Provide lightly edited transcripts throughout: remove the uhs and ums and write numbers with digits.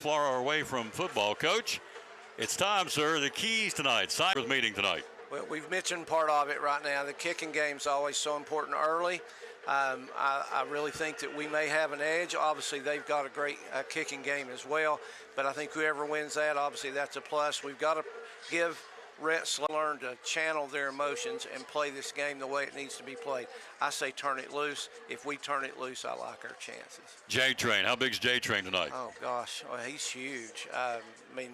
Far away from football. Coach, it's time, sir. The keys tonight. Cyclones meeting tonight. Well, we've mentioned part of it right now. The kicking game's always so important early. I really think that we may have an edge. Obviously, they've got a great kicking game as well. But I think whoever wins that, obviously, that's a plus. We've got to give Rhett's learn to channel their emotions and play this game the way it needs to be played. I say turn it loose. If we turn it loose, I like our chances. J-Train, how big's J-Train tonight? Oh gosh, well, he's huge. I mean,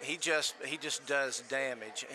he just does damage.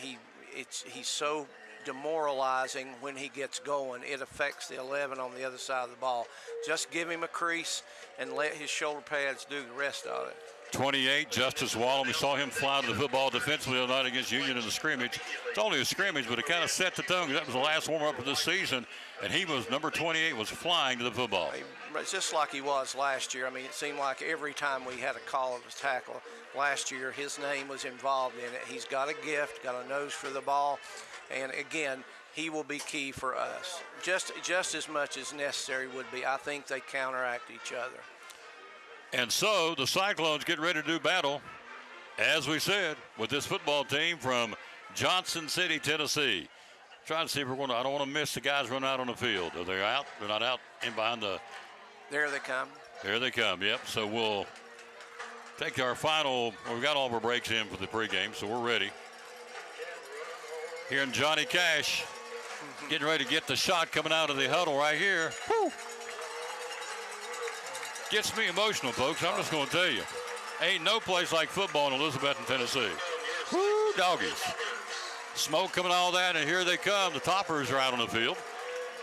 He's so demoralizing when he gets going. It affects the 11 on the other side of the ball. Just give him a crease and let his shoulder pads do the rest of it. 28, Justice Wallum. We saw him fly to the football defensively the other night against Union in the scrimmage. It's only a scrimmage, but it kind of set the tone. That was the last warm-up of this season, and he was, number 28, was flying to the football. It's just like he was last year. I mean, it seemed like every time we had a call of a tackle last year, his name was involved in it. He's got a gift, got a nose for the ball, and again, he will be key for us, just as much as necessary would be. I think they counteract each other. And so the Cyclones get ready to do battle, as we said, with this football team from Johnson City, Tennessee. Trying to see if we're going to, I don't want to miss the guys running out on the field. Are they out? They're not out in behind the. There they come. There they come, yep. So we'll take our final, well, we've got all of our breaks in for the pregame, so we're ready. Here in Johnny Cash, getting ready to get the shot coming out of the huddle right here. Woo! Gets me emotional, folks. I'm just going to tell you. Ain't no place like football in Elizabethton, Tennessee. Woo, doggies. Smoke coming all that, and here they come. The Toppers are out on the field.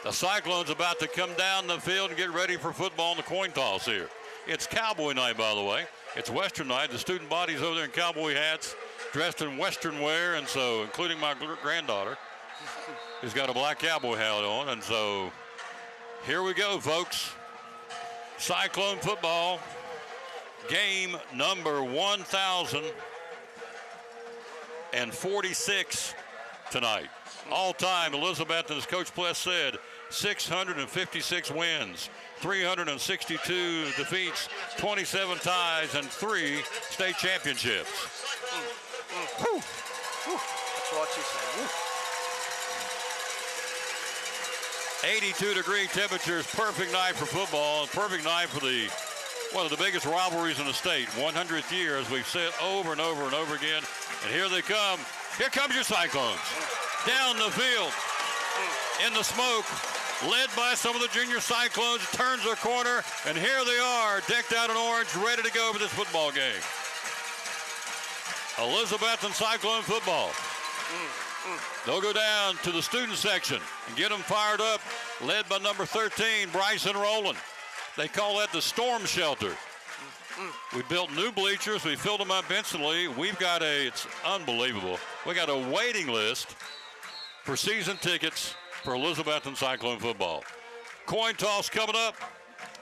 The Cyclones about to come down the field and get ready for football in the coin toss here. It's Cowboy night, by the way. It's Western night. The student body's over there in cowboy hats, dressed in Western wear, and so, including my granddaughter, who's got a black cowboy hat on. And so, here we go, folks. Cyclone football, game number 1,046 tonight. All time, Elizabethton, as Coach Pless said, 656 wins, 362 defeats, 27 ties, and 3 state championships. Whew. That's what she said. 82-degree temperatures, perfect night for football, perfect night for one of the biggest rivalries in the state. 100th year, as we've said over and over and over again. And here they come. Here comes your Cyclones. Down the field, in the smoke, led by some of the junior Cyclones, turns their corner, and here they are, decked out in orange, ready to go for this football game. Elizabethton Cyclone football. They'll go down to the student section and get them fired up, led by number 13, Bryson Rowland. They call that the storm shelter. We built new bleachers. We filled them up instantly. We've got it's unbelievable. We got a waiting list for season tickets for Elizabethton Cyclone football. Coin toss coming up.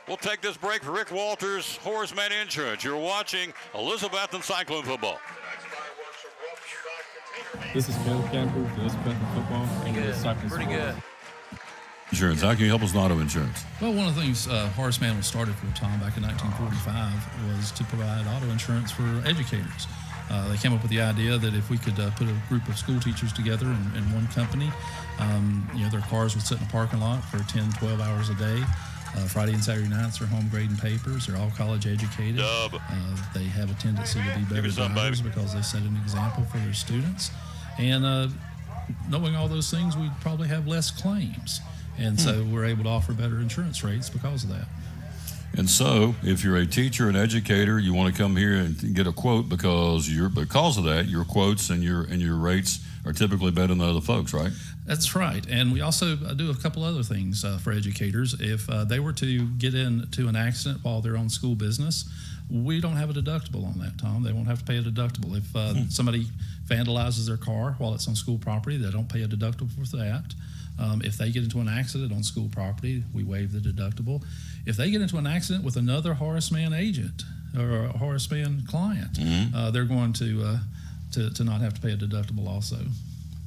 We'll take this break for Rick Walters, Horace Mann Insurance. You're watching Elizabethton Cyclone football. This is Caleb Camper with Elizabethton football. Pretty good. Insurance. How can you help us with auto insurance? Well, one of the things Horace Mann was started for Tom back in 1945 was to provide auto insurance for educators. They came up with the idea that if we could put a group of school teachers together in one company, their cars would sit in the parking lot for 10, 12 hours a day. Friday and Saturday nights, they're home grading papers. They're all college educated. They have a tendency to be better drivers because they set an example for their students. And knowing all those things, we'd probably have less claims. And so we're able to offer better insurance rates because of that. And so if you're a teacher, an educator, you want to come here and get a quote because of that, your quotes and your rates are typically better than other folks, right? That's right. And we also do a couple other things for educators. If they were to get into an accident while they're on school business, we don't have a deductible on that, Tom. They won't have to pay a deductible. If somebody vandalizes their car while it's on school property, they don't pay a deductible for that. If they get into an accident on school property, we waive the deductible. If they get into an accident with another Horace Mann agent or a Horace Mann client, they're going to not have to pay a deductible also.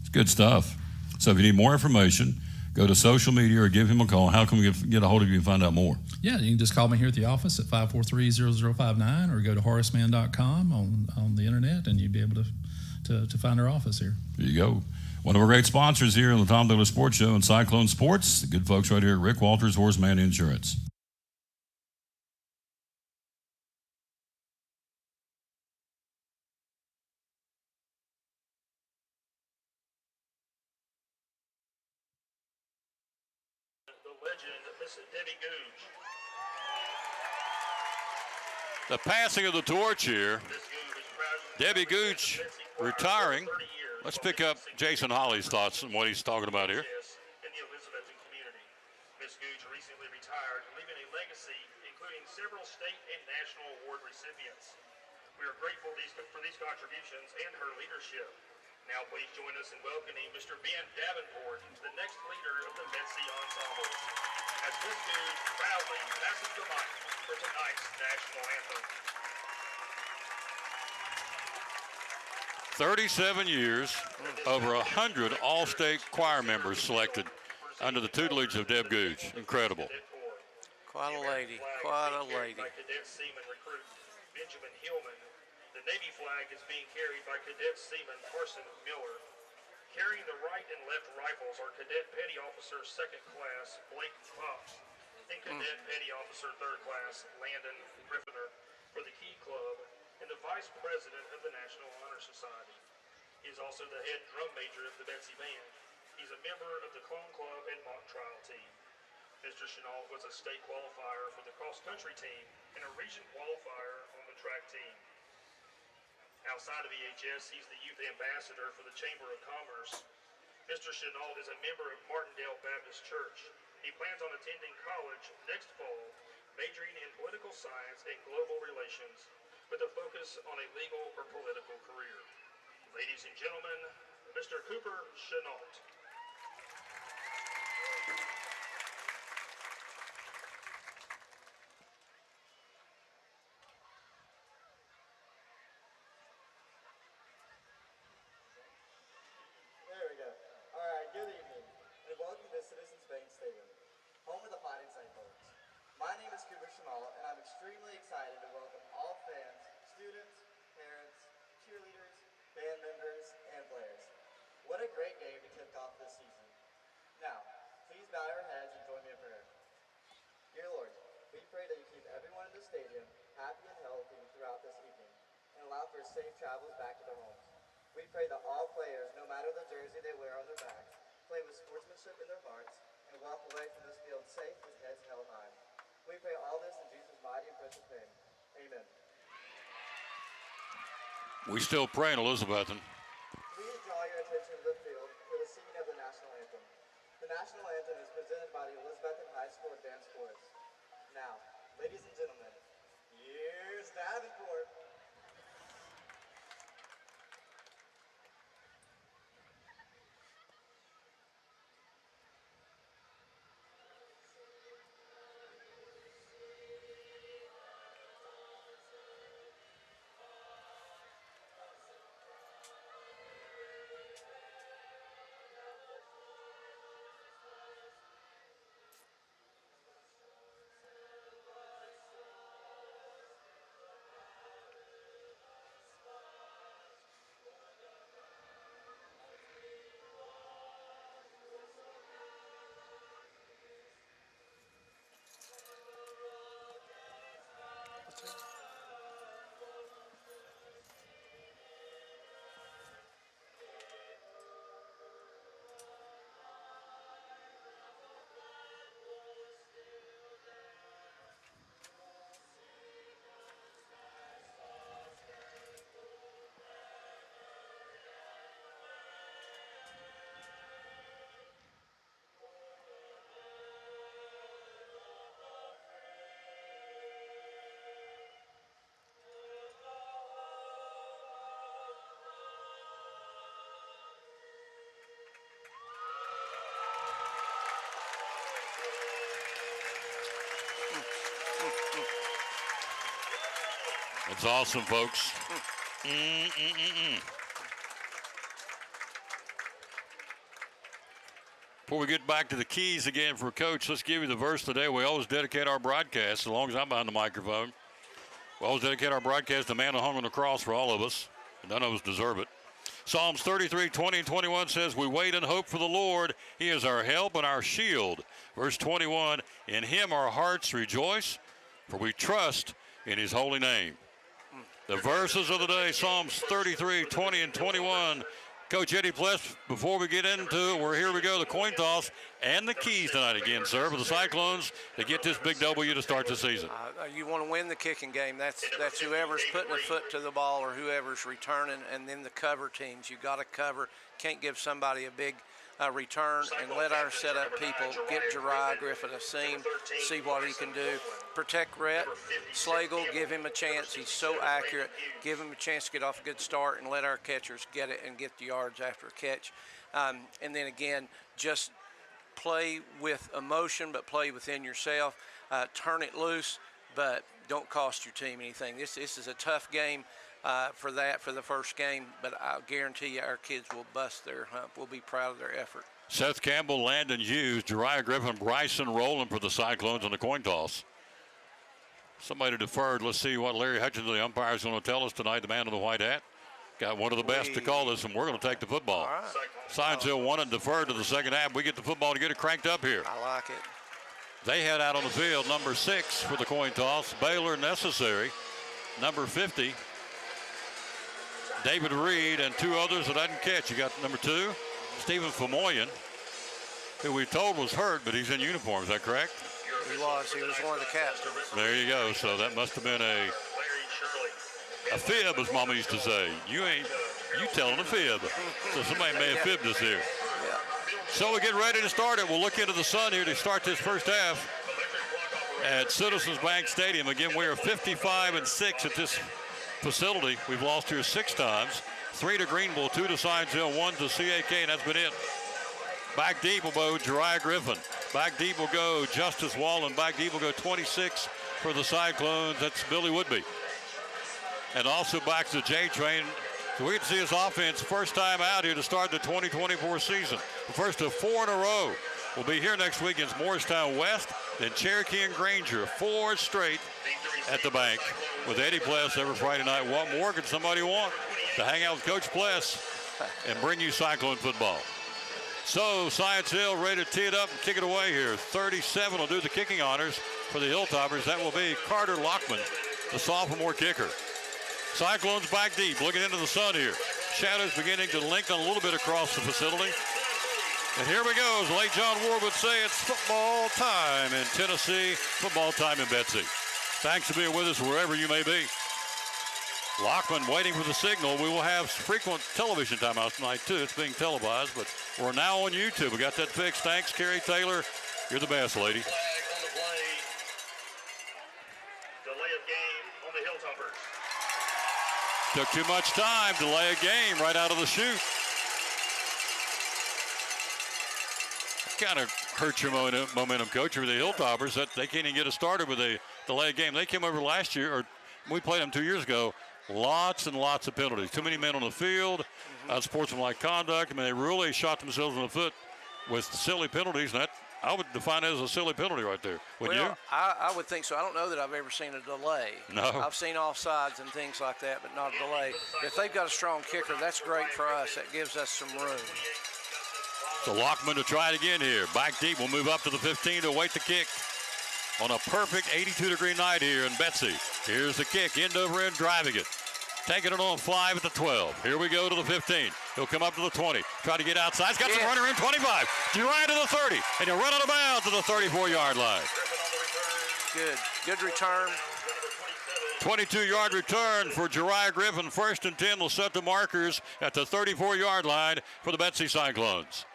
It's good stuff. So if you need more information, go to social media or give him a call. How can we get a hold of you and find out more? Yeah, you can just call me here at the office at 543-0059 or go to horacemann.com on the internet, and you'll be able to find our office here. There you go. One of our great sponsors here on the Tom Douglas Sports Show and Cyclone Sports, the good folks right here at Rick Walters, Horseman Insurance. The legend, Miss Debbie Googe. The passing of the torch here. Debbie Gooch retiring. Let's pick up Jason Holly's thoughts on what he's talking about here. In the Elizabethton community. Miss Gooch recently retired, leaving a legacy including several state and national award recipients. We are grateful for these contributions and her leadership. Now please join us in welcoming Mr. Ben Davenport, the next leader of the Betsy Ensemble, as Miss Gooch proudly passes the mic for tonight's national anthem. 37 years, over 100 all-state choir members selected under the tutelage of Deb Gooch. Incredible. Quite a lady, quite a lady. By Cadet Seaman recruit Benjamin Hillman. The Navy flag is being carried by Cadet Seaman Carson Miller. Carrying the right and left rifles are Cadet Petty Officer 2nd Class Blake Fox and Cadet Petty Officer 3rd Class Landon Griffiner for the Key Club and the Vice President of the National Honor Society. He is also the head drum major of the Betsy Band. He's a member of the Clone Club and mock trial team. Mr. Chenault was a state qualifier for the cross-country team and a region qualifier on the track team. Outside of EHS, he's the youth ambassador for the Chamber of Commerce. Mr. Chenault is a member of Martindale Baptist Church. He plans on attending college next fall, majoring in political science and global relations, with a focus on a legal or political career. Ladies and gentlemen, Mr. Cooper Chenault. There we go. All right, good evening, and welcome to Citizens Bank Stadium, home of the Fighting Cyclones. My name is Cooper Chenault, and I'm extremely excited to welcome all fans, students, parents, cheerleaders, band members, and players. What a great game to kick off this season. Now, please bow your heads and join me in prayer. Dear Lord, we pray that you keep everyone in the stadium happy and healthy throughout this evening, and allow for safe travels back to their homes. We pray that all players, no matter the jersey they wear on their backs, play with sportsmanship in their hearts, and walk away from this field safe with heads held high. We pray all this in Jesus' mighty and precious name. Amen. We still pray in Elizabethton. Please draw your attention to the field for the singing of the national anthem. The national anthem is presented by the Elizabethton High School Advanced Chorus. Now, ladies and gentlemen, here's Davenport. It's awesome, folks. Before we get back to the keys again for Coach, let's give you the verse today. We always dedicate our broadcast, as long as I'm behind the microphone. We always dedicate our broadcast to the man who hung on the cross for all of us. None of us deserve it. Psalms 33, 20 and 21 says, we wait and hope for the Lord. He is our help and our shield. Verse 21, in him our hearts rejoice, for we trust in his holy name. The verses of the day, Psalms 33, 20 and 21. Coach Eddie Pless, before we get into it, here we go, the coin toss and the keys tonight again, sir, for the Cyclones to get this big W to start the season. You want to win the kicking game. That's whoever's putting a foot to the ball or whoever's returning, and then the cover teams. You got to cover. Can't give somebody a big return, and let our setup people get Jeriah Griffin a seam, see what he can do. Protect Rhett Slagle, give him a chance. He's so accurate. Give him a chance to get off a good start, and let our catchers get it and get the yards after a catch. And then again, just play with emotion, but play within yourself. Turn it loose, but don't cost your team anything. This is a tough game for the first game, but I'll guarantee you our kids will bust their hump. We'll be proud of their effort. Seth Campbell, Landon Hughes, Jeriah Griffin, Bryson Rowland for the Cyclones on the coin toss. Somebody deferred. Let's see what Larry Hutchins, the umpire, is going to tell us tonight, the man in the white hat. Got one of the best to call this, and we're going to take the football. All right. Signs Hill won and deferred to the second half. We get the football to get it cranked up here. I like it. They head out on the field. Number 6 for the coin toss, Baylor Necessary. Number 50, David Reed, and 2 others that I didn't catch. You got number 2, Stephen Famoyan, who we told was hurt, but he's in uniform. Is that correct? He was one of the captains. There you go. So that must have been a fib, as Mama used to say. You telling a fib. So somebody may have fibbed us here. Yeah. So we get ready to start it. We'll look into the sun here to start this first half at Citizens Bank Stadium. Again, we are 55-6 at this facility. We've lost here 6 times. 3 to Greenville, 2 to Signs Hill, 1 to CAK, and that's been it. Back deep will go Jeriah Griffin. Back deep will go Justice Wallen. Back deep will go 26 for the Cyclones. That's Billy Woodby. And also back to J-Train. So we can see his offense first time out here to start the 2024 season. The first of 4 in a row. We'll be here next week against Morristown West, then Cherokee and Granger. 4 straight at the bank with Eddie Pless every Friday night. What more could somebody want to hang out with Coach Pless and bring you Cyclone football? So Science Hill ready to tee it up and kick it away here. 37 will do the kicking honors for the Hilltoppers. That will be Carter Lockman, the sophomore kicker. Cyclones back deep, looking into the sun here. Shadows beginning to lengthen a little bit across the facility. And here we go, as late John Ward would say, it's football time in Tennessee, football time in Betsy. Thanks for being with us wherever you may be. Lockman waiting for the signal. We will have frequent television timeouts tonight, too. It's being televised, but we're now on YouTube. We got that fixed. Thanks, Carrie Taylor. You're the best, lady. Flag on the play. Delay of game on the Hilltoppers. Took too much time. Delay a game right out of the chute. Kind of hurt your momentum, Coach, for the Hilltoppers. That they can't even get us started with a delay game. They came over last year, or we played them 2 years ago. Lots and lots of penalties. Too many men on the field. Unsportsmanlike conduct. I mean, they really shot themselves in the foot with silly penalties. And that, I would define it as a silly penalty right there. Wouldn't you? I would think so. I don't know that I've ever seen a delay. No. I've seen offsides and things like that, but not a delay. If they've got a strong kicker, that's great for us. That gives us some room. So Lockman to try it again here. Back deep. We'll move up to the 15 to await the kick on a perfect 82-degree night here in Betsy. Here's the kick, end over end, driving it. Taking it on 5 at the 12. Here we go to the 15. He'll come up to the 20. Try to get outside. He's got the runner in 25. Jeriah to the 30. And he'll run out of bounds to the 34-yard line. Good return. 22-yard return for Jeriah Griffin. 1st and 10 will set the markers at the 34-yard line for the Betsy Cyclones.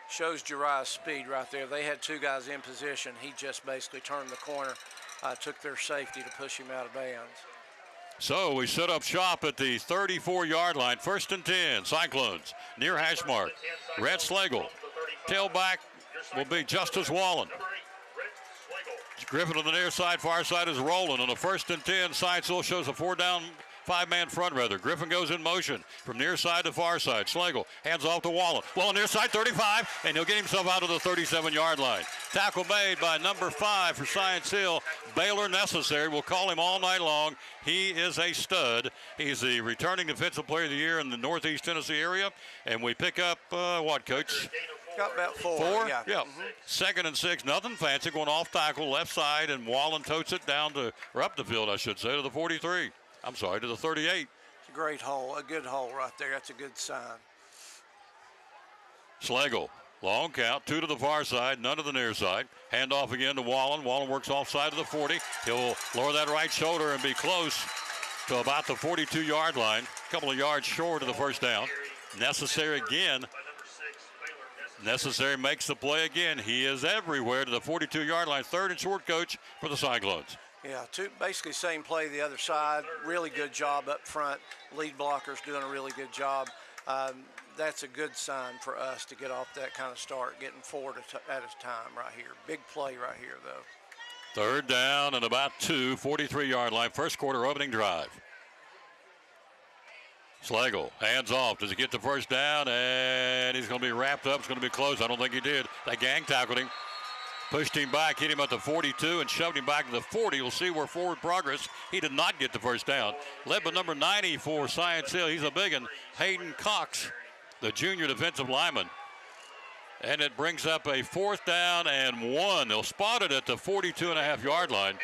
Shows Jeriah's speed right there. They had 2 guys in position. He just basically turned the corner, took their safety to push him out of bounds. So we set up shop at the 34-yard line. 1st and 10, Cyclones near hash mark. Rhett Slagle. Tailback will be Justice Wallen. Griffin on the near side, far side is Rowland. On the 1st and 10, Science Hill shows a 4 down Five-man front, rather. Griffin goes in motion from near side to far side. Schlegel hands off to Wallen. Wallen near side, 35, and he'll get himself out of the 37-yard line. Tackle made by number 5 for Science Hill, Baylor Necessary. We'll call him all night long. He is a stud. He's the returning defensive player of the year in the Northeast Tennessee area. And we pick up, what, Coach? Got about 4. Yeah. Second and 6, nothing fancy, going off tackle, left side, and Wallen totes it down to, or up the field, I should say, to the 43. I'm sorry, to the 38. It's a great hole, a good hole right there. That's a good sign. Schlegel, long count, 2 to the far side, none to the near side. Hand off again to Wallen. Wallen works offside of the 40. He'll lower that right shoulder and be close to about the 42-yard line. A couple of yards short of the first down. Necessary again. Necessary makes the play again. He is everywhere to the 42-yard line. Third and short, Coach, for the Cyclones. Yeah, basically same play the other side. Really good job up front. Lead blocker's doing a really good job. That's a good sign for us to get off that kind of start, getting 4 at a time right here. Big play right here, though. Third down and about 2, 43-yard line. First quarter opening drive. Schlegel hands off. Does he get the first down? And he's going to be wrapped up. It's going to be close. I don't think he did. They gang tackled him. Pushed him back, hit him at the 42, and shoved him back to the 40. You'll see where forward progress. He did not get the first down. Led by number 90 for Science Hill. He's a big one. Hayden Cox, the junior defensive lineman. And it brings up a 4th down and 1. They'll spot it at the 42.5-yard line.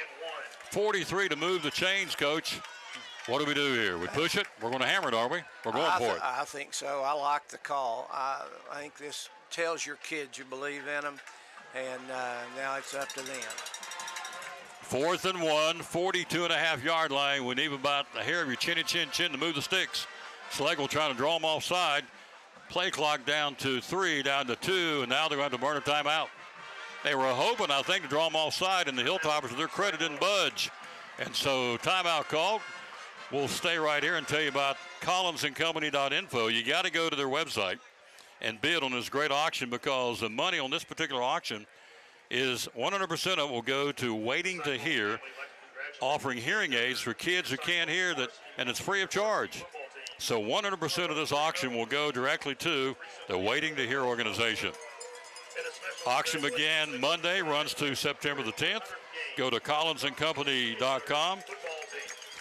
43 to move the chains, Coach. What do we do here? We push it? We're going to hammer it, are we? We're going for it. I think so. I like the call. I think this tells your kids you believe in them. And now it's up to them. 4th and 1, 42.5-yard line. We need about a hair of your chin to move the sticks. Schlegel trying to draw them offside. Play clock down to 3, down to 2, and now they're going to have to burn a timeout. They were hoping, I think, to draw them offside, and the Hilltoppers, to their credit, didn't budge. And so timeout called. We'll stay right here and tell you about collinsandcompany.info. You got to go to their website and bid on this great auction, because the money on this particular auction is 100% of it will go to Waiting to Hear, offering hearing aids for kids who can't hear, that, and it's free of charge. So 100% of this auction will go directly to the Waiting to Hear organization. Auction began Monday, runs to September the 10th. Go to collinsandcompany.com.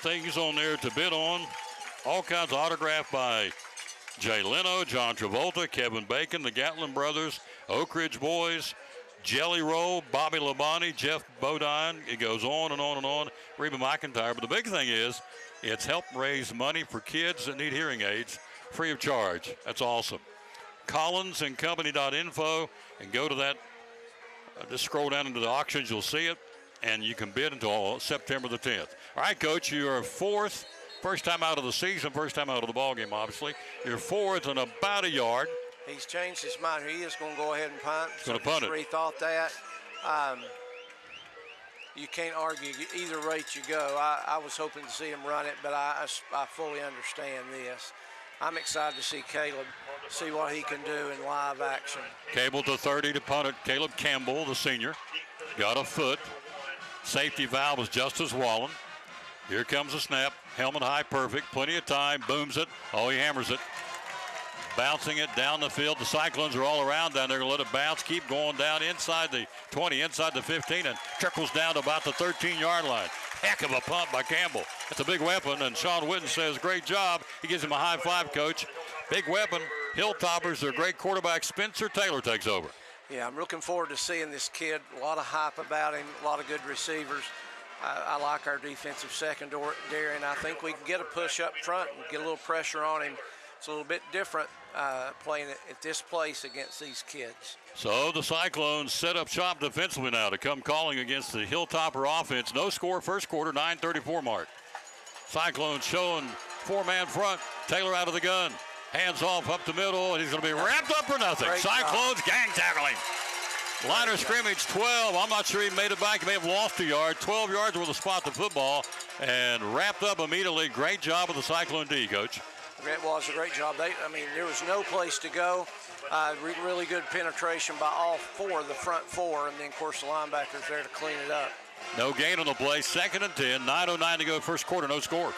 Things on there to bid on. All kinds of autographed by Jay Leno, John Travolta, Kevin Bacon, the Gatlin brothers, Oak Ridge Boys, Jelly Roll, Bobby Labonte, Jeff Bodine. It goes on and on and on. Reba McIntyre. But the big thing is, it's helped raise money for kids that need hearing aids free of charge. That's awesome. collinsandcompany.info, and go to that. Just scroll down into the auctions. You'll see it, and you can bid until September the 10th. All right, Coach, you are 4th. First time out of the season, first time out of the ball game, obviously. You're 4th and about a yard. He's changed his mind. He is going to go ahead and punt. He's going to punt it. Rethought that. You can't argue either rate you go. I was hoping to see him run it, but I fully understand this. I'm excited to see Caleb, see what he can do in live action. Cable to 30 to punt it. Caleb Campbell, the senior, got a foot. Safety valve is Justice Wallen. Here comes the snap. Helmet high, perfect. Plenty of time. Booms it. Oh, he hammers it. Bouncing it down the field. The Cyclones are all around down there. Going to let it bounce. Keep going down inside the 20, inside the 15, and trickles down to about the 13-yard line. Heck of a punt by Campbell. That's a big weapon, and Sean Witten says, great job. He gives him a high five, Coach. Big weapon. Hilltoppers, their great quarterback, Spencer Taylor, takes over. Yeah, I'm looking forward to seeing this kid. A lot of hype about him, a lot of good receivers. I like our defensive secondary, and I think we can get a push up front and get a little pressure on him. It's a little bit different playing at this place against these kids. So the Cyclones set up shop defensively now to come calling against the Hilltopper offense. No score first quarter, 9:34 mark. Cyclones showing 4-man front. Taylor out of the gun. Hands off up the middle, and he's going to be wrapped up for nothing. Great Cyclones gang tackling. Line of scrimmage 12. I'm not sure he made it back. He may have lost a yard. 12 yards where the spot the football, and wrapped up immediately. Great job of the Cyclone D, Coach. It was a great job. There was no place to go. Really good penetration by all 4 of the front 4, and then, of course, the linebackers there to clean it up. No gain on the play. 2nd and 10. 9:09 to go first quarter. No score.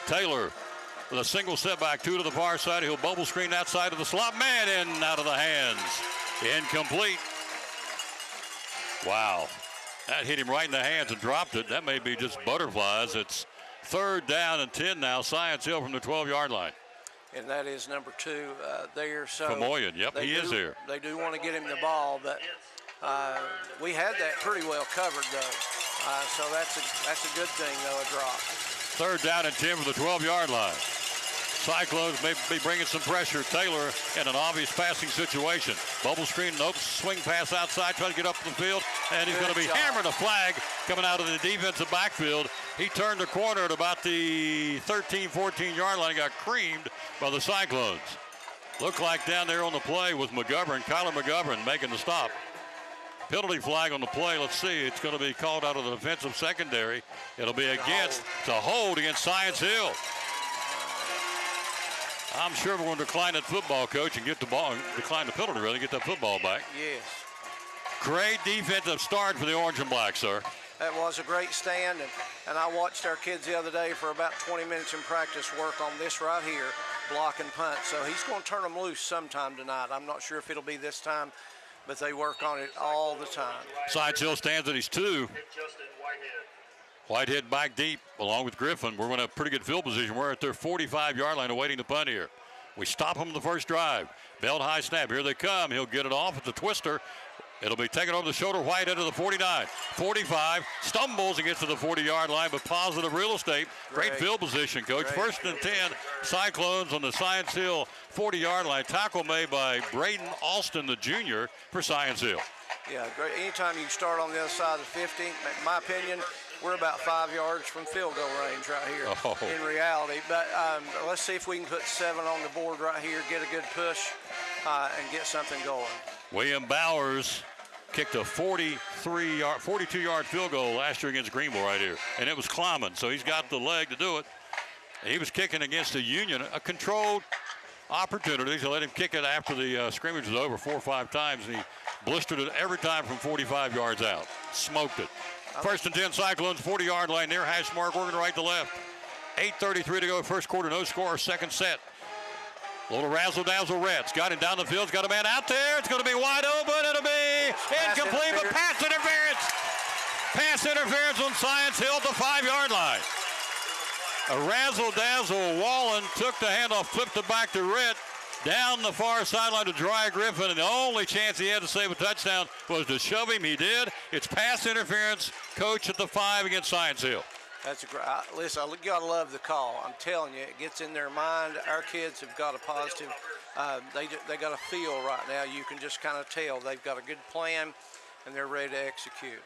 Taylor with a single setback, 2 to the far side. He'll bubble screen that side of the slot. Man, in out of the hands. Incomplete. Wow. That hit him right in the hands and dropped it. That may be just butterflies. It's 3rd down and 10 now. Science Hill from the 12-yard line. And that is number 2 there. So Famoyan, yep, he is here. They do want to get him the ball, but we had that pretty well covered, though. So that's a good thing, though, a drop. 3rd down and 10 for the 12-yard line. Cyclones may be bringing some pressure. Taylor in an obvious passing situation. Bubble screen, nope, swing pass outside, trying to get up the field, and he's going to be hammering a flag coming out of the defensive backfield. He turned the corner at about the 13, 14-yard line and got creamed by the Cyclones. Looked like down there on the play was McGovern, Kyler McGovern making the stop. Penalty flag on the play. Let's see. It's going to be called out of the defensive secondary. It'll be against, it's a hold against Science Hill. I'm sure we're going to decline that football, coach, and get the ball, decline the penalty, rather, get that football back. Yes. Great defensive start for the Orange and Black, sir. That was a great stand, and I watched our kids the other day for about 20 minutes in practice work on this right here, block and punt. So he's going to turn them loose sometime tonight. I'm not sure if it'll be this time, but they work on it all the time. Science Hill stands at his 2. Whitehead back deep along with Griffin. We're going to have pretty good field position. We're at their 45-yard line awaiting the punt here. We stop them the first drive. Belt high snap. Here they come. He'll get it off. It's a twister. It'll be taken over the shoulder. Whitehead to the 49. 45. Stumbles and gets to the 40-yard line, but positive real estate. Great field position, coach. Great. 1st and 10. Cyclones on the Science Hill 40-yard line. Tackle made by Braden Alston, the junior, for Science Hill. Yeah, great. Anytime you start on the other side of the 50, in my opinion, we're about 5 yards from field goal range right here in reality. But let's see if we can put 7 on the board right here, get a good push, and get something going. William Bowers kicked a 42-yard field goal last year against Greenville right here, and it was climbing, so he's got the leg to do it. He was kicking against a Union, a controlled opportunity. So let him kick it after the scrimmage was over 4 or 5 times, and he blistered it every time from 45 yards out. Smoked it. 1st and 10 Cyclones, 40-yard line near hash mark, working right to left. 8:33 to go, first quarter, no score, second set. Little razzle-dazzle Reds. Got him down the field, got a man out there. It's going to be wide open. It'll be incomplete, but pass interference. Pass interference on Science Hill at the 5-yard line. A razzle-dazzle Wallen took the handoff, flipped it back to Ritt. Down the far sideline to Dry Griffin, and the only chance he had to save a touchdown was to shove him. He did. It's pass interference, coach at the 5 against Science Hill. That's a great. Listen, you gotta love the call. I'm telling you, it gets in their mind. Our kids have got a positive. They got a feel right now. You can just kind of tell they've got a good plan, and they're ready to execute.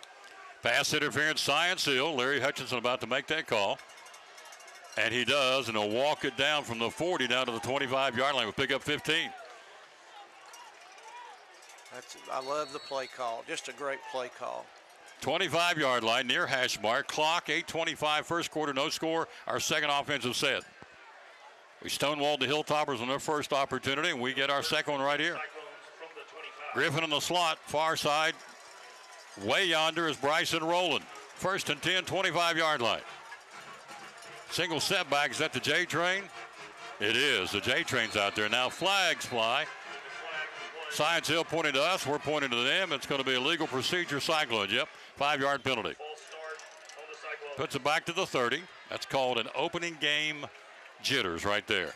Pass interference, Science Hill. Larry Hutchinson about to make that call. And he does, and he'll walk it down from the 40 down to the 25-yard line. We'll pick up 15. I love the play call. Just a great play call. 25-yard line near hash mark. Clock, 8:25, first quarter, no score. Our second offensive set. We stonewalled the Hilltoppers on their first opportunity, and we get our second one right here. Griffin in the slot, far side. Way yonder is Bryson Rowland. 1st and 10, 25-yard line. Single setback. Is that the J train? It is. The J train's out there. Now flags fly. Science Hill pointing to us. We're pointing to them. It's going to be a legal procedure. Cyclones. Yep. 5-yard penalty. Puts it back to the 30. That's called an opening game jitters right there.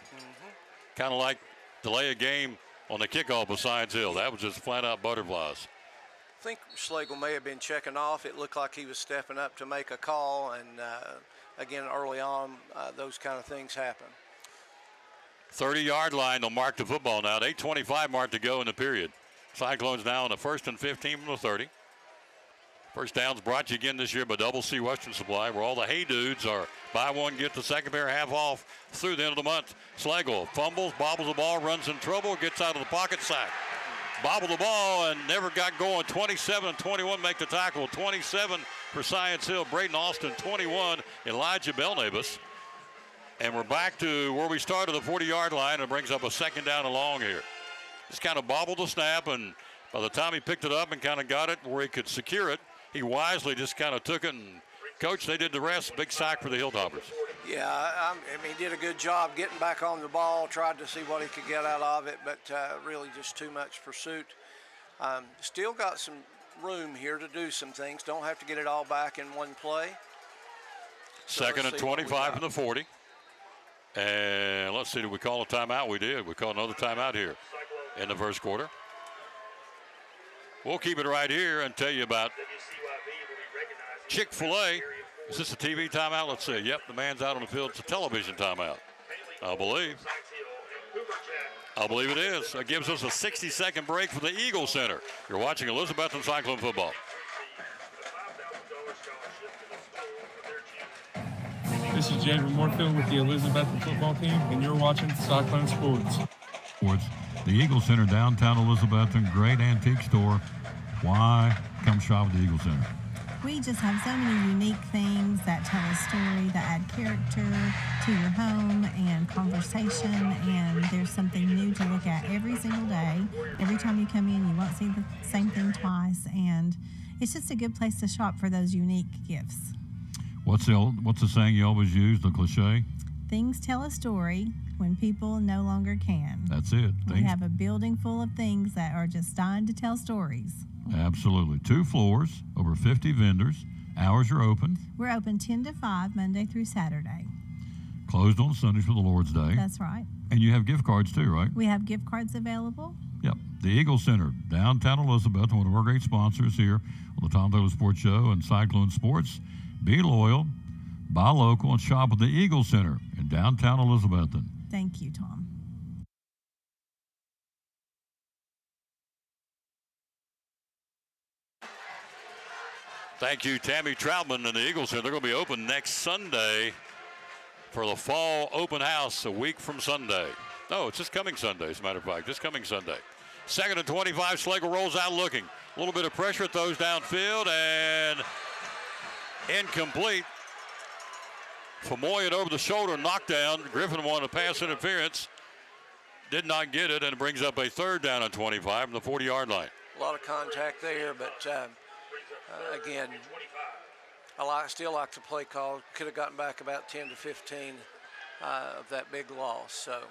Kind of like delay a game on the kickoff of Science Hill. That was just flat out butterflies. I think Schlegel may have been checking off. It looked like he was stepping up to make a call, and again, early on, those kind of things happen. 30-yard line, they'll mark the football now. 8:25 mark to go in the period. Cyclones now on the 1st and 15 from the 30. First downs brought to you again this year by Double C Western Supply, where all the Hey Dudes are buy one, get the second pair half off through the end of the month. Schlegel fumbles, bobbles the ball, runs in trouble, gets out of the pocket, sack. Bobbled the ball and never got going. 27 and 21 make the tackle. 27 for Science Hill. Braden Austin, 21. Elijah Belnabus. And we're back to where we started, the 40-yard line, and brings up a second down and long here. Just kind of bobbled the snap, and by the time he picked it up and kind of got it where he could secure it, he wisely just kind of took it, and, Coach, they did the rest. Big sack for the Hilltoppers. Yeah, I mean, he did a good job getting back on the ball, tried to see what he could get out of it, but really just too much pursuit. Still got some room here to do some things. Don't have to get it all back in one play. So second and 25 from the 40. And let's see, did we call a timeout? We did. We called another timeout here in the first quarter. We'll keep it right here and tell you about Chick-fil-A. Is this a TV timeout? Let's see. Yep, the man's out on the field. It's a television timeout, I believe. I believe it is. It gives us a 60-second break for the Eagle Center. You're watching Elizabethton Cyclone football. This is Jacob Moorfield with the Elizabethton football team, and you're watching Cyclone Sports. The Eagle Center, downtown Elizabethton, great antique store. Why come shop at the Eagle Center? We just have so many unique things that tell a story, that add character to your home and conversation, and there's something new to look at every single day. Every time you come in, you won't see the same thing twice, and it's just a good place to shop for those unique gifts. What's the saying you always use, the cliche? Things tell a story when people no longer can. That's it. We have a building full of things that are just dying to tell stories. Absolutely. 2 floors, over 50 vendors. Hours are open. We're open 10 to 5, Monday through Saturday. Closed on Sundays for the Lord's Day. That's right. And you have gift cards too, right? We have gift cards available. Yep. The Eagle Center, downtown Elizabeth, one of our great sponsors here on the Tom Taylor Sports Show and Cyclone Sports. Be loyal, buy local, and shop at the Eagle Center in downtown Elizabethton. Thank you, Tom. Thank you, Tammy Troutman and the Eagle Center. They're going to be open next Sunday for the fall open house a week from Sunday. No, it's this coming Sunday, as a matter of fact, this coming Sunday. Second and 25, Slagle rolls out looking. A little bit of pressure, throws downfield, and incomplete. Famoyan over the shoulder, knockdown. Griffin wanted a pass interference. Did not get it, and it brings up a third down on 25 from the 40-yard line. A lot of contact there, but again, I still like the play call. Could have gotten back about 10 to 15 of that big loss. So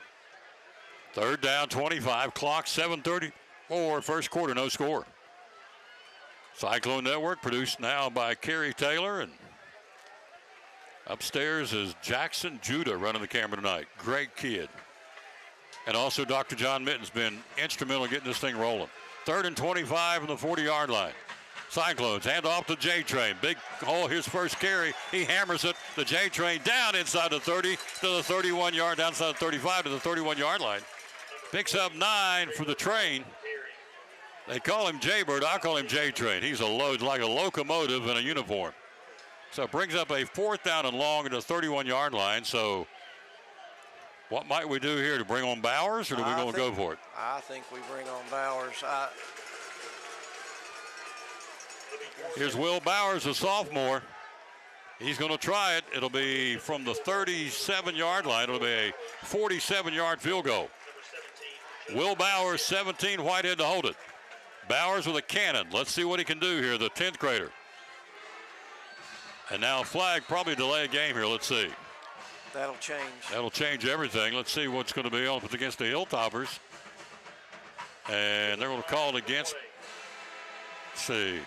third down, 25. Clock 7:34. First quarter, no score. Cyclone Network produced now by Kerry Taylor, and upstairs is Jackson Judah running the camera tonight. Great kid. And also Dr. John Mitten's been instrumental in getting this thing rolling. Third and 25 on the 40-yard line. Cyclones hand off to J-Train. Big hole, his first carry. He hammers it. The J-Train down inside the 30 to the 31-yard, downside the 35 to the 31-yard line. Picks up 9 for the Train. They call him Jaybird. I call him J-Train. He's a load like a locomotive in a uniform. So it brings up a fourth down and long at the 31-yard line. So what might we do here? To bring on Bowers, or do we going to go for it? I think we bring on Bowers. Here's Will Bowers, a sophomore. He's going to try it. It'll be from the 37-yard line. It'll be a 47-yard field goal. Will Bowers, 17, Whitehead to hold it. Bowers with a cannon. Let's see what he can do here, the 10th grader. And now a flag, probably delay a game here. Let's see. That'll change. That'll change everything. Let's see what's going to be on. If it's against the Hilltoppers. And they're going to call it against, let's see.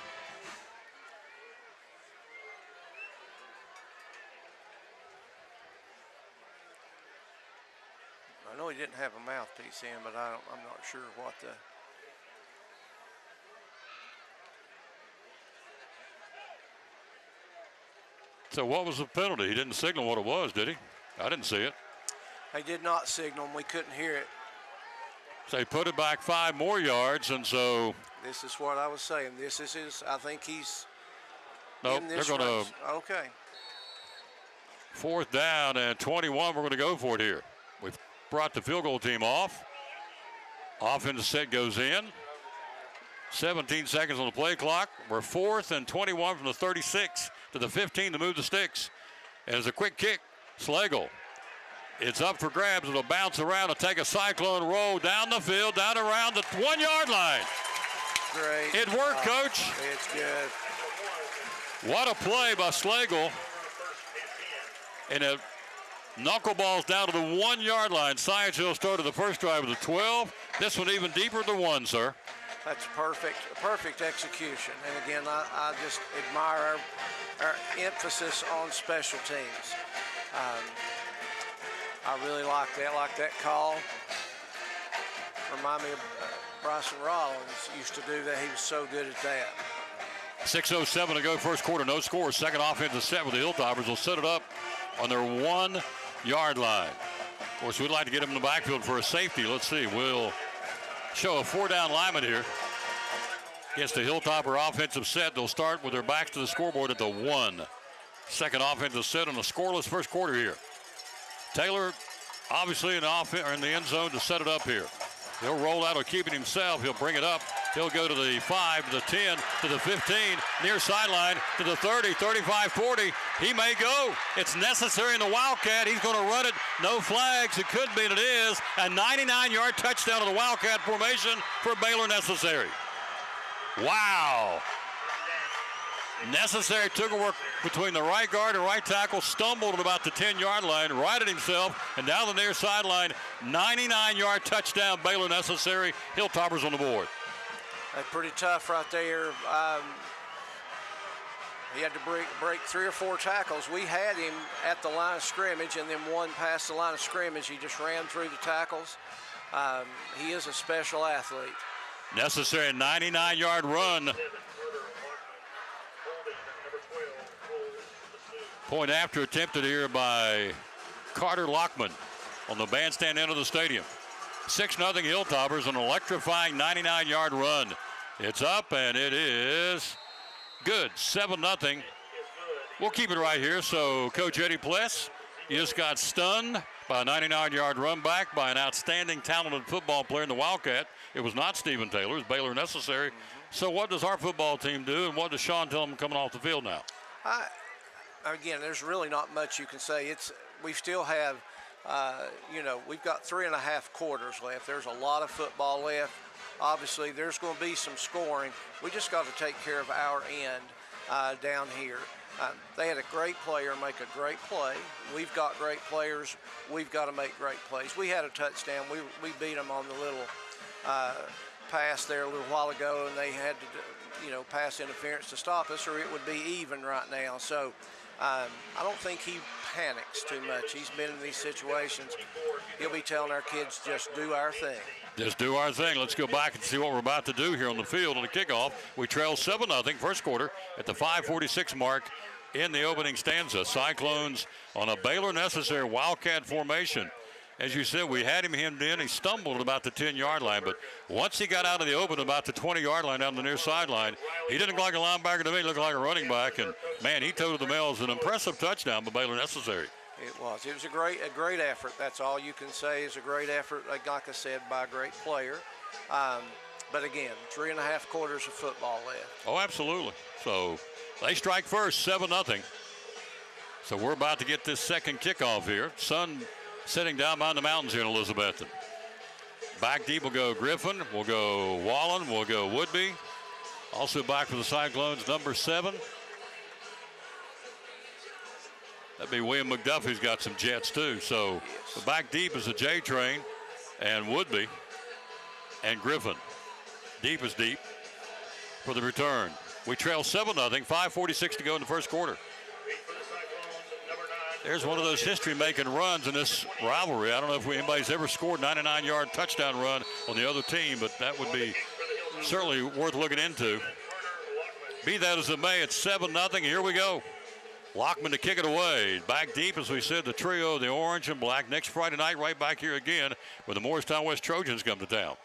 I know he didn't have a mouthpiece in, but I'm not sure what the. So what was the penalty? He didn't signal what it was, did he? I didn't see it. They did not signal him. We couldn't hear it. So they put it back 5 more yards, and so. This is what I was saying. This is his. I think he's. Nope, they're going to. Okay. Fourth down and 21. We're going to go for it here. We've brought the field goal team off. Offensive set goes in. 17 seconds on the play clock. We're 4th and 21 from the 36 to the 15 to move the sticks. And it's a quick kick. Slagle. It's up for grabs. It'll bounce around and take a Cyclone roll down the field, down around the 1-yard line. Great. It worked, Coach. It's good. What a play by Slagle. And Knuckleballs down to the 1 yard line. Science Hill started the first drive with a 12. This one even deeper to 1, sir. That's perfect execution. And again, I just admire our emphasis on special teams. I really like that call. Remind me of Bryson Rollins used to do that. He was so good at that. 6:07 to go, first quarter, no score. Second offensive set with the Hilltoppers. Will set it up on their 1 yard line. Of course, we'd like to get them in the backfield for a safety. Let's see. We'll show a 4-down lineman here. Against the Hilltopper offensive set, they'll start with their backs to the scoreboard at the 1. Second offensive set on a scoreless first quarter here. Taylor, obviously in the end zone to set it up here. He'll roll out or keep it himself. He'll bring it up. He'll go to the 5, to the 10, to the 15, near sideline, to the 30, 35, 40. He may go. It's necessary in the Wildcat. He's going to run it. No flags. It could be, and it is. A 99-yard touchdown to the Wildcat formation for Baylor Necessary. Wow. Necessary took a work between the right guard and right tackle, stumbled at about the 10-yard line, righted himself, and down the near sideline, 99-yard touchdown, Baylor Necessary. Hilltoppers on the board. That's pretty tough right there. He had to break 3 or 4 tackles. We had him at the line of scrimmage, and then one past the line of scrimmage. He just ran through the tackles. He is a special athlete. Necessary 99-yard run. Point after attempted here by Carter Lockman on the bandstand end of the stadium. 6-0 Hilltoppers, an electrifying 99-yard run. It's up, and it is good. 7-0. We'll keep it right here. So, Coach Eddie Pless, you just got stunned by a 99-yard run back by an outstanding, talented football player in the Wildcat. It was not Stephen Taylor. It's Baylor Necessary. So what does our football team do, and what does Sean tell them coming off the field now? Again, there's really not much you can say. We still have, we've got 3.5 quarters left. There's a lot of football left. Obviously, there's going to be some scoring. We just got to take care of our end down here. They had a great player make a great play. We've got great players. We've got to make great plays. We had a touchdown. We beat them on the little pass there a little while ago, and they had to, pass interference to stop us, or it would be even right now. So I don't think he panics too much. He's been in these situations. He'll be telling our kids, just do our thing. Just do our thing. Let's go back and see what we're about to do here on the field on the kickoff. We trail 7-0 first quarter at the 5:46 mark in the opening stanza. Cyclones on a Baylor Necessary Wildcat formation. As you said, we had him hemmed in. He stumbled at about the 10-yard line, but once he got out of the open about the 20-yard line down the near sideline, he didn't look like a linebacker to me. He looked like a running back, and, man, he toted the mail. It was an impressive touchdown by Baylor Necessary. It was. It was a great effort. That's all you can say is a great effort, like I said, by a great player. But, again, 3.5 quarters of football left. Oh, absolutely. So they strike first, 7-0. So we're about to get this second kickoff here. Sun sitting down behind the mountains here in Elizabethton. Back deep will go Griffin. We'll go Wallen. We'll go Woodby. Also back for the Cyclones, number 7. That'd be William McDuffie's got some jets too. So the back deep is the J train and Woodby and Griffin. Deep is deep for the return. We trail 7-0, 5:46 to go in the first quarter. There's one of those history-making runs in this rivalry. I don't know if anybody's ever scored a 99-yard touchdown run on the other team, but that would be certainly worth looking into. Be that as it may, it's 7-0. Here we go. Lockman to kick it away. Back deep, as we said, the trio, the orange and black. Next Friday night, right back here again, when the Morristown West Trojans come to town.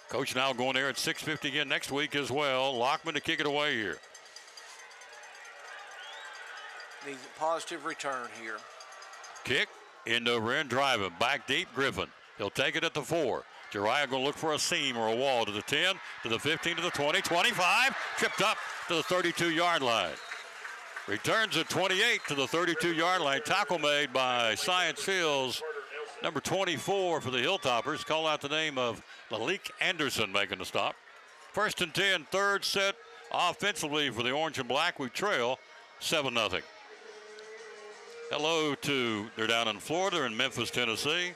Coach now going there at 6:50 again next week as well. Lockman to kick it away here. Needs a positive return here. Kick, end over end, driving. Back deep, Griffin. He'll take it at the 4. Jariah going to look for a seam or a wall to the 10, to the 15, to the 20, 25. Tripped up to the 32-yard line. Returns at 28 to the 32-yard line. Tackle made by Science Hill's number 24 for the Hilltoppers. Call out the name of Malik Anderson making the stop. 1st and 10, third set offensively for the orange and black. We trail 7-0. Hello to, they're down in Florida, in Memphis, Tennessee.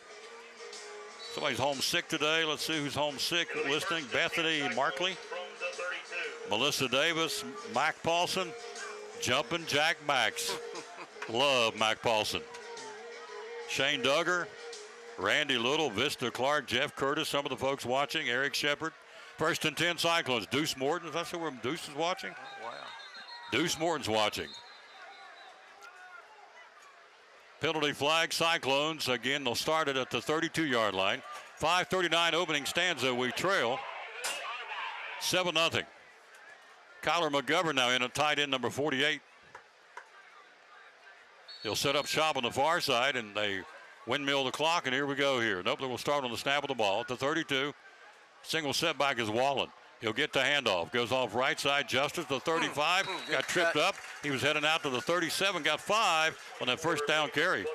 Somebody's homesick today. Let's see who's homesick listening. Bethany Markley, Melissa Davis, Mike Paulson, Jumpin' Jack Max. Love Mike Paulson. Shane Duggar, Randy Little, Vista Clark, Jeff Curtis, some of the folks watching, Eric Shepard. 1st and 10 Cyclones. Deuce Morton, is that where Deuce is watching? Oh, wow. Deuce Morton's watching. Penalty flag, Cyclones. Again, they'll start it at the 32-yard line. 5:39 opening stanza. We trail 7-0. Kyler McGovern now in at tight end number 48. He'll set up shop on the far side, and they windmill the clock, and here we go here. Nope, they will start on the snap of the ball at the 32. Single setback is Wallen. He'll get the handoff. Goes off right side. Justice, the 35. Got tripped up. He was heading out to the 37. Got 5 on that first down carry. It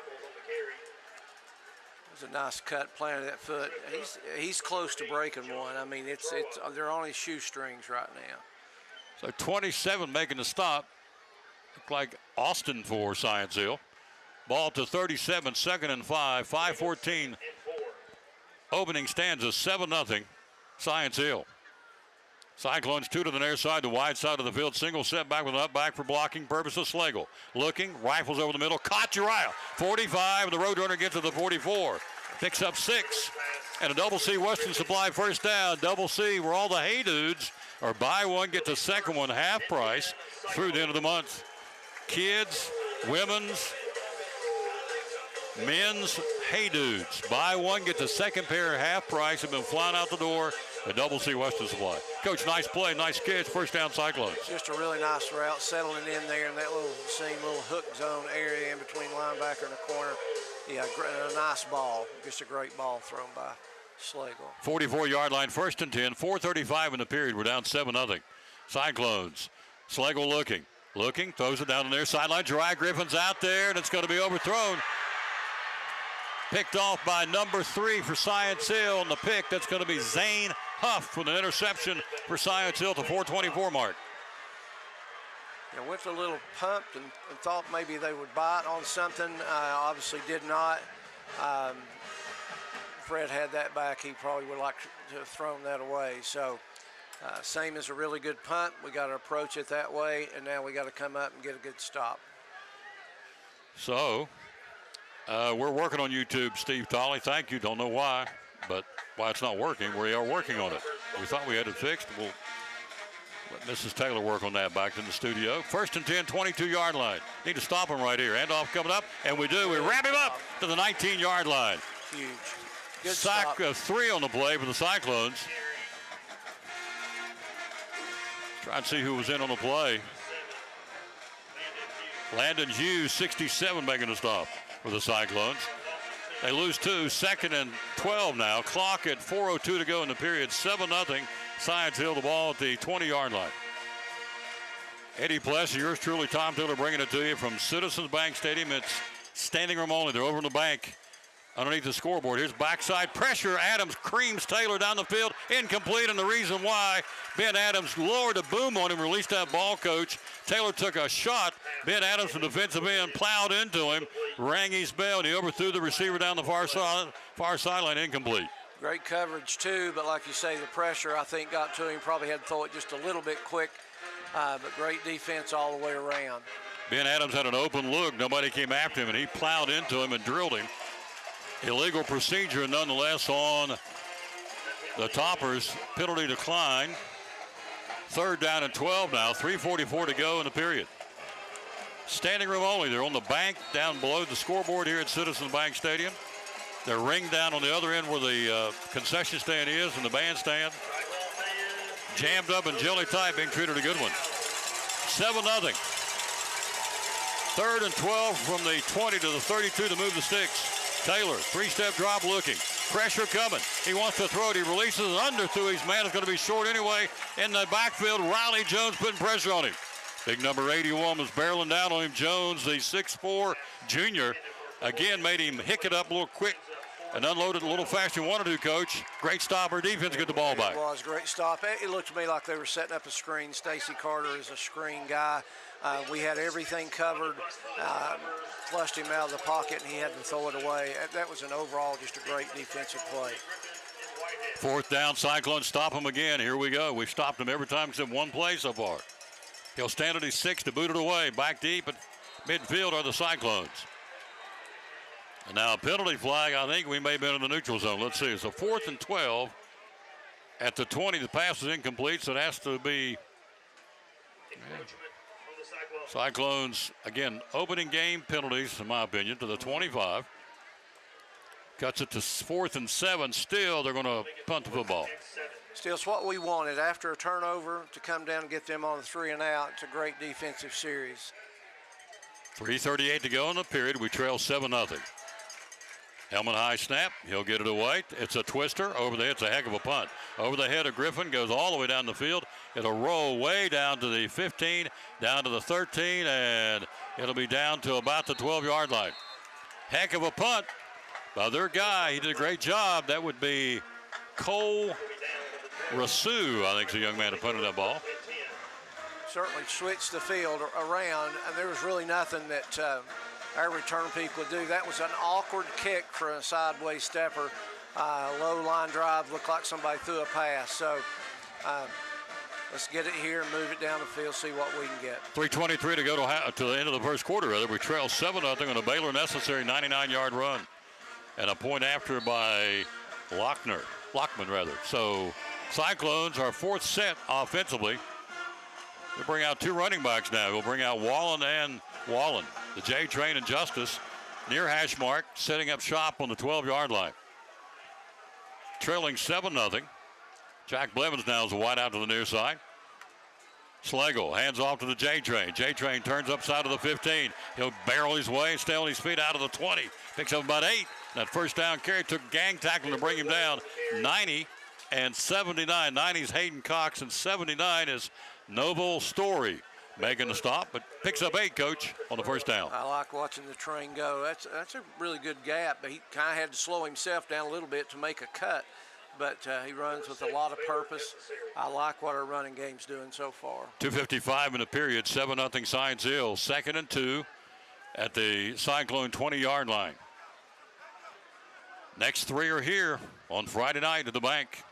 was a nice cut, planted that foot. He's close to breaking one. I mean, they're on his shoestrings right now. So 27 making the stop. Looked like Austin for Science Hill. Ball to 37, 2nd and 5. 5:14. Opening stanza, 7-0. Science Hill. Cyclones 2 to the near side, the wide side of the field. Single setback with an up back for blocking purposes. Slagle looking, rifles over the middle. Caught Uriah. 45, the road runner gets to the 44. Picks up 6. And a Double C Western Supply first down. Double C, where all the Hey Dudes are buy one, get the second one half price through the end of the month. Kids, women's, men's Hey Dudes. Buy one, get the second pair half price. Have been flying out the door at Double C Western Supply. Coach, nice play, nice catch. First down, Cyclones. Just a really nice route, settling in there in that little hook zone area in between linebacker and the corner. Yeah, a nice ball. Just a great ball thrown by Slagle. 44-yard line, 1st and 10. 4:35 in the period. We're down 7-0. Cyclones. Slagle looking, throws it down on their sideline. Jeriah Griffin's out there, and it's going to be overthrown. Picked off by number 3 for Science Hill, and the pick, that's going to be Zane Huff with an interception for Science Hill at the 4:24 mark. Went a little pumped and thought maybe they would bite on something. Obviously did not. Fred had that back. He probably would like to have thrown that away. So same as a really good punt. We got to approach it that way, and now we got to come up and get a good stop. So we're working on YouTube, Steve Tolley. Thank you. Don't know why, but why it's not working. We are working on it. We thought we had it fixed. We'll let Mrs. Taylor work on that back in the studio. 1st and 10, 22-yard line. Need to stop him right here. Handoff coming up, and we do. We wrap him up to the 19-yard line. Huge. Good sack of 3 on the play for the Cyclones. Try and see who was in on the play. Landon Hughes, 67, making a stop for the Cyclones. They lose 2, 2nd and 12 now. Clock at 4:02 to go in the period. 7-0. Science Hill the ball at the 20-yard line. Eddie Pless, yours truly, Tom Taylor, bringing it to you from Citizens Bank Stadium. It's standing room only. They're over in the bank underneath the scoreboard. Here's backside pressure. Adams creams Taylor down the field. Incomplete, and the reason why, Ben Adams lowered a boom on him, released that ball, coach. Taylor took a shot. Ben Adams from defensive end plowed into him, rang his bell, and he overthrew the receiver down the far sideline. Incomplete. Great coverage, too, but like you say, the pressure, I think, got to him. Probably had to throw it just a little bit quick, but great defense all the way around. Ben Adams had an open look. Nobody came after him, and he plowed into him and drilled him. Illegal procedure, nonetheless, on the Toppers. Penalty decline. 3rd down and 12 now. 3:44 to go in the period. Standing room only. They're on the bank down below the scoreboard here at Citizens Bank Stadium. They're ringed down on the other end where the concession stand is and the bandstand. Jammed up and jelly tight, being treated a good one. 7-0. 3rd and 12 from the 20 to the 32 to move the sticks. Taylor, 3-step drop looking. Pressure coming. He wants to throw it. He releases it under through his man. Is going to be short anyway. In the backfield, Riley Jones putting pressure on him. Big number 81 was barreling down on him. Jones, the 6'4 junior, again made him hick it up a little quick and unloaded a little faster than wanted to, Coach. Great stop. Our defense get the ball back. It was a great stop. It looked to me like they were setting up a screen. Stacey Carter is a screen guy. We had everything covered, flushed him out of the pocket, and he had to throw it away. That was an overall just a great defensive play. 4th down, Cyclones stop him again. Here we go. We've stopped him every time except one play so far. He'll stand at his 6 to boot it away. Back deep at midfield are the Cyclones. And now a penalty flag. I think we may have been in the neutral zone. Let's see. It's a 4th and 12 at the 20. The pass is incomplete, so it has to be Cyclones, again, opening game penalties, in my opinion, to the 25. Cuts it to 4th and 7. Still, they're going to punt the football. Still, it's what we wanted. After a turnover, to come down and get them on the 3 and out. It's a great defensive series. 3:38 to go in the period. We trail 7-0. Helmet high snap. He'll get it away. It's a twister. Over the head. It's a heck of a punt. Over the head of Griffin. Goes all the way down the field. It'll roll way down to the 15, down to the 13, and it'll be down to about the 12-yard line. Heck of a punt by their guy. He did a great job. That would be Cole Rasu, I think, is the young man who punted that ball. Certainly switched the field around, and there was really nothing that our return people could do. That was an awkward kick for a sideways stepper. Low line drive, looked like somebody threw a pass. So let's get it here and move it down the field, see what we can get. 3:23 to go to the end of the first quarter. We trail 7-0 on a Baylor necessary 99-yard run. And a point after by Lockman. So Cyclones are 4th set offensively. We'll bring out 2 running backs now. We'll bring out Wallen and Wallen. The J Train and Justice near hash mark, setting up shop on the 12-yard line. Trailing 7-0. Jack Blevins now is a wide out to the near side. Schlegel hands off to the J Train. J Train turns upside of the 15. He'll barrel his way, stay on his feet out of the 20. Picks up about 8. That first down carry took gang tackling to bring him down. 90 and 79. 90's Hayden Cox, and 79 is Noble Story making the stop, but picks up 8, Coach, on the first down. I like watching the train go. That's a really good gap, but he kind of had to slow himself down a little bit to make a cut, but he runs with a lot of purpose. I like what our running game's doing so far. 2:55 in the period, 7-0 Science Hill. 2nd and 2 at the Cyclone 20-yard line. Next 3 are here on Friday night at the bank.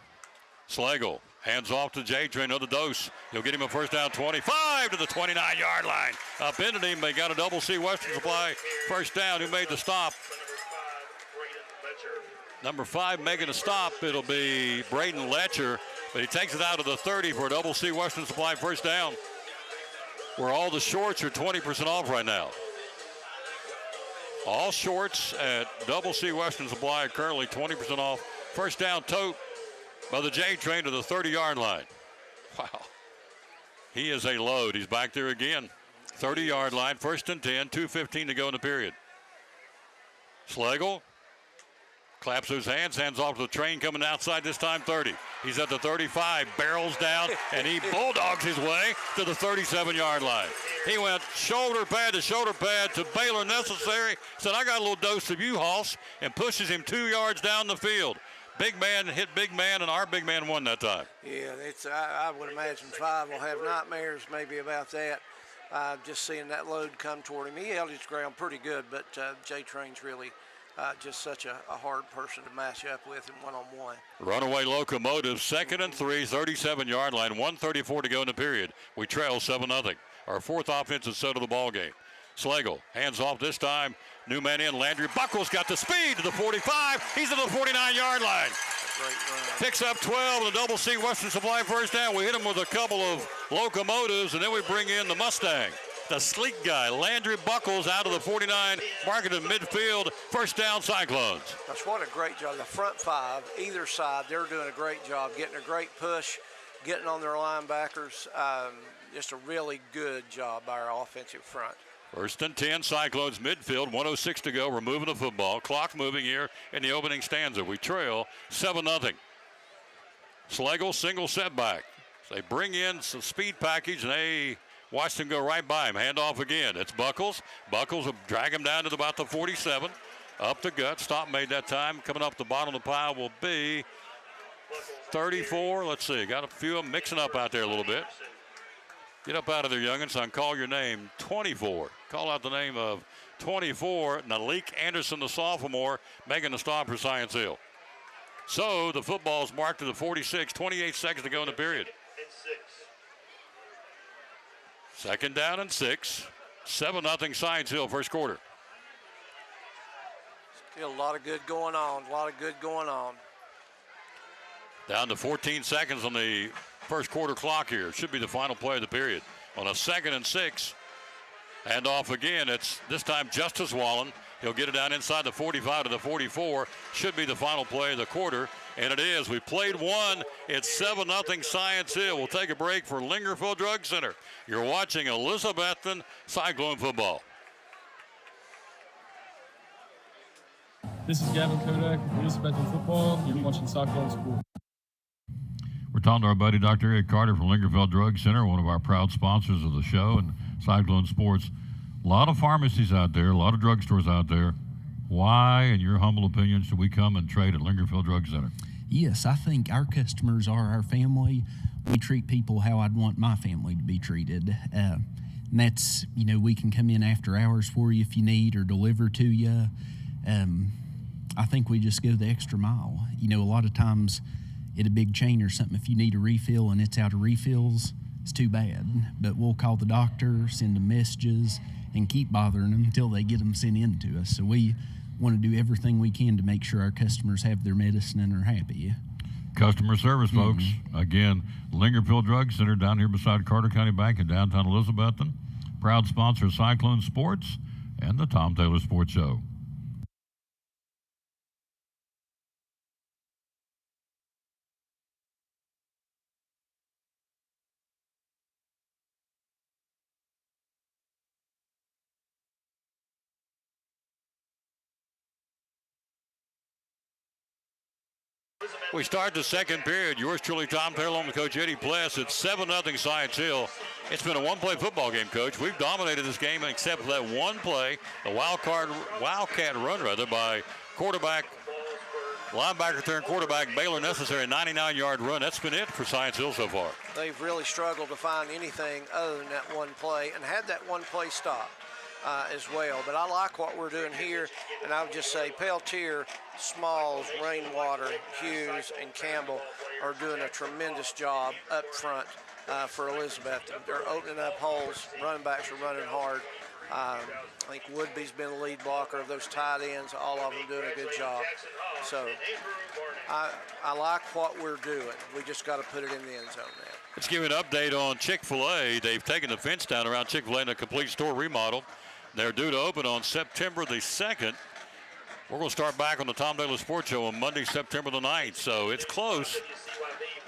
Schlegel hands off to J Train, another dose. He'll get him a first down, 25 to the 29-yard line. Up into him. They got a double C Western Supply first down. Who made the stop? Number 5 making a stop. It'll be Braden Letcher, but he takes it out of the 30 for a double C Western Supply first down, where all the shorts are 20% off right now. All shorts at Double C Western Supply are currently 20% off. First down tote by the J Train to the 30-yard line. Wow. He is a load. He's back there again. 30-yard line, 1st and 10, 2:15 to go in the period. Schlegel claps his hands off to the train coming outside, this time 30. He's at the 35, barrels down, and he bulldogs his way to the 37-yard line. He went shoulder pad to Baylor necessary, said, I got a little dose of you, Hoss, and pushes him 2 yards down the field. Big man hit big man, and our big man won that time. Yeah, I would imagine 5 will have nightmares maybe about that. Just seeing that load come toward him. He held his ground pretty good, but J Train's really just such a hard person to match up with in one-on-one. Runaway Locomotive, 2nd and 3, 37-yard line, 1:34 to go in the period. We trail 7-0. Our 4th offensive set of the ball game. Schlegel hands off this time. New man in. Landry Buckles got the speed to the 45. He's at the 49-yard line. Picks up 12 with a Double C Western Supply first down. We hit him with a couple of locomotives, and then we bring in the Mustang. The sleek guy, Landry Buckles, out of the 49, marking in midfield. First down, Cyclones. That's what a great job. The front 5, either side, they're doing a great job, getting a great push, getting on their linebackers. Just a really good job by our offensive front. 1st and 10, Cyclones midfield, 1:06 to go. We're moving the football. Clock moving here in the opening stanza. We trail 7-0. Schlegel, single setback. So they bring in some speed package, and they watched him go right by him. Hand off again. It's Buckles. Buckles will drag him down to about the 47. Up the gut. Stop made that time. Coming up the bottom of the pile will be 34. Let's see. Got a few of them mixing up out there a little bit. Get up out of there, youngins, and call your name. 24. Call out the name of 24, Nalik Anderson, the sophomore, making the stop for Science Hill. So the football's marked to the 46, 28 seconds to go in the period. Second down and 6. 7-0 Science Hill, first quarter. Still a lot of good going on, Down to 14 seconds on the first quarter clock here. Should be the final play of the period. On a 2nd and 6. And off again. It's this time Justice Wallen. He'll get it down inside the 45 to the 44. Should be the final play of the quarter. And it is. We played one. It's 7-0 Science Hill. We'll take a break for Lingerfield Drug Center. You're watching Elizabethton Cyclone football. This is Gavin Kodak with Elizabethton Football. You're watching Cyclone Sports. We're talking to our buddy Dr. Eric Carter from Lingerfield Drug Center, one of our proud sponsors of the show, and Cyclone Sports. A lot of pharmacies out there, a lot of drugstores out there. Why, in your humble opinion, should we come and trade at Lingerfield Drug Center? Yes, I think our customers are our family. We treat people how I'd want my family to be treated. And that's, we can come in after hours for you if you need or deliver to you. I think we just go the extra mile. A lot of times at a big chain or something, if you need a refill and it's out of refills, it's too bad. But we'll call the doctor, send them messages, and keep bothering them until they get them sent in to us. So we want to do everything we can to make sure our customers have their medicine and are happy. Customer service, folks. Again, Lingerfield Drug Center down here beside Carter County Bank in downtown Elizabethton. Proud sponsor of Cyclone Sports and the Tom Taylor Sports Show. We start the second period. Yours truly, Tom Taylor, on with Coach Eddie Pless. It's 7-0 Science Hill. It's been a one-play football game, Coach. We've dominated this game except for that one play, the Wildcat run, by linebacker turned quarterback Baylor Necessary, 99-yard run. That's been it for Science Hill so far. They've really struggled to find anything other than that one play and had that one play stop as well. But I like what we're doing here, and I would just say Peltier, Smalls, Rainwater, Hughes, and Campbell are doing a tremendous job up front for Elizabeth. They're opening up holes. Running backs are running hard. I think Woodby's been the lead blocker of those tight ends. All of them doing a good job. So I like what we're doing. We just got to put it in the end zone now. Let's give you an update on Chick-fil-A. They've taken the fence down around Chick-fil-A in a complete store remodel. They're due to open on September the 2nd. We're going to start back on the Tom Taylor Sports Show on Monday, September the 9th. So it's close.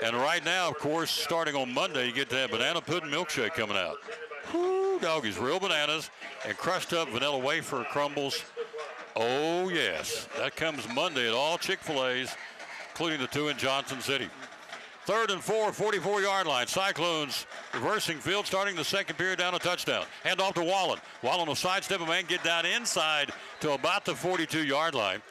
And right now, of course, starting on Monday, you get that banana pudding milkshake coming out. Whoo, doggies, real bananas and crushed up vanilla wafer crumbles. Oh, yes. That comes Monday at all Chick-fil-A's, including the two in Johnson City. 3rd and 4, 44-yard line. Cyclones reversing field, starting the second period down a touchdown. Hand off to Wallen. Wallen will sidestep a man, get down inside to about the 42-yard line.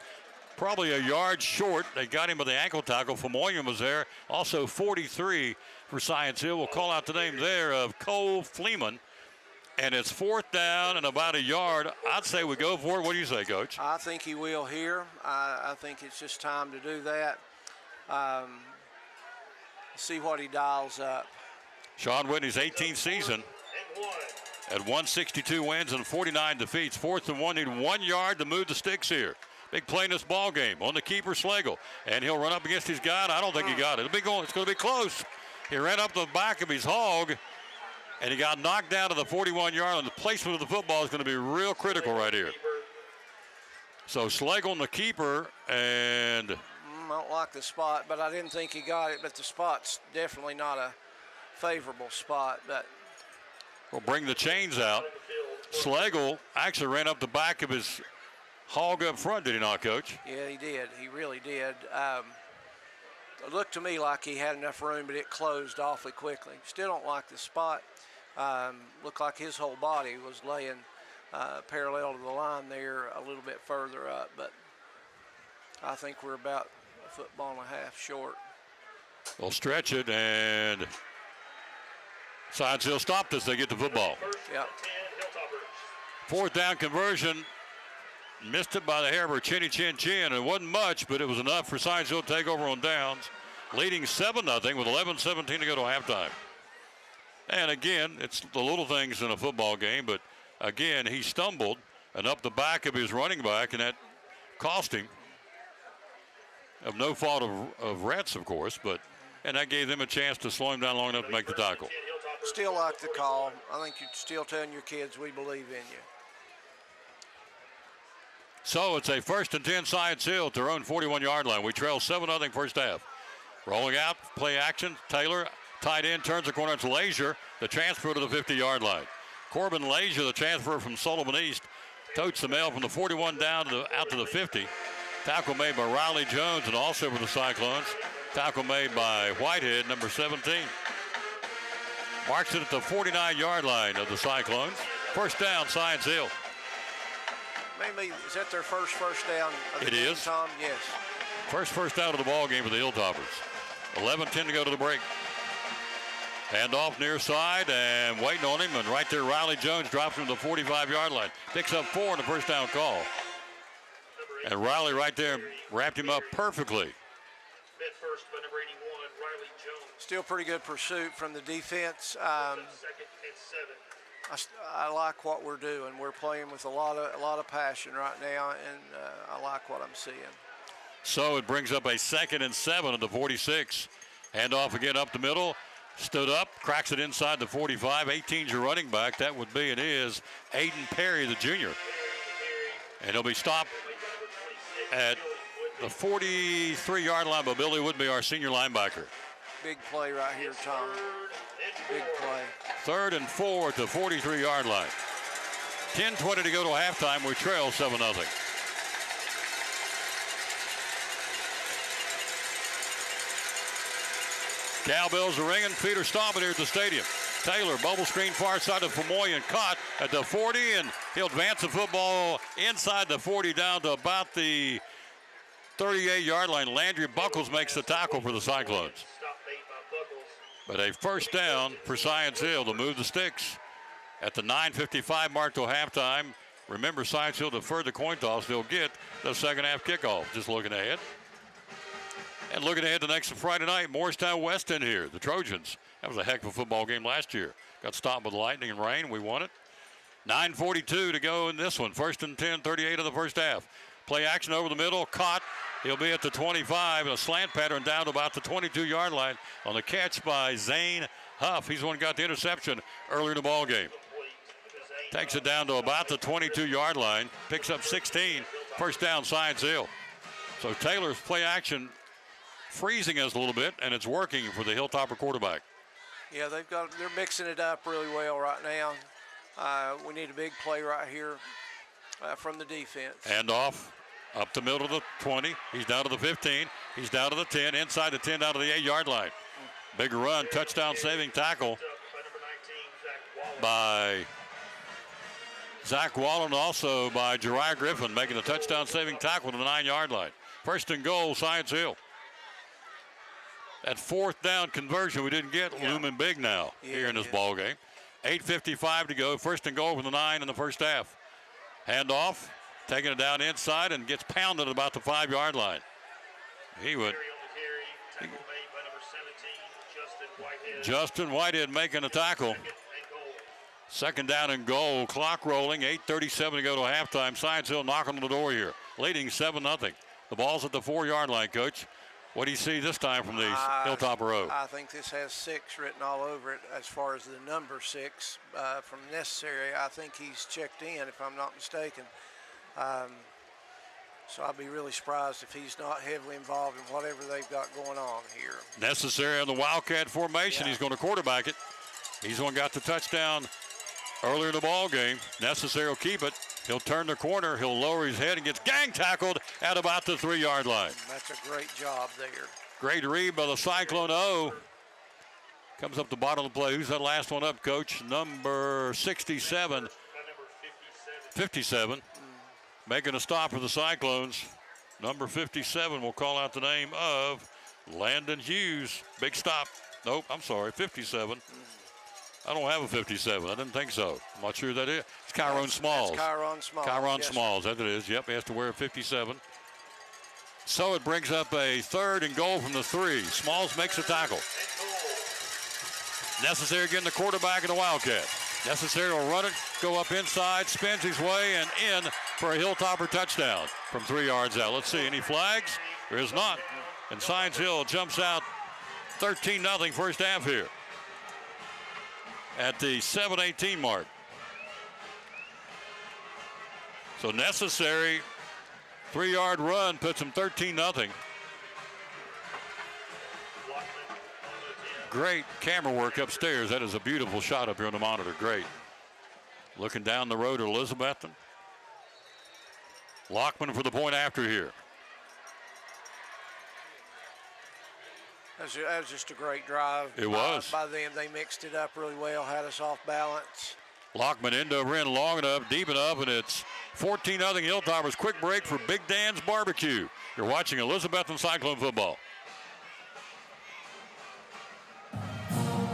Probably a yard short. They got him with the ankle tackle. Famoyan was there. Also 43 for Science Hill. We'll call out the name there of Cole Fleeman. And it's 4th down and about a yard. I'd say we go for it. What do you say, Coach? I think he will here. I think it's just time to do that. See what he dials up. Sean Whitney's 18th season at 162 wins and 49 defeats. 4th and 1, need 1 yard to move the sticks here. Big play in this ball game on the keeper, Slagle. And he'll run up against his guy. I don't think he got it. It's going to be close. He ran up the back of his hog, and he got knocked down to the 41-yard line. The placement of the football is going to be real critical right here. So Slagle on the keeper, and I don't like the spot, but I didn't think he got it. But the spot's definitely not a favorable spot. But we'll bring the chains out. Slagle actually ran up the back of his hog up front, did he not, Coach? Yeah, he did. He really did. It looked to me like he had enough room, but it closed awfully quickly. Still don't like the spot. Looked like his whole body was laying parallel to the line there, a little bit further up. But I think we're about a football and a half short. They'll stretch it, and Science Hill stopped as they get the football. Yep. 4th down conversion. Missed it by the hair of her chinny chin chin. It wasn't much, but it was enough for Science Hill to take over on downs, leading 7-0 with 11:17 to go to halftime. And again, it's the little things in a football game, but again, he stumbled and up the back of his running back, and that cost him. Of no fault of Rhett's, of course, and that gave them a chance to slow him down long enough to make the tackle. Still like the call. I think you're still telling your kids we believe in you. So it's a 1st and 10 Science Hill at their own 41-yard line. We trail 7-0 first half. Rolling out, play action. Taylor, tight end, turns the corner. It's Leisure, the transfer to the 50-yard line. Corbin Leisure, the transfer from Sullivan East, totes the mail from the 41 down out to the 50. Tackle made by Riley Jones, and also for the Cyclones. Tackle made by Whitehead, number 17. Marks it at the 49-yard line of the Cyclones. First down, Science Hill. Maybe, is that their first down of the game, Tom? Yes. First down of the ball game for the Hilltoppers. 11:10 to go to the break. Hand off near side and waiting on him, and right there Riley Jones drops him to the 45-yard line. Picks up 4 on the first down call. And Riley right there wrapped him up perfectly. First by number 81, Riley Jones. Still pretty good pursuit from the defense. 2nd and 7. I like what we're doing. We're playing with a lot of passion right now, and I like what I'm seeing. So it brings up a 2nd and 7 at the 46. Hand off again up the middle. Stood up, cracks it inside the 45. 18's your running back. That would be and is Aiden Perry, the junior. And he'll be stopped at the 43-yard line by Billy Woodby, our senior linebacker. Big play right here, Tom. Big play. 3rd and 4 at the 43-yard line. 10:20 to go to halftime. We trail 7-0. Cowbells are ringing. Feet are stomping here at the stadium. Taylor, bubble screen far side of Famoyan, caught at the 40, and he'll advance the football inside the 40 down to about the 38-yard line. Landry Buckles makes the tackle for the Cyclones. But a first down for Science Hill to move the sticks at the 9:55 mark till halftime. Remember, Science Hill deferred the coin toss. They'll get the second half kickoff. Just looking ahead. And looking ahead to next Friday night, Morristown West in here. The Trojans. That was a heck of a football game last year. Got stopped with lightning and rain. We won it. 9:42 to go in this one. 1st and 10, 38 of the first half. Play action over the middle. Caught. He'll be at the 25. A slant pattern down to about the 22-yard line on the catch by Zane Huff. He's the one who got the interception earlier in the ball game. Takes it down to about the 22-yard line. Picks up 16. First down, Science Hill. So Taylor's play action freezing us a little bit, and it's working for the Hilltopper quarterback. Yeah, they're mixing it up really well right now. We need a big play right here from the defense. Hand off up the middle of the 20. He's down to the 15. He's down to the 10. Inside the 10, down to the 8-yard line. Big run, touchdown saving tackle by Zach Wallen, also by Jariah Griffin, making the touchdown saving tackle to the 9-yard line. 1st and goal, Science Hill. That 4th down conversion we didn't get looming big now here in this ball game. 8:55 to go. 1st and goal from the 9 in the first half. Hand off, taking it down inside, and gets pounded at about the 5-yard line. He would. Justin Whitehead making a tackle. 2nd down and goal. Clock rolling. 8:37 to go to halftime. Science Hill knocking on the door here, leading 7-0. The ball's at the 4-yard line, Coach. What do you see this time from the Hilltopper O? I think this has 6 written all over it as far as the number 6 from necessary. I think he's checked in, if I'm not mistaken. So I'd be really surprised if he's not heavily involved in whatever they've got going on here. Necessary on the Wildcat formation. He's going to quarterback it. He's the one got the touchdown earlier in the ball game. Necessary will keep it. He'll turn the corner. He'll lower his head and gets gang tackled at about the 3-yard line. That's a great job there. Great read by the Cyclone O. Comes up the bottom of the play. Who's that last one up, Coach? Number 67. 57. Making a stop for the Cyclones. Number 57 will call out the name of Landon Hughes. Big stop. Nope, I'm sorry, 57. I don't have a 57. I didn't think so. I'm not sure that is. It's Kyron Smalls. That's Kyron Smalls. Kyron yes. Smalls, that it is. Yep, he has to wear a 57. So it brings up a 3rd and goal from the 3. Smalls makes a tackle. Necessary getting the quarterback and the Wildcat. Necessary will run it, go up inside, spins his way, and in for a Hilltopper touchdown from 3 yards out. Let's see, any flags? There is not. And Science Hill jumps out 13-0 first half here at the 7:18 mark. So Necessary 3-yard run puts him 13-0. Great camera work upstairs. That is a beautiful shot up here on the monitor. Great. Looking down the road at Elizabethton. Lockman for the point after here. That was just a great drive. It was. By them, they mixed it up really well, had us off balance. Lockman into Ren long enough, deep enough, and it's 14-0 Hilltoppers. Quick break for Big Dan's Barbecue. You're watching Elizabethton Cyclone football.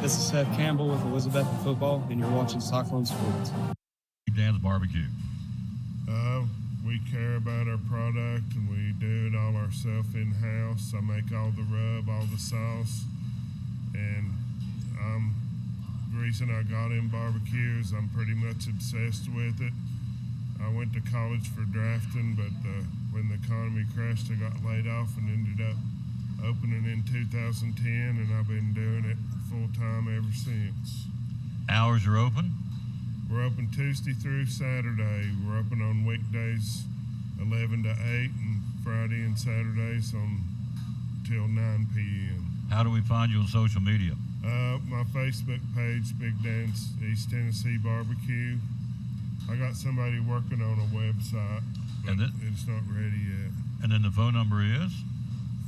This is Seth Campbell with Elizabethton Football, and you're watching Cyclone Sports. Big Dan's Barbecue. We care about our product, and we do it all ourselves in-house. I make all the rub, all the sauce, and the reason I got in barbecue is I'm pretty much obsessed with it. I went to college for drafting, but when the economy crashed, I got laid off and ended up opening in 2010, and I've been doing it full-time ever since. Hours are open? We're open Tuesday through Saturday. We're open on weekdays 11 to 8 and Friday and Saturdays till 9 p.m. How do we find you on social media? My Facebook page, Big Dan's East Tennessee Barbecue. I got somebody working on a website, but it's not ready yet. And then the phone number is?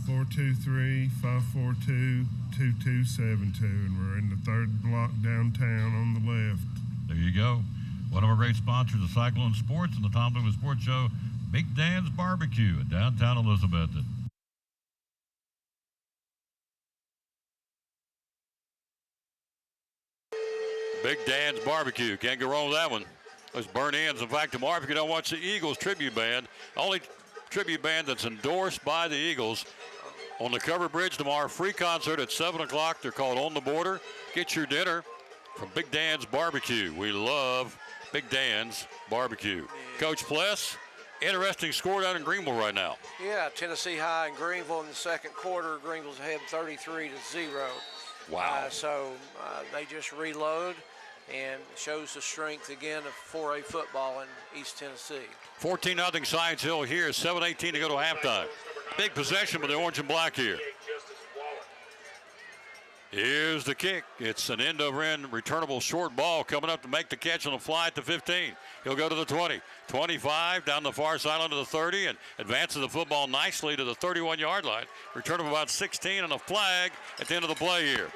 423-542-2272, and we're in the 3rd block downtown on the left. There you go. One of our great sponsors of Cyclone Sports and the Tom Douglas Sports Show, Big Dan's Barbecue in downtown Elizabethton. Big Dan's Barbecue. Can't go wrong with that one. Those burn ends. In fact, tomorrow, if you don't watch the Eagles tribute band, only tribute band that's endorsed by the Eagles, on the covered bridge tomorrow, free concert at 7 o'clock. They're called On the Border. Get your dinner from Big Dan's Barbecue. We love Big Dan's Barbecue. Coach Pless, interesting score down in Greenville right now. Yeah, Tennessee High and Greenville in the second quarter. Greenville's ahead 33-0. Wow. So they just reload and shows the strength again of 4A football in East Tennessee. 14-0 Science Hill here. 7:18 to go to halftime. Big possession with the orange and black here. Here's the kick. It's an end-over-end returnable short ball coming up to make the catch on the fly at the 15. He'll go to the 20, 25, down the far sideline to the 30, and advances the football nicely to the 31-yard line. Return of about 16 and a flag at the end of the play here.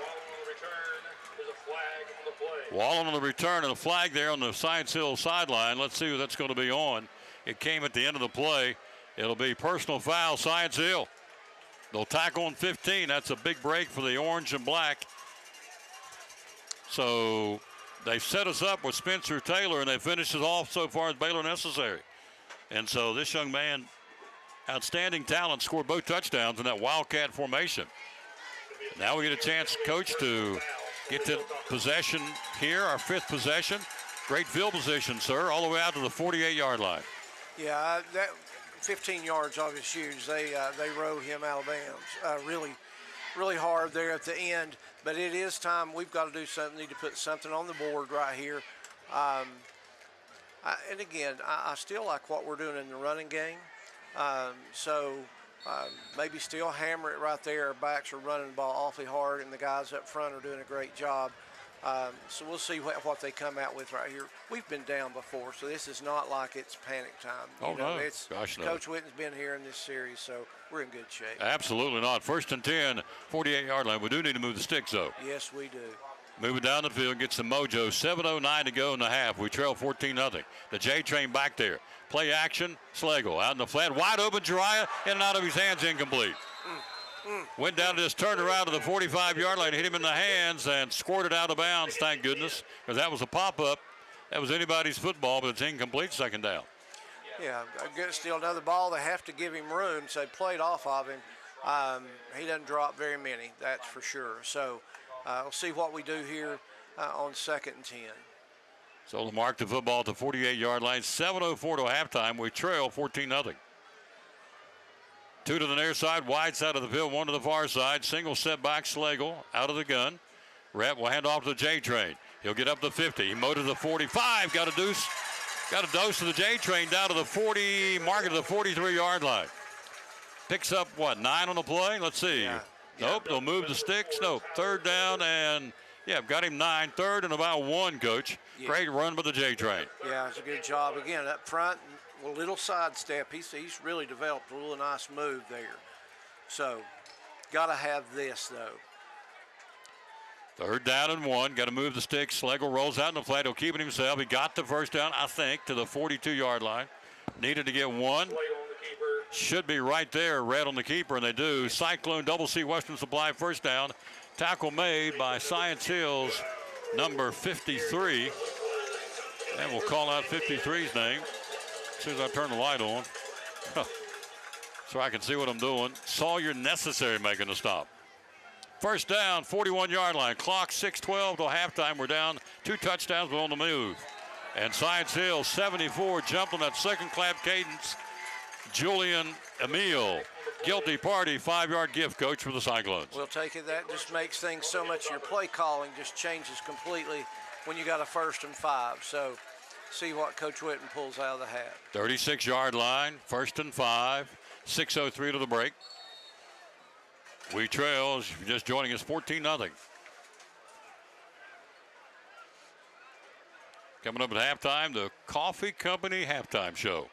Wallen on the return and a flag there on the Science Hill sideline. Let's see who that's going to be on. It came at the end of the play. It'll be personal foul, Science Hill. They'll tackle on 15. That's a big break for the orange and black. So they've set us up with Spencer Taylor, and they finished it off so far as Baylor Necessary. And so this young man, outstanding talent, scored both touchdowns in that Wildcat formation. Now we get a chance, Coach, to get to possession here, our 5th possession. Great field position, sir, all the way out to the 48-yard line. Yeah, that 15 yards off is huge. They rode him out of bounds really hard there at the end. But it is time. We've got to do something. Need to put something on the board right here. And again, I still like what we're doing in the running game. Maybe still hammer it right there. Our backs are running the ball awfully hard, and the guys up front are doing a great job. So we'll see what they come out with right here. We've been down before, so this is not like it's panic time. No. Gosh, no. Coach Witten's been here in this series, so we're in good shape. Absolutely not. 1st and 10, 48-yard line. We do need to move the sticks, though. Yes, we do. Moving down the field, gets some mojo. 7:09 to go in the half. We trail 14-0. The J train back there. Play action. Slagle out in the flat. Wide open. Jariah in and out of his hands. Incomplete. Went down to just turned around to the 45-yard line. Hit him in the hands and squirted out of bounds. Thank goodness. Because that was a pop-up. That was anybody's football, but it's incomplete. Second down. Yeah, still another ball. They have to give him room, so they played off of him. He doesn't drop very many, that's for sure. So we'll see what we do here on 2nd and 10. So to mark the football at the 48-yard line. 7:04 to halftime. We trail 14-0. 2 to the near side, wide side of the field, 1 to the far side. Single setback, Slagle out of the gun. Rep will hand off to the J train. He'll get up to 50. He motored to the 45. Got a dose to the J train down to the 40, mark it to the 43-yard line. Picks up, 9 on the play? Let's see. Yeah. Nope, they'll move the sticks. Nope, 3rd down and, got him 9. 3rd and about 1, Coach. Yeah. Great run by the J train. Yeah, it's a good job. Again, up front, a little sidestep. He's really developed a little nice move there. So, got to have this, though. 3rd down and 1. Got to move the sticks. Slagle rolls out in the flat. He'll keep it himself. He got the 1st down, I think, to the 42-yard line. Needed to get 1. Should be right there, red on the keeper, and they do. Cyclone Double C Western Supply 1st down. Tackle made by Science Hills, number 53. And we'll call out 53's name as soon as I turn the light on. So I can see what I'm doing. Sawyer Necessary making the stop. 1st down, 41-yard line. Clock 6:12 till halftime. We're down 2 touchdowns, but on the move. And Science Hill 74 jumped on that second clap cadence. Julian Emile, guilty party, 5-yard gift, Coach, for the Cyclones. We'll take it. That just makes things so much. Your play calling just changes completely when you got a 1st and 5. So see what Coach Witten pulls out of the hat. 36-yard line, 1st and 5, 6:03 to the break. We trail, as you're just joining us, 14-0. Coming up at halftime, the Coffee Company halftime show.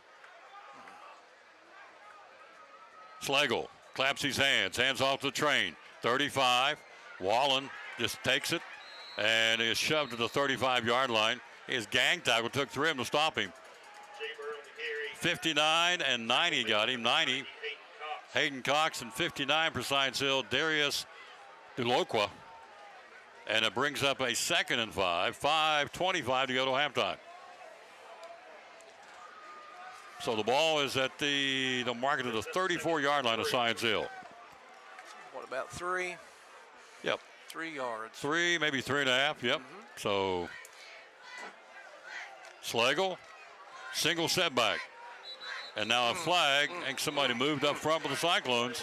Slagle claps his hands off the train. 35. Wallen just takes it and is shoved to the 35-yard line. His gang tackle took 3 of them to stop him. 59 and 90 got him. 90. Hayden Cox, and 59 for Science Hill, Darius Duloqua. And it brings up a 2nd and 5. 5:25 to go to halftime. So the ball is at the market of the 34-yard line of Science Hill. What about 3? Yep. 3 yards. 3, maybe 3.5. Yep. So Slagle, single setback. And now a flag. I think somebody moved up front with the Cyclones.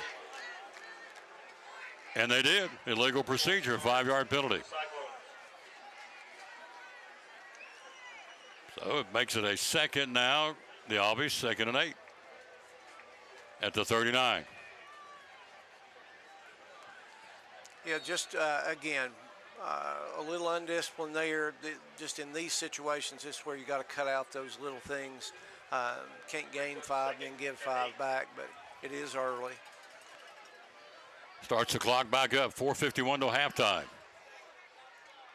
And they did. Illegal procedure, 5-yard penalty. So it makes it a 2nd now. The obvious 2nd and 8 at the 39. Yeah, just again, a little undisciplined there. Just in these situations, this is where you got to cut out those little things. Can't gain 5 and then give 5 back, but it is early. Starts the clock back up. 4:51 to halftime.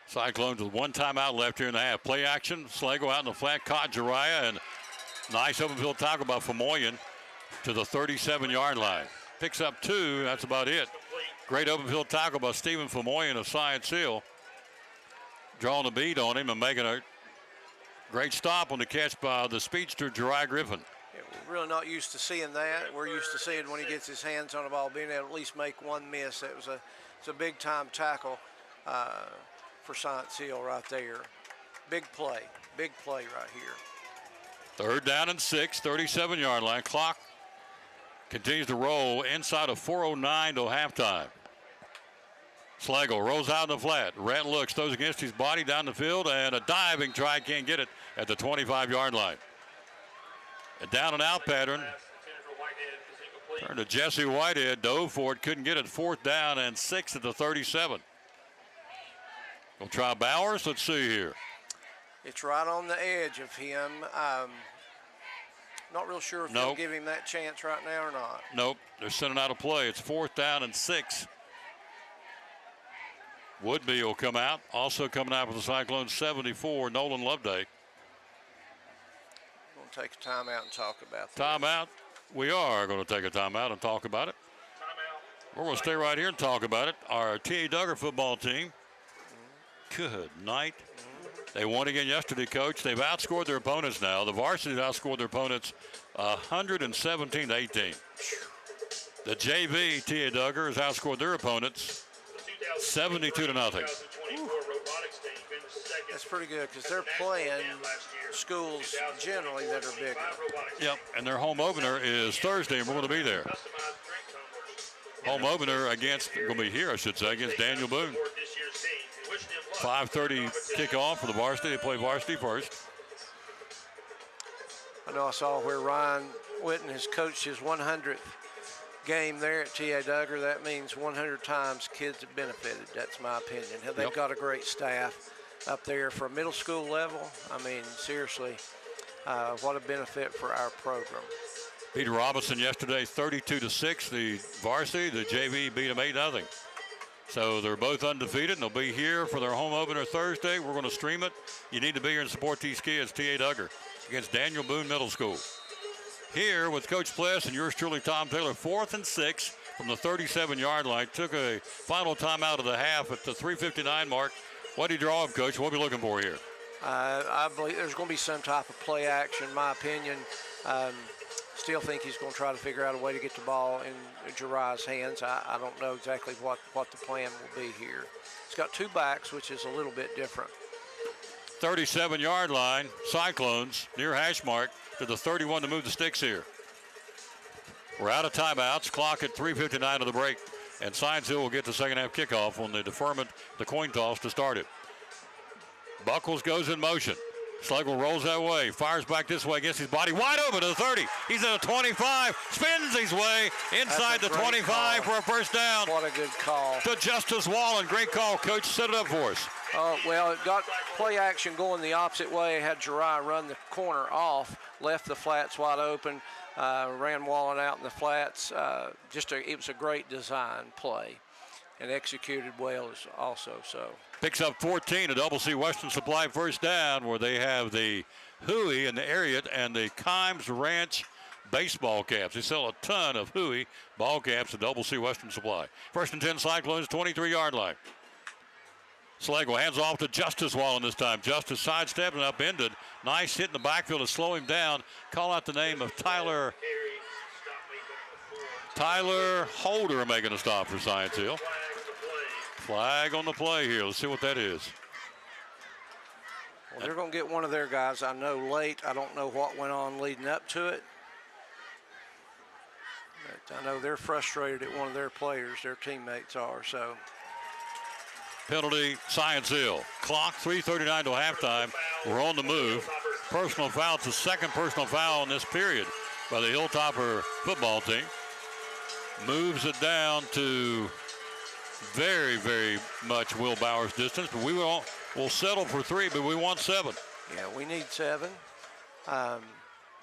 Cyclones with 1 timeout left here in the half. Play action. Slagle out in the flat, caught Jariah, and nice open field tackle by Famoyan to the 37-yard line. Picks up 2. That's about it. Great open field tackle by Stephen Famoyan of Science Hill. Drawing a beat on him and making a great stop on the catch by the speedster Jariah Griffin. Yeah, we're really not used to seeing that. We're used to seeing when he gets his hands on the ball, being able to at least make 1 miss. It's a big-time tackle for Science Hill right there. Big play right here. 3rd down and 6, 37-yard line. Clock continues to roll inside of 4:09 till halftime. Slagle rolls out in the flat. Rhett looks, throws against his body down the field, and a diving try, can't get it at the 25-yard line. A down and out pattern. Turned to Jesse Whitehead, dove for it, couldn't get it. 4th down and 6 at the 37. We'll try Bowers. Let's see here. It's right on the edge of him. Not real sure if they'll give him that chance right now or not. Nope, they're sending out a play. It's 4th down and 6. Woodby will come out. Also coming out for the Cyclones, 74, Nolan Loveday. We'll take a timeout and talk about this. Timeout. We are going to take a timeout and talk about it. We're going to stay right here and talk about it. Our T.A. Duggar football team. Good night. They won again yesterday, Coach. They've outscored their opponents now. The varsity outscored their opponents 117-18. The JV T.A. Duggar has outscored their opponents 72-0. That's pretty good because they're playing schools generally that are bigger. Yep, and their home opener is Thursday, and we're going to be there. Home opener against, going to be here, I should say, against Daniel Boone. 5:30 kickoff for the varsity. They play varsity first. I know I saw where Ryan Witten has coached his 100th game there at T.A. Duggar. That means 100 times kids have benefited. That's my opinion. They've got a great staff up there for a middle school level. I mean, seriously, what a benefit for our program. Peter Robinson yesterday, 32-6. The varsity, the JV beat them 8-0. So they're both undefeated, and they'll be here for their home opener Thursday. We're going to stream it. You need to be here and support these kids, T.A. Duggar, against Daniel Boone Middle School. Here with Coach Pless and yours truly, Tom Taylor, 4th and 6 from the 37-yard line. Took a final timeout of the half at the 3:59 mark. What did you draw up, Coach? What are we looking for here? I believe there's going to be some type of play action, in my opinion. Still think he's going to try to figure out a way to get the ball in Jariah's hands. I don't know exactly what the plan will be here. He's got two backs, which is a little bit different. 37-yard line, Cyclones, near hash mark, to the 31 to move the sticks here. We're out of timeouts, clock at 3:59 of the break, and Science Hill will get the second half kickoff on the deferment, the coin toss to start it. Buckles goes in motion. Schlegel rolls that way, fires back this way against his body, wide open to the 30. He's at a 25, spins his way inside the 25 for a first down. What a good call. To Justice Wallen. Great call, Coach. Set it up for us. Well, it got play action going the opposite way. Had Jariah run the corner off, left the flats wide open, ran Wallen out in the flats. It was a great design play and executed well also. So. Picks up 14, a Double C Western Supply first down, where they have the Huey and the Ariat and the Kimes Ranch baseball caps. They sell a ton of Huey ball caps at Double C Western Supply. 1st and 10 Cyclones, 23-yard line. Schlegel hands off to Justice Wallen this time. Justice sidestepped and upended. Nice hit in the backfield to slow him down. Call out the name of Tyler Holder making a stop for Science Hill. Flag on the play here. Let's see what that is. Well, they're going to get one of their guys, I know, late. I don't know what went on leading up to it. But I know they're frustrated at one of their players. Their teammates are, so. Penalty, Science Hill. Clock, 3:39 till halftime. We're on the move. Personal foul. It's the second personal foul in this period by the Hilltopper football team. Moves it down to very, very much Will Bauer's distance, but we'll settle for 3, but we want 7. Yeah, we need 7.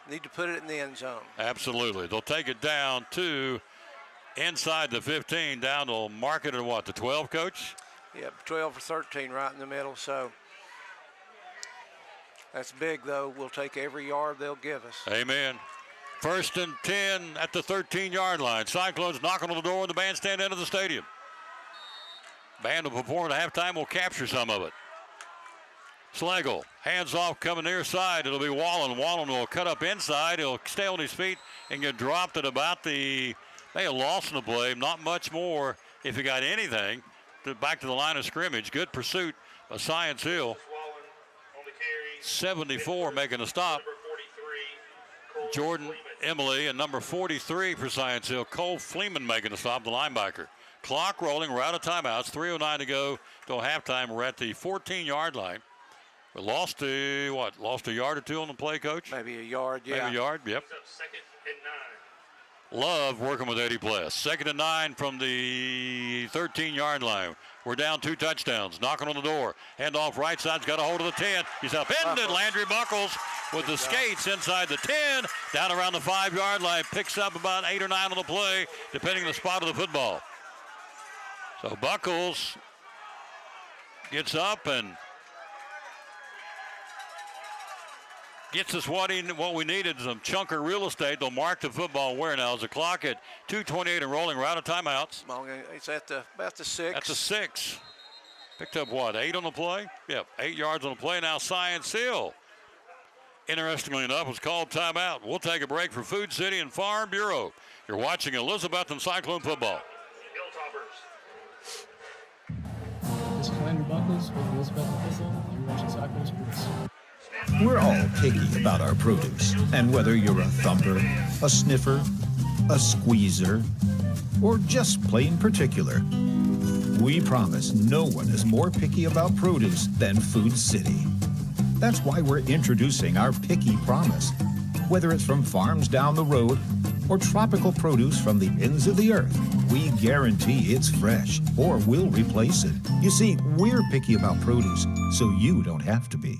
Need to put it in the end zone. Absolutely. They'll take it down to inside the 15, down to mark it at what, the 12, Coach? Yeah, 12 or 13 right in the middle, so that's big, though. We'll take every yard they'll give us. Amen. 1st and 10 at the 13-yard line. Cyclones knocking on the door in the bandstand end of the stadium. Band will perform at halftime. We'll capture some of it. Schlegel, hands off, coming near side. It'll be Wallen. Wallen will cut up inside. He'll stay on his feet and get dropped at about the, they lost in the play. Not much more if he got anything. Back to the line of scrimmage. Good pursuit of Science Hill. 74 making a stop. Jordan Emily and number 43 for Science Hill, Cole Fleeman making a stop, the linebacker. Clock rolling. We're out of timeouts. 3:09 to go till halftime. We're at the 14-yard line. We lost a yard or two on the play, Coach? Maybe a yard, yeah. Maybe a yard, yep. 2nd and 9. Love working with Eddie Pless. 2nd and 9 from the 13-yard line. We're down 2 touchdowns. Knocking on the door. Hand off right side's got a hold of the 10. He's upended. Landry Buckles with the skates inside the 10. Down around the 5-yard line. Picks up about 8 or 9 on the play, depending on the spot of the football. So Buckles gets up and gets us what we needed, some chunker real estate. They'll mark the football where now? Is the clock at 2:28 and rolling? We're out of timeouts. It's at about the 6. That's a 6. Picked up what, 8 on the play? Yep, 8 yards on the play. Now Science Hill, interestingly enough, was called timeout. We'll take a break for Food City and Farm Bureau. You're watching Elizabethton Cyclone football. This is Landry Buckles with Elizabethton Football. You're watching Cyclone Sports. We're all picky about our produce, and whether you're a thumper, a sniffer, a squeezer, or just plain particular, we promise no one is more picky about produce than Food City. That's why we're introducing our Picky Promise. Whether it's from farms down the road or tropical produce from the ends of the earth, we guarantee it's fresh or we'll replace it. You see, we're picky about produce, so you don't have to be.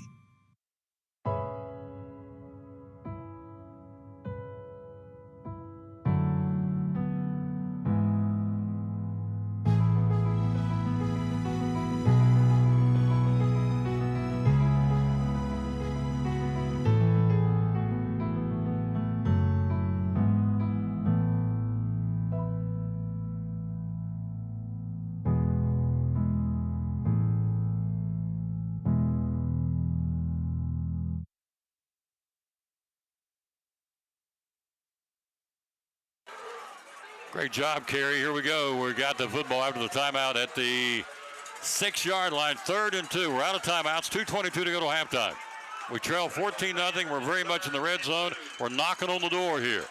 Great job, Kerry. Here we go. We got the football after the timeout at the 6-yard line, 3rd and 2. We're out of timeouts, 2:22 to go to halftime. We trail 14-0. We're very much in the red zone. We're knocking on the door here.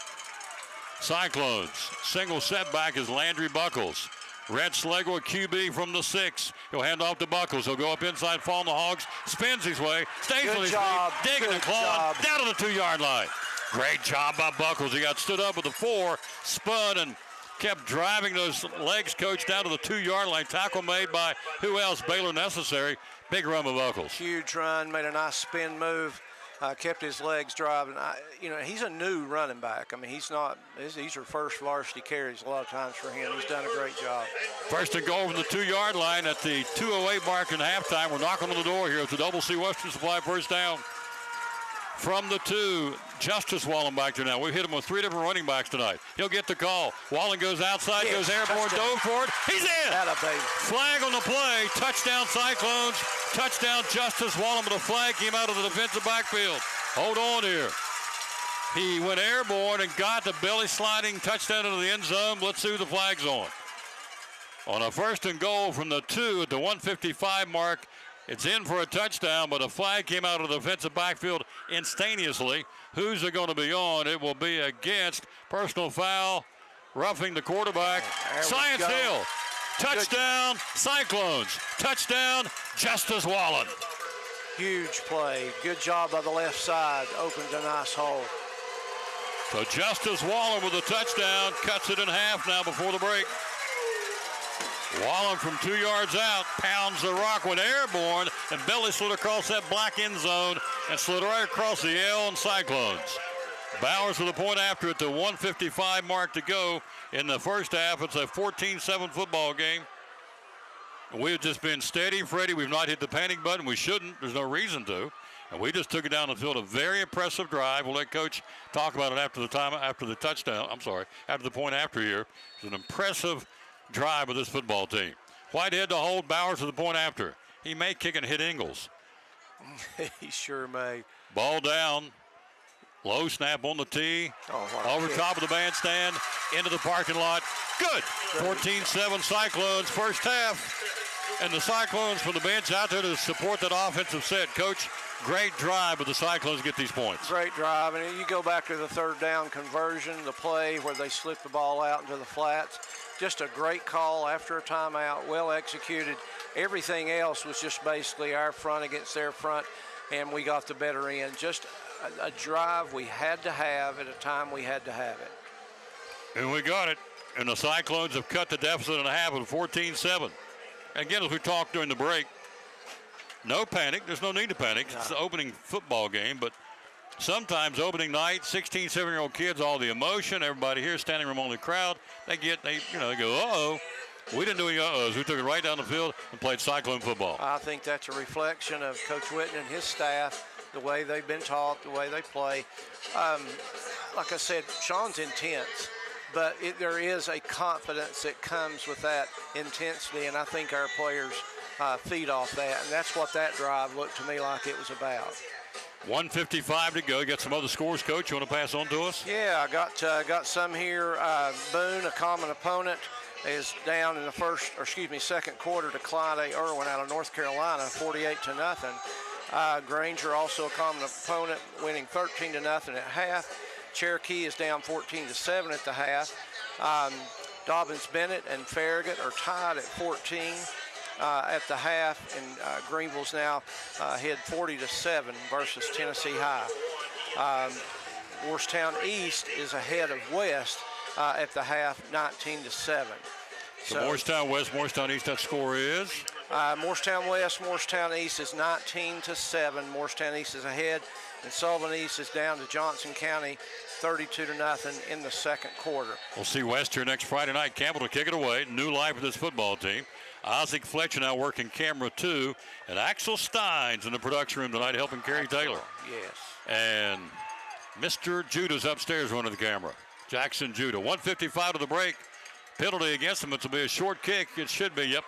Cyclones, single setback is Landry Buckles. Red Schlegel, QB from the 6. He'll hand off to Buckles. He'll go up inside, fall on the Hogs, spins his way, stays on his feet, digging and clawing, down to the 2-yard line. Great job by Buckles. He got stood up with the 4, spun, and kept driving those legs, Coach, down to the 2-yard line. Tackle made by who else? Baylor Necessary. Big run by Buckles. Huge run, made a nice spin move, kept his legs driving. He's a new running back. I mean, these are first varsity carries a lot of times for him. He's done a great job. First and goal from the 2-yard line at the 2:08 mark in halftime. We're knocking on the door here. It's a Double C Western Supply first down. From the 2, Justice Wallen back there now. We've hit him with 3 different running backs tonight. He'll get the call. Wallen goes outside, goes airborne, dove for it. He's in! Flag on the play. Touchdown Cyclones. Touchdown Justice Wallen, but a flag came out of the defensive backfield. Hold on here. He went airborne and got the belly sliding touchdown into the end zone. Let's see who the flag's on. On a first and goal from the 2 at the 155 mark, it's in for a touchdown, but a flag came out of the defensive backfield instantaneously. Who's it going to be on? It will be against personal foul, roughing the quarterback. Science Hill. Touchdown, Cyclones. Touchdown, Justice Wallen. Huge play. Good job by the left side. Opened a nice hole. So Justice Wallen with a touchdown. Cuts it in half now before the break. Wallen from 2 yards out, pounds the rock, went airborne, and belly slid across that black end zone and slid right across the L and Cyclones. Bowers with the point after at the 155 mark to go in the first half. It's a 14-7 football game. We've just been steady, Freddie. We've not hit the panic button. We shouldn't. There's no reason to. And we just took it down the field. A very impressive drive. We'll let Coach talk about it after the point after here. It's an impressive drive of this football team. Whitehead to hold, Bowers to the point after. He may kick and hit Ingles. He sure may. Ball down. Low snap on the tee. Over top of the bandstand. Into the parking lot. Good. 14-7 Cyclones first half. And the Cyclones from the bench out there to support that offensive set. Coach, great drive of the Cyclones get these points. Great drive. And you go back to the 3rd down conversion, the play where they slip the ball out into the flats. Just a great call after a timeout, well executed. Everything else was just basically our front against their front, and we got the better end. Just a drive we had to have at a time we had to have it. And we got it. And the Cyclones have cut the deficit in half at 14-7. Again, as we talked during the break, no panic. There's no need to panic. It's the opening football game, but sometimes opening night, 16, 17-year-old kids, all the emotion, everybody here, standing room only crowd, they go, uh-oh. We didn't do any uh-ohs. We took it right down the field and played Cyclone football. I think that's a reflection of Coach Whitten and his staff, the way they've been taught, the way they play. Like I said, Sean's intense, but there is a confidence that comes with that intensity, and I think our players feed off that, and that's what that drive looked to me like it was about. 1:55 to go. You got some other scores, Coach, you want to pass on to us? Yeah, I got some here. Boone, a common opponent, is down in the second quarter to Clyde A. Irwin out of North Carolina, 48-0. Granger, also a common opponent, winning 13-0 at half. Cherokee is down 14-7 at the half. Dobbins Bennett and Farragut are tied at 14 at the half, and Greenville's now ahead 40-7 versus Tennessee High. Morristown East is ahead of West at the half, 19-7. So Morristown West, Morristown East, that score is? Morristown West, Morristown East is 19-7. Morristown East is ahead, and Sullivan East is down to Johnson County, 32-0 in the second quarter. We'll see West here next Friday night. Campbell to kick it away. New life for this football team. Isaac Fletcher now working camera 2, and Axel Steins in the production room tonight helping Kerry Taylor. Yes. And Mr. Judah's upstairs running the camera. Jackson Judah. 1:55 to the break. Penalty against him. It'll be a short kick. It should be, yep.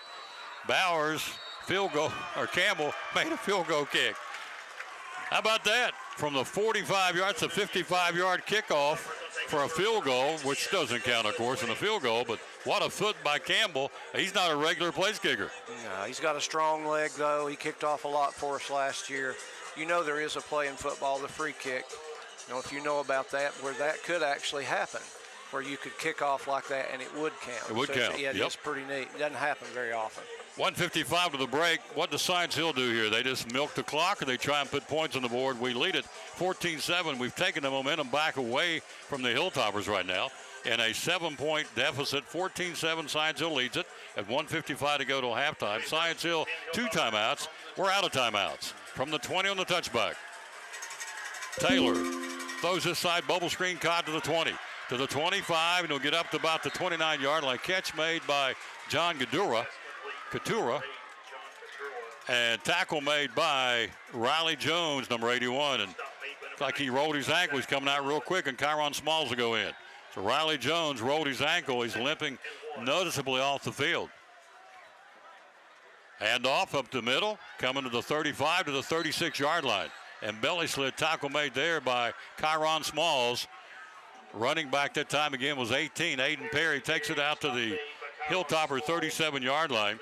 Bowers, field goal, or Campbell made a field goal kick. How about that? From the 45 yards to 55-yard kickoff for a field goal, which doesn't count, of course, in a field goal, but what a foot by Campbell. He's not a regular place kicker. No, he's got a strong leg, though. He kicked off a lot for us last year. You know there is a play in football, the free kick. You know, if you know about that, where that could actually happen, where you could kick off like that and it would count. It would count, Yeah, yep. It's pretty neat. It doesn't happen very often. 1:55 to the break. What does Science Hill do here? They just milk the clock, or they try and put points on the board? We lead it 14-7. We've taken the momentum back away from the Hilltoppers right now in a 7-point deficit. 14-7, Science Hill leads it at 1:55 to go till halftime. Science Hill, 2 timeouts. We're out of timeouts. From the 20 on the touchback. Taylor throws this side bubble screen caught to the 20. To the 25, and he'll get up to about the 29-yard line. Catch made by John Katura. And tackle made by Riley Jones, number 81. And it's like he rolled his ankle. He's coming out real quick, and Kyron Smalls will go in. So Riley Jones rolled his ankle. He's limping noticeably off the field. Handoff up the middle, coming to the 35 to the 36-yard line. And belly slid tackle made there by Kyron Smalls. Running back that time again was 18. Aiden Perry takes it out to the Hilltopper 37-yard line.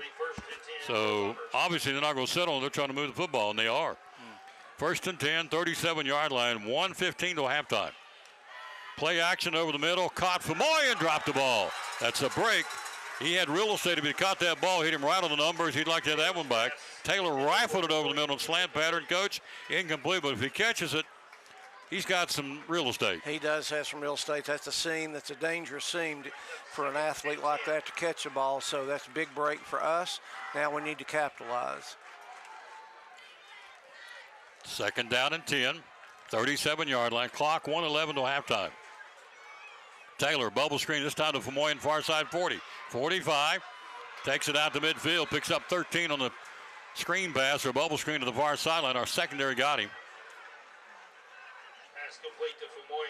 So obviously they're not going to settle. They're trying to move the football, and they are. 1st and 10, 37-yard line, 1:15 to halftime. Play action over the middle. Caught Famoy and dropped the ball. That's a break. He had real estate. If he caught that ball, hit him right on the numbers, he'd like to have that one back. Taylor rifled it over the middle and slant pattern. Coach, incomplete, but if he catches it, he's got some real estate. He does have some real estate. That's a seam. That's a dangerous seam for an athlete like that to catch the ball. So that's a big break for us. Now we need to capitalize. 2nd down and 10. 37-yard line. Clock 1:11 to halftime. Taylor bubble screen this time to Famoyan, far side 40. 45. Takes it out to midfield. Picks up 13 on the screen pass or bubble screen to the far sideline. Our secondary got him.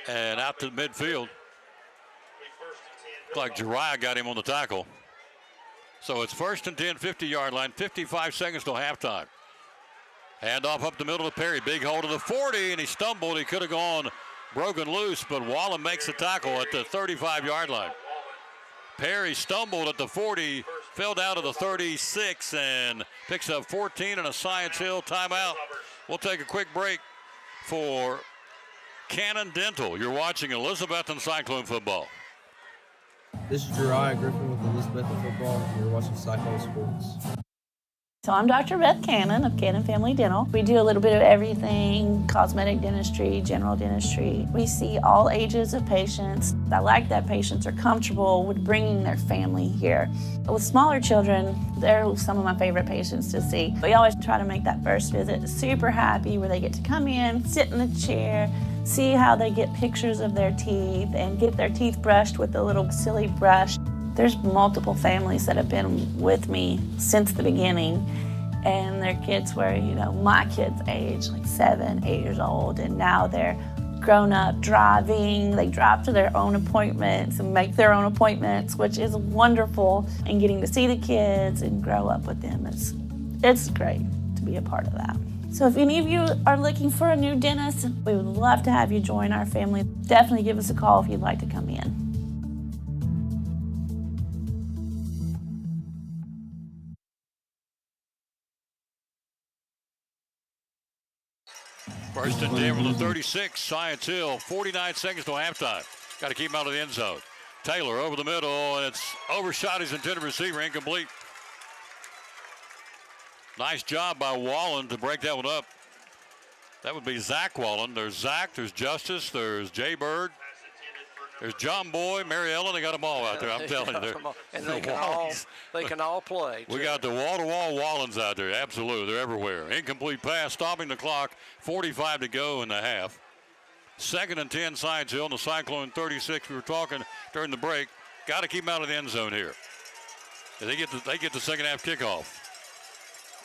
And out to midfield. Looks like Jariah got him on the tackle. So it's 1st and 10, 50-yard line, 55 seconds till halftime. Handoff up the middle to Perry. Big hole to the 40, and he stumbled. He could have gone broken loose, but Wallen makes the tackle at the 35-yard line. Perry stumbled at the 40, fell down to the 36, and picks up 14 and a Science Hill timeout. We'll take a quick break for Cannon Dental. You're watching Elizabethton Cyclone football. This is Jariah Griffin with Elizabethton football, and you're watching Cyclone Sports. So I'm Dr. Beth Cannon of Cannon Family Dental. We do a little bit of everything, cosmetic dentistry, general dentistry. We see all ages of patients. I like that patients are comfortable with bringing their family here. With smaller children, they're some of my favorite patients to see. We always try to make that first visit super happy, where they get to come in, sit in the chair, see how they get pictures of their teeth and get their teeth brushed with a little silly brush. There's multiple families that have been with me since the beginning, and their kids were, my kids' age, like 7, 8 years old, and now they're grown up driving. They drive to their own appointments and make their own appointments, which is wonderful, and getting to see the kids and grow up with them it's great to be a part of that. So if any of you are looking for a new dentist, we would love to have you join our family. Definitely give us a call if you'd like to come in. First and 10 from the 36, Science Hill, 49 seconds till halftime. Got to keep him out of the end zone. Taylor over the middle, and it's overshot his intended receiver, incomplete. Nice job by Wallen to break that one up. That would be Zach Wallen. There's Zach, there's Justice, there's Jay Bird, there's John Boy, Mary Ellen. They got them all out there, I'm telling you. And they can all play. We got the wall-to-wall Wallens out there, absolutely. They're everywhere. Incomplete pass, stopping the clock, 45 to go in the half. Second and 10, Science Hill, and the Cyclone 36. We were talking during the break. Got to keep them out of the end zone here. They get the second half kickoff.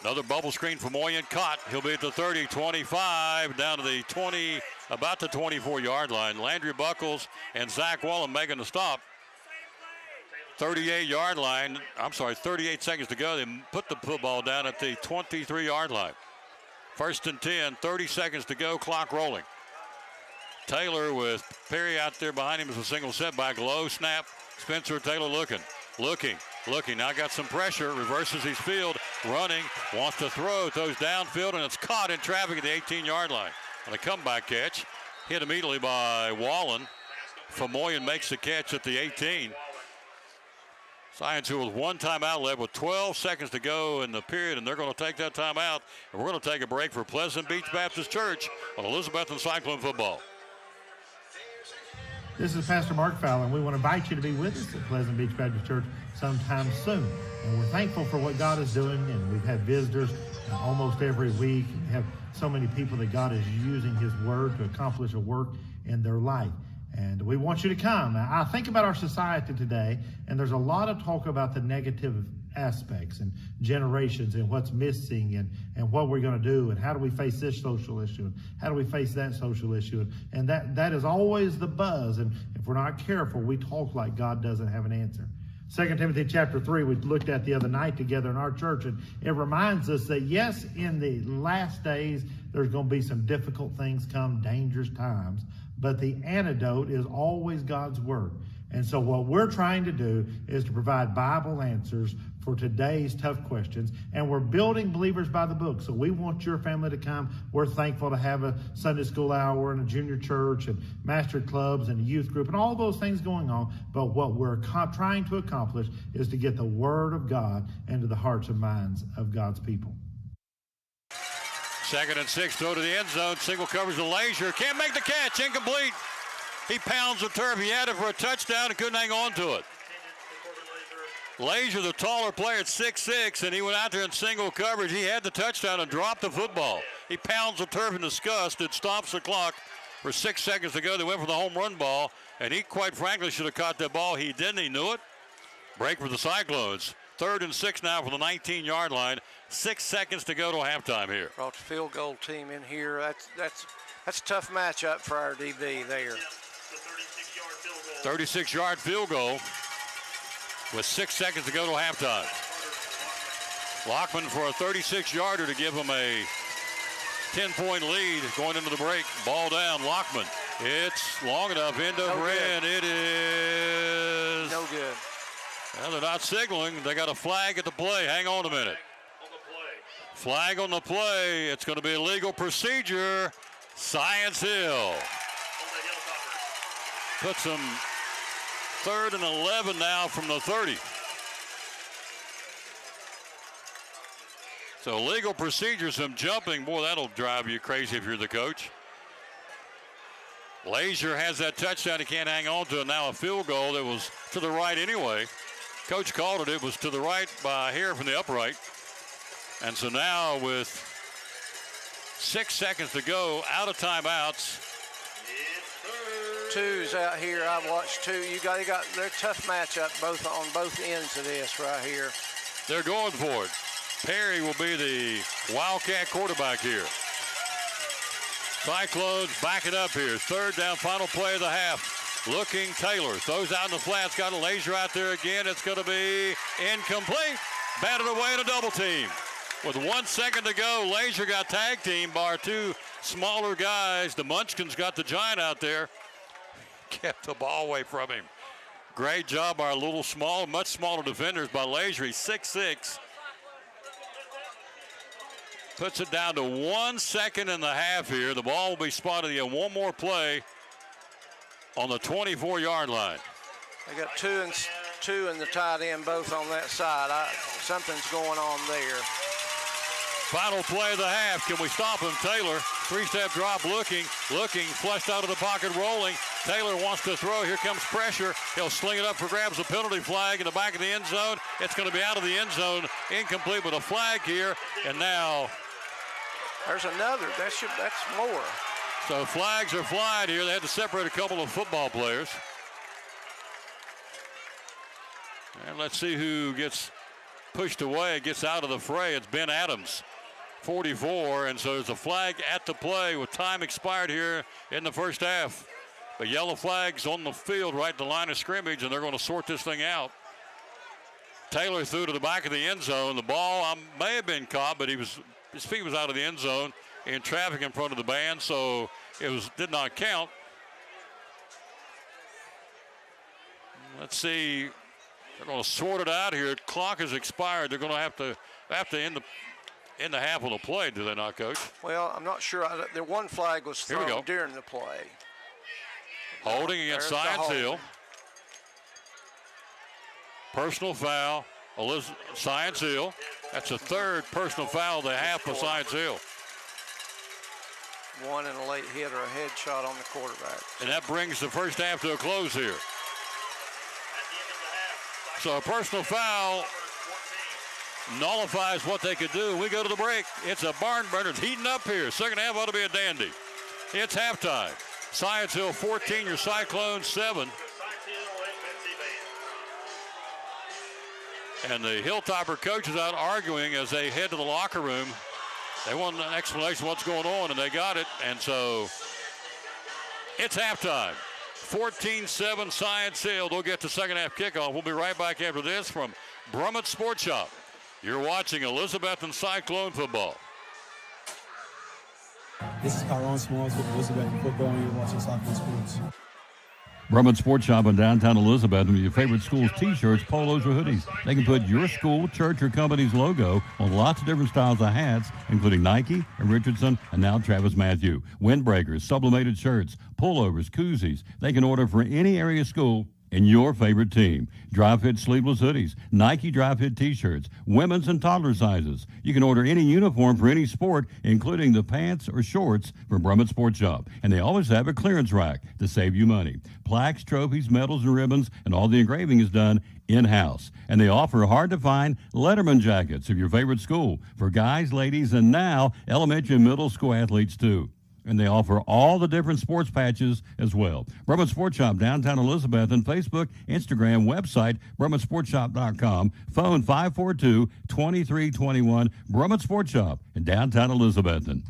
Another bubble screen for Moyen, caught. He'll be at the 30, 25, down to the 20, about the 24-yard line. Landry Buckles and Zach Wallen making the stop. 38-yard line. 38 seconds to go. They put the football down at the 23-yard line. First and 10, 30 seconds to go, clock rolling. Taylor with Perry out there behind him as a single setback. Low snap. Spencer Taylor looking. Now got some pressure, reverses his field, running, wants to throw, throws downfield, and it's caught in traffic at the 18-yard line. On a comeback catch, hit immediately by Wallen. Famoyan makes the catch at the 18. Science Hill with one timeout left with 12 seconds to go in the period, and they're going to take that timeout. And we're going to take a break for Pleasant Beach Baptist Church on Elizabeth and Cyclone football. This is Pastor Mark Fowler, and we want to invite you to be with us at Pleasant Beach Baptist Church sometime soon. And we're thankful for what God is doing, and we've had visitors almost every week. We have so many people that God is using His Word to accomplish a work in their life. And we want you to come. Now, I think about our society today, and there's a lot of talk about the negative aspects and generations and what's missing and what we're going to do and how do we face this social issue and how do we face that social issue. And that is always the buzz. And if we're not careful, we talk like God doesn't have an answer. 2 Timothy chapter 3 we looked at the other night together in our church, and it reminds us that yes, in the last days there's going to be some difficult things come, dangerous times, but the antidote is always God's Word. And so what we're trying to do is to provide Bible answers for today's tough questions. And we're building Believers by the Book. So we want your family to come. We're thankful to have a Sunday school hour and a junior church and master clubs and a youth group and all those things going on. But what we're trying to accomplish is to get the Word of God into the hearts and minds of God's people. 2nd and 6, throw to the end zone. Single covers the Leisure. Can't make the catch. Incomplete. He pounds the turf. He had it for a touchdown and couldn't hang on to it. Leisure, the taller player at 6'6", and he went out there in single coverage. He had the touchdown and dropped the football. He pounds the turf in disgust. It stops the clock for 6 seconds to go. They went for the home run ball, and he, quite frankly, should have caught that ball. He didn't. He knew it. Break for the Cyclones. 3rd and 6 now from the 19-yard line. 6 seconds to go to halftime here. Brought the field goal team in here. That's a tough matchup for our DB there. 36-yard field goal with 6 seconds to go to halftime. Lockman for a 36-yarder to give him a 10-point lead going into the break. Ball down, Lockman. It's long enough, end over end. It is no good. Well, they're not signaling. They got a flag at the play. Hang on a minute. Flag on the play. It's going to be a legal procedure. Science Hill. Puts them 3rd and 11 now from the 30. So legal procedure, some jumping. Boy, that'll drive you crazy if you're the coach. Leisure has that touchdown. He can't hang on to it. Now a field goal that was to the right anyway. Coach called it. It was to the right by a hair from the upright. And so now with 6 seconds to go, out of timeouts. twos out here. I've watched two. They're a tough matchup on both ends of this right here. They're going for it. Perry will be the Wildcat quarterback here. Cyclones back it up here. Third down, final play of the half. Looking Taylor, throws out in the flats, got a laser out there again. It's going to be incomplete. Batted away in a double team. With 1 second to go, Laser got tag teamed by our two smaller guys. The Munchkins got the giant out there. Kept the ball away from him. Great job by our much smaller defenders by Laser. He's 6'6". Puts it down to 1 second and a half here. The ball will be spotted again. One more play on the 24-yard line. They got two and the tight end both on that side. Something's going on there. Final play of the half. Can we stop him? Taylor, three-step drop, looking, flushed out of the pocket, rolling. Taylor wants to throw. Here comes pressure. He'll sling it up for grabs. A penalty flag in the back of the end zone. It's going to be out of the end zone. Incomplete with a flag here. And now there's another. That's more. So flags are flying here. They had to separate a couple of football players. And let's see who gets pushed away, gets out of the fray. It's Ben Adams, 44. And so there's a flag at the play with time expired here in the first half. But yellow flags on the field right at the line of scrimmage, and they're going to sort this thing out. Taylor threw to the back of the end zone. The ball may have been caught, but his feet was out of the end zone in traffic in front of the band, so it did not count. Let's see. They're going to sort it out here. Clock is expired. They're going to have to end the half of the play, do they not, Coach? Well, I'm not sure. The one flag was thrown during the play. Holding against Science Hill. Personal foul, Science Hill. That's the third personal foul of the half for Science Hill. One and a late hit or a headshot on the quarterback. And that brings the first half to a close here. So a personal foul nullifies what they could do. We go to the break. It's a barn burner. It's heating up here. Second half ought to be a dandy. It's halftime. Science Hill 14, your Cyclones 7. And the Hilltopper coaches out arguing as they head to the locker room. They want an explanation of what's going on, and they got it. And so it's halftime. 14-7 Science Hill. They'll get the second half kickoff. We'll be right back after this from Brummett Sports Shop. You're watching Elizabethton Cyclone football. This is Kyron Smalls with Elizabethton football, and you're watching Cyclone Sports. Brummett Sports Shop in downtown Elizabethton with your favorite school's t-shirts, polos, or hoodies. They can put your school, church, or company's logo on lots of different styles of hats, including Nike, and Richardson, and now Travis Matthew. Windbreakers, sublimated shirts, pullovers, koozies. They can order for any area school and your favorite team. Dry-fit sleeveless hoodies, Nike dry-fit t-shirts, women's and toddler sizes. You can order any uniform for any sport, including the pants or shorts from Brummett Sports Shop. And they always have a clearance rack to save you money. Plaques, trophies, medals, and ribbons, and all the engraving is done in-house. And they offer hard-to-find Letterman jackets of your favorite school for guys, ladies, and now elementary and middle school athletes too. And they offer all the different sports patches as well. Brummett Sports Shop, downtown Elizabethton, Facebook, Instagram, website, BrummettSportsShop.com, phone 542-2321, Brummett Sports Shop in downtown Elizabethton.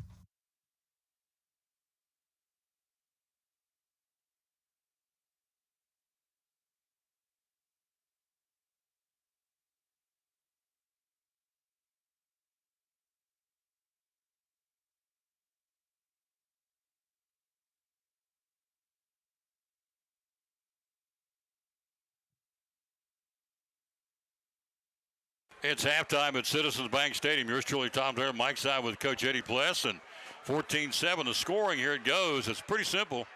It's halftime at Citizens Bank Stadium. Yours truly, Tom Turner, Mike Side with Coach Eddie Pless, and 14-7. The scoring, here it goes. It's pretty simple.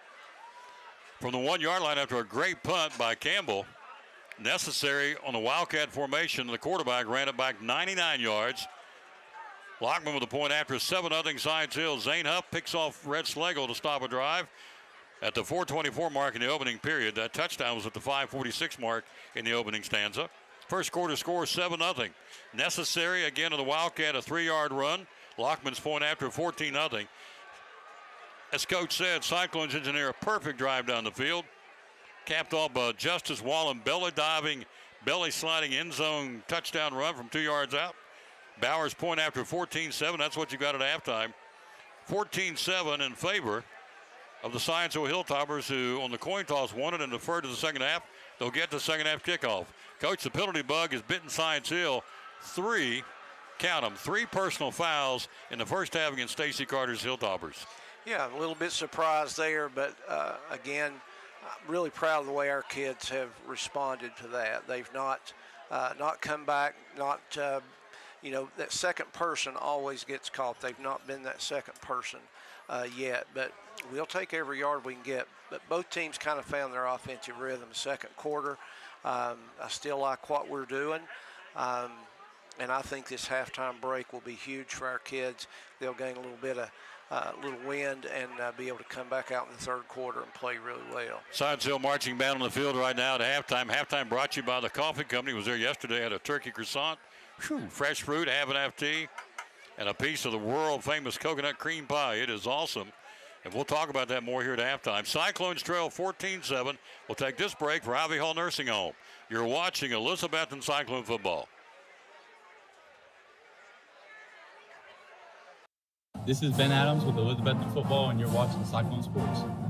From the 1-yard line after a great punt by Campbell, necessary on the Wildcat formation, the quarterback ran it back 99 yards. Lockman with a point after 7-0 Science Hill. Zane Huff picks off Red Schlegel to stop a drive at the 4:24 mark in the opening period. That touchdown was at the 5:46 mark in the opening stanza. First quarter score 7-0. Necessary again to the Wildcat, a 3-yard run. Lockman's point after 14-0. as Coach said, Cyclones engineer a perfect drive down the field. Capped off by Justice Wallen, belly diving, belly sliding end zone touchdown run from 2 yards out. Bowers point after 14-7. That's what you got at halftime. 14-7 in favor of the Scienceville Hilltoppers, who on the coin toss won it and deferred to the second half. They'll get the second half kickoff. Coach, the penalty bug has bitten Science Hill. 3 personal fouls in the first half against Stacy Carter's Hilltoppers. Yeah, a little bit surprised there, but again, I'm really proud of the way our kids have responded to that. They've not come back, that second person always gets caught. They've not been that second person yet, but we'll take every yard we can get. But both teams kind of found their offensive rhythm second quarter. I still like what we're doing. And I think this halftime break will be huge for our kids. They'll gain a little bit of little wind and be able to come back out in the third quarter and play really well. Science Hill marching band on the field right now at halftime. Halftime brought to you by the coffee company. Was there yesterday, had a turkey croissant, fresh fruit, half and half tea, and a piece of the world famous coconut cream pie. It is awesome. And we'll talk about that more here at halftime. Cyclones trail 14-7. We'll take this break for Ivy Hall Nursing Home. You're watching Elizabethton Cyclone football. This is Ben Adams with Elizabethton Football, and you're watching Cyclone Sports. One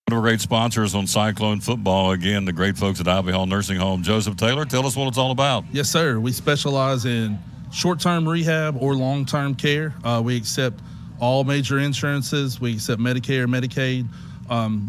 of our great sponsors on Cyclone football, again, the great folks at Ivy Hall Nursing Home. Joseph Taylor, tell us what it's all about. Yes, sir. We specialize in short-term rehab or long-term care. We accept all major insurances. We accept Medicare, Medicaid.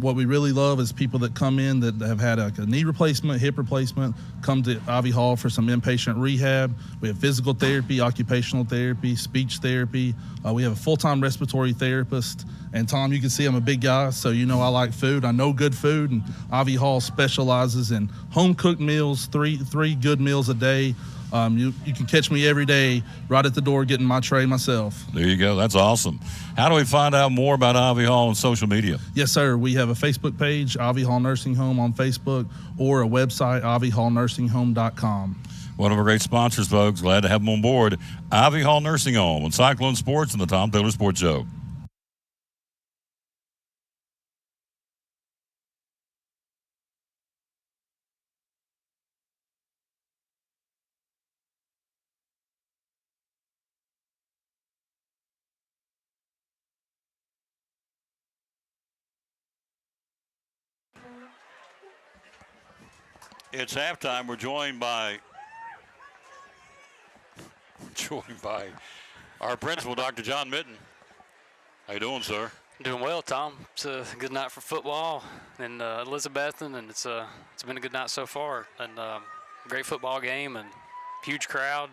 What we really love is people that come in that have had a knee replacement, hip replacement, come to Ivy Hall for some inpatient rehab. We have physical therapy, occupational therapy, speech therapy. We have a full-time respiratory therapist. And Tom, you can see I'm a big guy, so you know I like food. I know good food, and Ivy Hall specializes in home-cooked meals, three good meals a day. You can catch me every day right at the door getting my tray myself. There you go. That's awesome. How do we find out more about Ivy Hall on social media? Yes, sir. We have a Facebook page, Ivy Hall Nursing Home on Facebook, or a website, ivyhallnursinghome.com. One of our great sponsors, folks. Glad to have them on board. Ivy Hall Nursing Home on Cyclone Sports and the Tom Taylor Sports Show. It's halftime. We're joined by our principal, Dr. John Mitten. How you doing, sir? Doing well, Tom. It's a good night for football in Elizabethton, and it's been a good night so far. And great football game and huge crowd,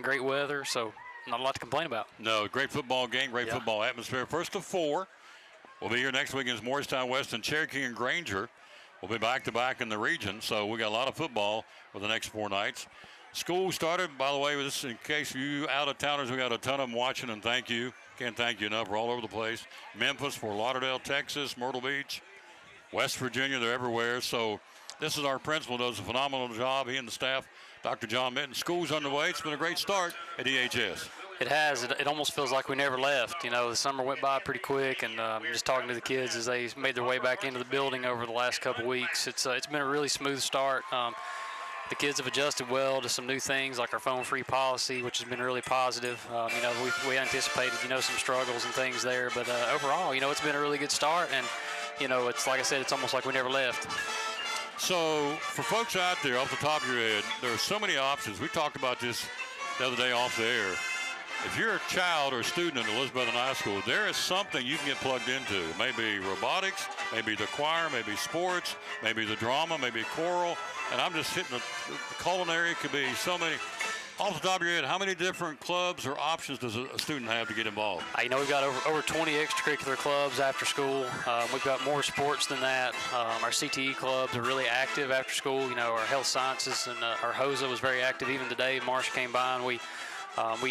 great weather, so not a lot to complain about. No, great football game, great football atmosphere. First of 4. We'll be here next week against Morristown West and Cherokee and Granger. We'll be back-to-back in the region, so we got a lot of football for the next 4 nights. School started, by the way, with this in case you out-of-towners, we got a ton of them watching, and thank you. Can't thank you enough. We're all over the place. Memphis, Fort Lauderdale, Texas, Myrtle Beach, West Virginia, they're everywhere. So this is our principal, does a phenomenal job. He and the staff, Dr. John Mitten. School's underway. It's been a great start at EHS. It has. It almost feels like we never left. You know, the summer went by pretty quick, and just talking to the kids as they made their way back into the building over the last couple weeks, it's been a really smooth start. The kids have adjusted well to some new things like our phone-free policy, which has been really positive. You know, we anticipated, some struggles and things there, but overall, it's been a really good start, and, it's like I said, it's almost like we never left. So for folks out there, off the top of your head, there are so many options. We talked about this the other day off the air. If you're a child or a student at Elizabethton High School, there is something you can get plugged into. It may be robotics, maybe the choir, maybe sports, maybe the drama, maybe choral. And I'm just hitting the culinary. Could be so many. Off the top of your head, how many different clubs or options does a student have to get involved? We've got over 20 extracurricular clubs after school. We've got more sports than that. Our CTE clubs are really active after school. Our health sciences and our HOSA was very active even today. Marsh came by and we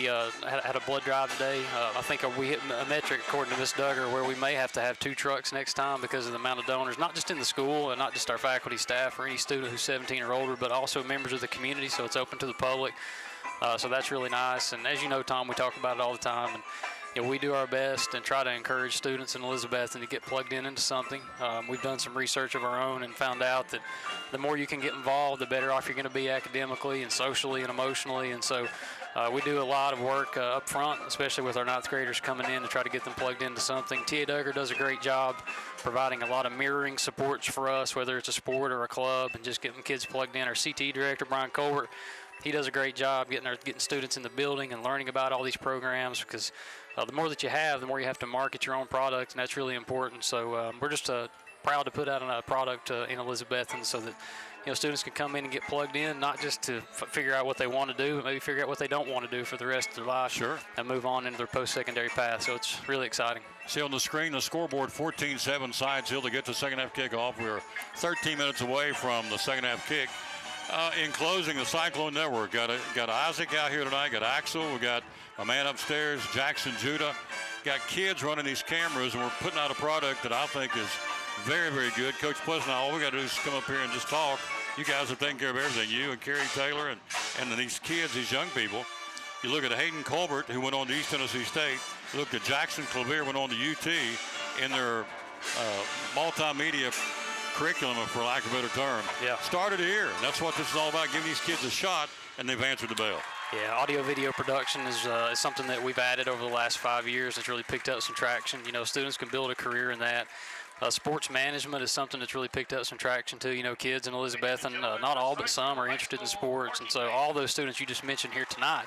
had a blood drive today. I think we hit a metric, according to Ms. Duggar, where we may have to have 2 trucks next time because of the amount of donors, not just in the school and not just our faculty, staff, or any student who's 17 or older, but also members of the community, so it's open to the public. So that's really nice. And as you know, Tom, we talk about it all the time. And we do our best and try to encourage students in Elizabethton to get plugged into something. We've done some research of our own and found out that the more you can get involved, the better off you're going to be academically and socially and emotionally. And so we do a lot of work up front, especially with our 9th graders coming in to try to get them plugged into something. Tia Duggar does a great job providing a lot of mirroring supports for us, whether it's a sport or a club, and just getting kids plugged in. Our CTE director, Brian Colbert, he does a great job getting students in the building and learning about all these programs, because the more that you have, the more you have to market your own product, and that's really important. So we're just proud to put out a product in Elizabethton so that students can come in and get plugged in, not just to figure out what they want to do, but maybe figure out what they don't want to do for the rest of their life. Sure. And move on into their post-secondary path. So it's really exciting. See on the screen the scoreboard, 14-7 Sides Hill to get the second half kickoff. We're 13 minutes away from the second half kick. In closing, the Cyclone Network got Isaac out here tonight, got Axel, we got a man upstairs, Jackson Judah, got kids running these cameras, and we're putting out a product that I think is very, very good. Coach Pleasant, all we got to do is come up here and just talk. You guys are taking care of everything, you and Kerry Taylor and these kids, these young people. You look at Hayden Colbert, who went on to East Tennessee State. You look at Jackson Clavier, went on to UT in their multimedia curriculum, for lack of a better term. Yeah. Started here, and that's what this is all about, giving these kids a shot, and they've answered the bell. Yeah, audio-video production is something that we've added over the last 5 years. It's really picked up some traction. Students can build a career in that. Sports management is something that's really picked up some traction too. Kids in Elizabethton, not all but some, are interested in sports, and so all those students you just mentioned here tonight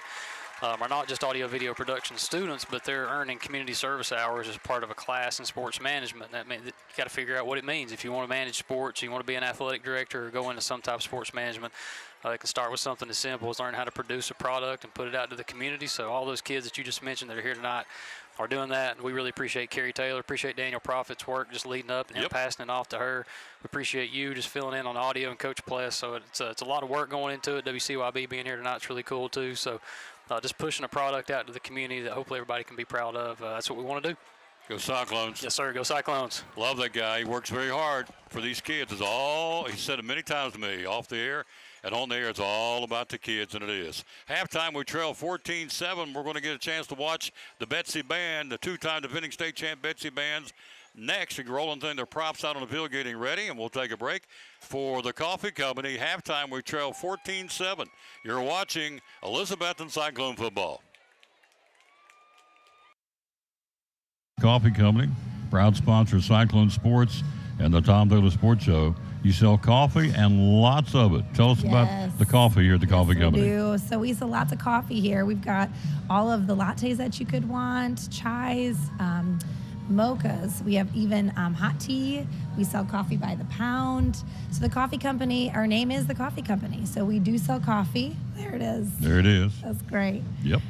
are not just audio-video production students, but they're earning community service hours as part of a class in sports management. That means you got to figure out what it means. If you want to manage sports, you want to be an athletic director, or go into some type of sports management, they can start with something as simple as learn how to produce a product and put it out to the community. So all those kids that you just mentioned that are here tonight are doing that. We really appreciate Kerry Taylor, appreciate Daniel Prophet's work just leading up and him passing it off to her. We appreciate you just filling in on audio and Coach Pless. So it's a lot of work going into it. WCYB being here tonight is really cool too. So just pushing a product out to the community that hopefully everybody can be proud of. That's what we want to do. Go Cyclones. Yes, sir. Go Cyclones. Love that guy. He works very hard for these kids. It's all, he said it many times to me, off the air and on the air, it's all about the kids, and it is. Halftime, we trail 14-7. We're going to get a chance to watch the Betsy Band, the two-time defending state champ Betsy Bands. Next, we're rolling their props out on the field getting ready, and we'll take a break for the coffee company. Halftime, we trail 14-7. You're watching Elizabethton Cyclone football. Coffee Company, proud sponsor of Cyclone Sports and the Tom Taylor Sports Show. You sell coffee and lots of it. Tell us about the coffee here at the Coffee Company. We do. So we sell lots of coffee here. We've got all of the lattes that you could want, chais, mochas. We have even hot tea. We sell coffee by the pound. So the Coffee Company, our name is the Coffee Company. So we do sell coffee. There it is. There it is. That's great. Yep.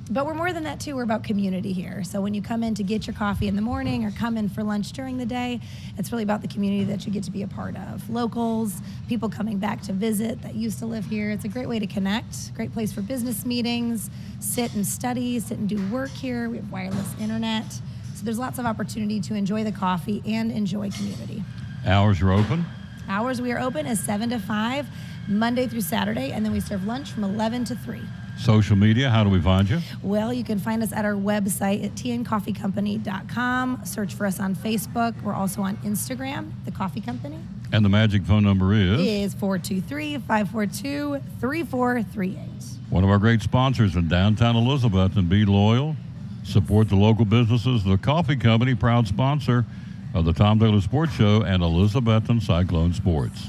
But we're more than that too. We're about community here. So when you come in to get your coffee in the morning or come in for lunch during the day, it's really about the community that you get to be a part of. Locals, people coming back to visit that used to live here. It's a great way to connect, great place for business meetings, sit and study, sit and do work here. We have wireless internet. So there's lots of opportunity to enjoy the coffee and enjoy community. Hours are open? Hours we are open is 7 to 5, Monday through Saturday, and then we serve lunch from 11 to 3. Social media, how do we find you? Well, you can find us at our website at tncoffeecompany.com. Search for us on Facebook. We're also on Instagram, The Coffee Company. And the magic phone number is 423-542-3438. One of our great sponsors in downtown Elizabeth, and be loyal. Support the local businesses. The Coffee Company, proud sponsor of the Tom Taylor Sports Show and Elizabethton Cyclone Sports.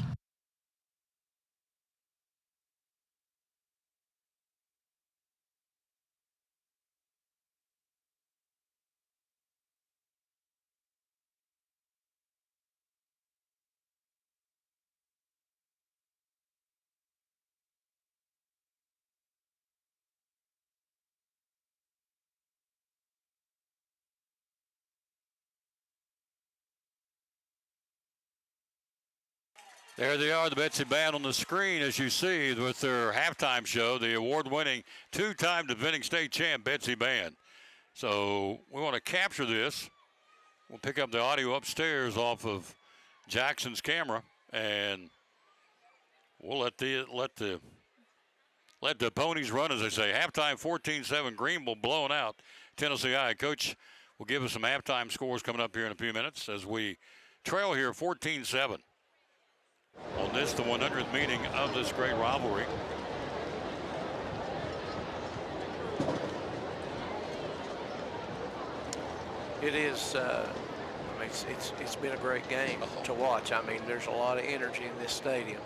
There they are, the Betsy Band on the screen, as you see, with their halftime show, the award-winning two-time defending state champ Betsy Band. So we want to capture this. We'll pick up the audio upstairs off of Jackson's camera, and we'll let the ponies run, as they say. Halftime 14-7, Greenville blowing out Tennessee High. Coach will give us some halftime scores coming up here in a few minutes as we trail here 14-7 on this, the 100th meeting of this great rivalry. It is, it's been a great game to watch. I mean, there's a lot of energy in this stadium.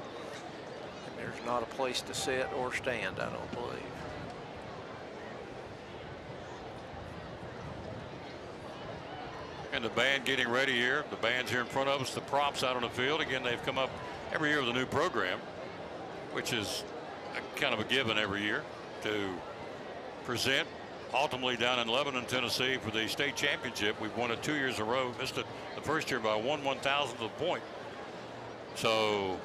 And there's not a place to sit or stand, I don't believe. And the band getting ready here. The band's here in front of us. The props out on the field. Again, they've come up every year with a new program, which is kind of a given every year to present. Ultimately down in Lebanon, Tennessee for the state championship. We've won it 2 years in a row. Missed it the first year by 1/1000th of a point. So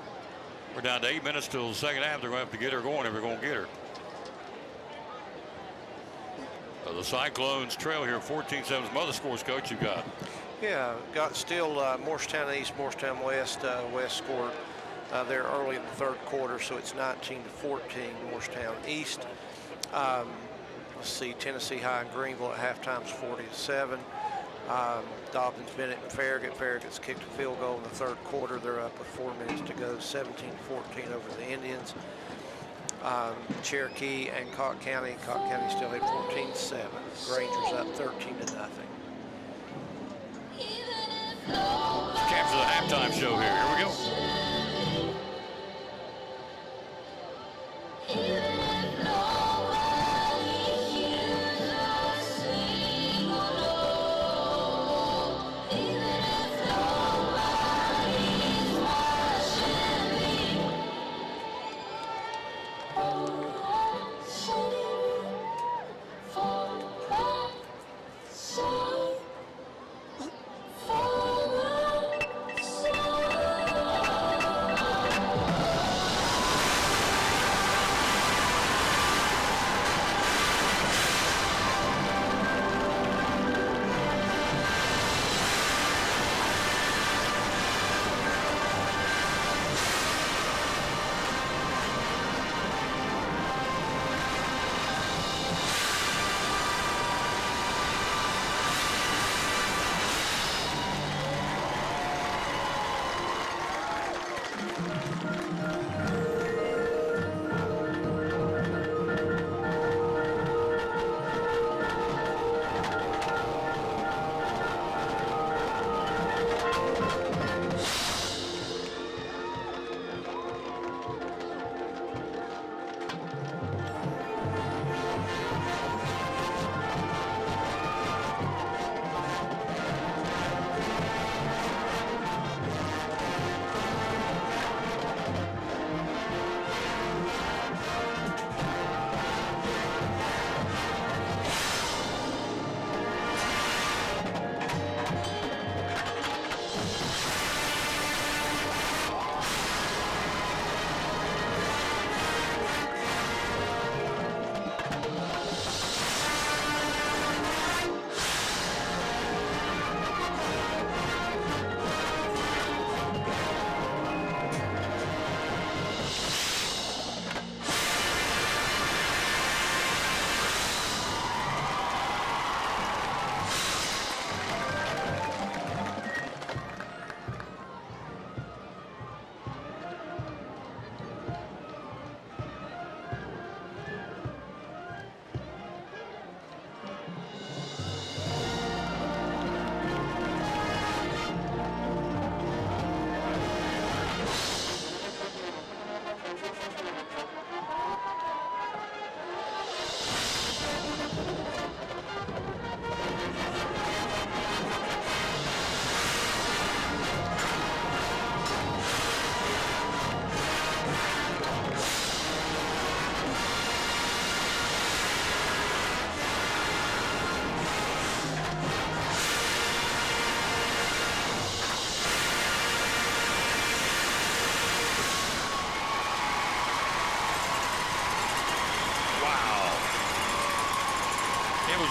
we're down to 8 minutes till the second half. They're going to have to get her going if they're going to get her. The Cyclones trail here 14-7. Some other scores, Coach, you've got. Yeah, got still Morristown East, Morristown West. West scored there early in the third quarter, so it's 19-14 Morristown East. Let's see, Tennessee High and Greenville at halftime is 40-7. Dobbins, Bennett, and Farragut. Farragut's kicked a field goal in the third quarter. They're up with 4 minutes to go, 17-14 over the Indians. Cherokee and Cotton County. Cotton County still at 14-7. Granger's up 13-0. Capture the halftime show here. Here we go.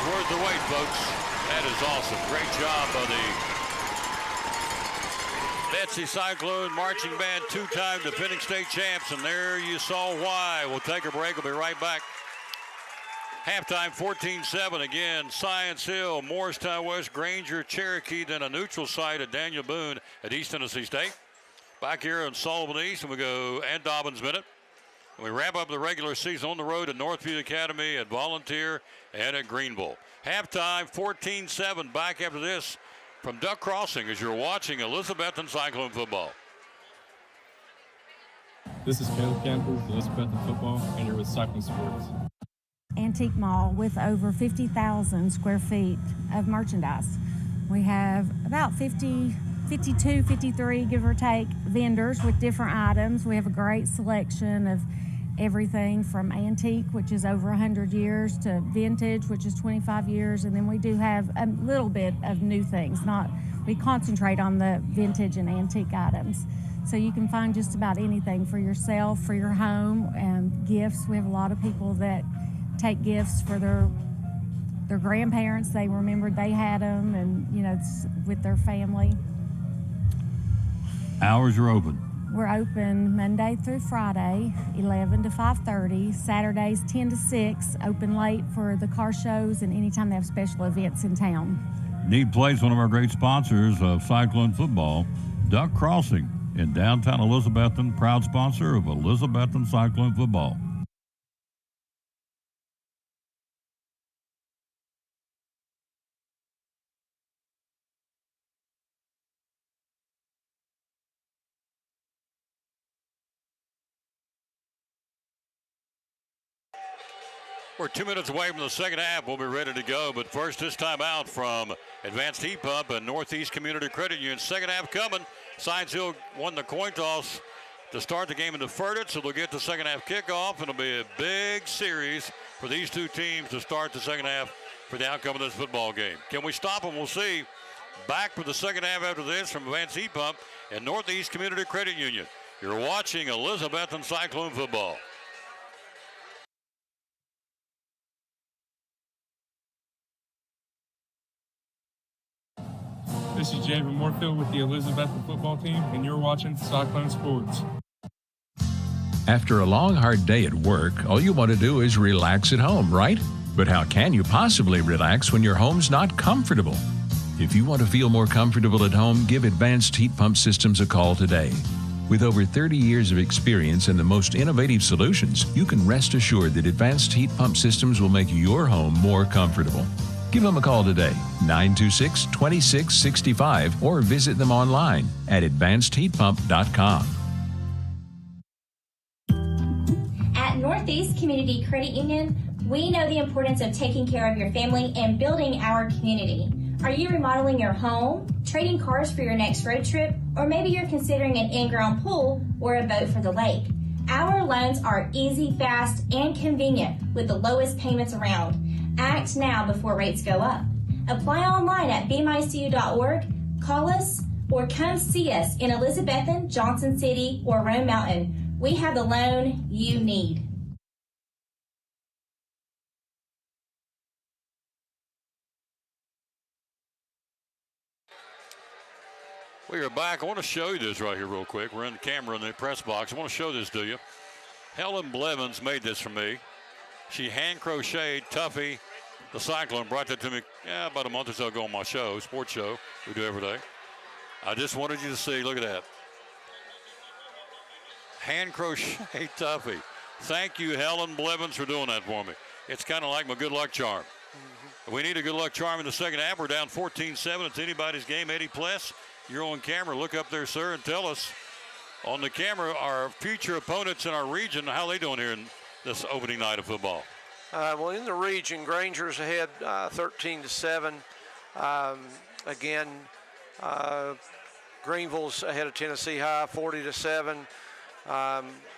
Worth the wait, folks. That is awesome. Great job by the Betsy Cyclone Marching Band, two-time defending state champs, and there you saw why. We'll take a break. We'll be right back. Halftime 14-7 again. Science Hill, Morristown West, Granger, Cherokee, then a neutral site at Daniel Boone at East Tennessee State. Back here in Sullivan East, and we go Ed Dobbins Minute. And we wrap up the regular season on the road at Northview Academy, at Volunteer, and at Greenville. Halftime 14-7. Back after this from Duck Crossing as you're watching Elizabethton Cyclone football. This is Caleb Campbell, Elizabethton football, and you're with Cyclone Sports. Antique mall with over 50,000 square feet of merchandise. We have about 52, 53, give or take, vendors with different items. We have a great selection of everything from antique, which is over 100 years, to vintage, which is 25 years, and then we do have a little bit of new things. We concentrate on the vintage and antique items. So you can find just about anything for yourself, for your home, and gifts. We have a lot of people that take gifts for their grandparents. They remembered they had them, and it's with their family. Hours are open. We're open Monday through Friday, 11 to 5:30. Saturdays 10 to 6. Open late for the car shows and anytime they have special events in town. Need Place, one of our great sponsors of Cyclone football, Duck Crossing in downtown Elizabethton, proud sponsor of Elizabethton Cyclone football. We're 2 minutes away from the second half. We'll be ready to go. But first, this time out from Advanced Heat Pump and Northeast Community Credit Union. Second half coming. Science Hill won the coin toss to start the game and deferred it, so they'll get the second half kickoff. And it'll be a big series for these two teams to start the second half for the outcome of this football game. Can we stop them? We'll see. Back for the second half after this from Advanced Heat Pump and Northeast Community Credit Union. You're watching Elizabethton Cyclone football. This is Javen Moorfield with the Elizabethton football team, and you're watching Cyclone Sports. After a long, hard day at work, all you want to do is relax at home, right? But how can you possibly relax when your home's not comfortable? If you want to feel more comfortable at home, give Advanced Heat Pump Systems a call today. With over 30 years of experience and the most innovative solutions, you can rest assured that Advanced Heat Pump Systems will make your home more comfortable. Give them a call today, 926-2665, or visit them online at advancedheatpump.com. At Northeast Community Credit Union, we know the importance of taking care of your family and building our community. Are you remodeling your home, trading cars for your next road trip, or maybe you're considering an in-ground pool or a boat for the lake? Our loans are easy, fast, and convenient with the lowest payments around. Act now before rates go up. Apply online at bmycu.org, call us, or come see us in Elizabethton, Johnson City, or Rome Mountain. We have the loan you need. We are back. I want to show you this right here real quick. We're in the camera in the press box. I want to show this to you. Helen Blevins made this for me. She hand crocheted Tuffy the Cyclone, brought that to me about a month or so ago on my show, sports show we do every day. I just wanted you to see, look at that. Hand crochet Tuffy. Thank you, Helen Blevins, for doing that for me. It's kind of like my good luck charm. We need a good luck charm in the second half. We're down 14-7. It's anybody's game. Eddie Pless, you're on camera. Look up there, sir, and tell us on the camera our future opponents in our region, how they doing here in this opening night of football. Well, in the region, Granger's ahead 13-7. Again, Greenville's ahead of Tennessee High 40-7.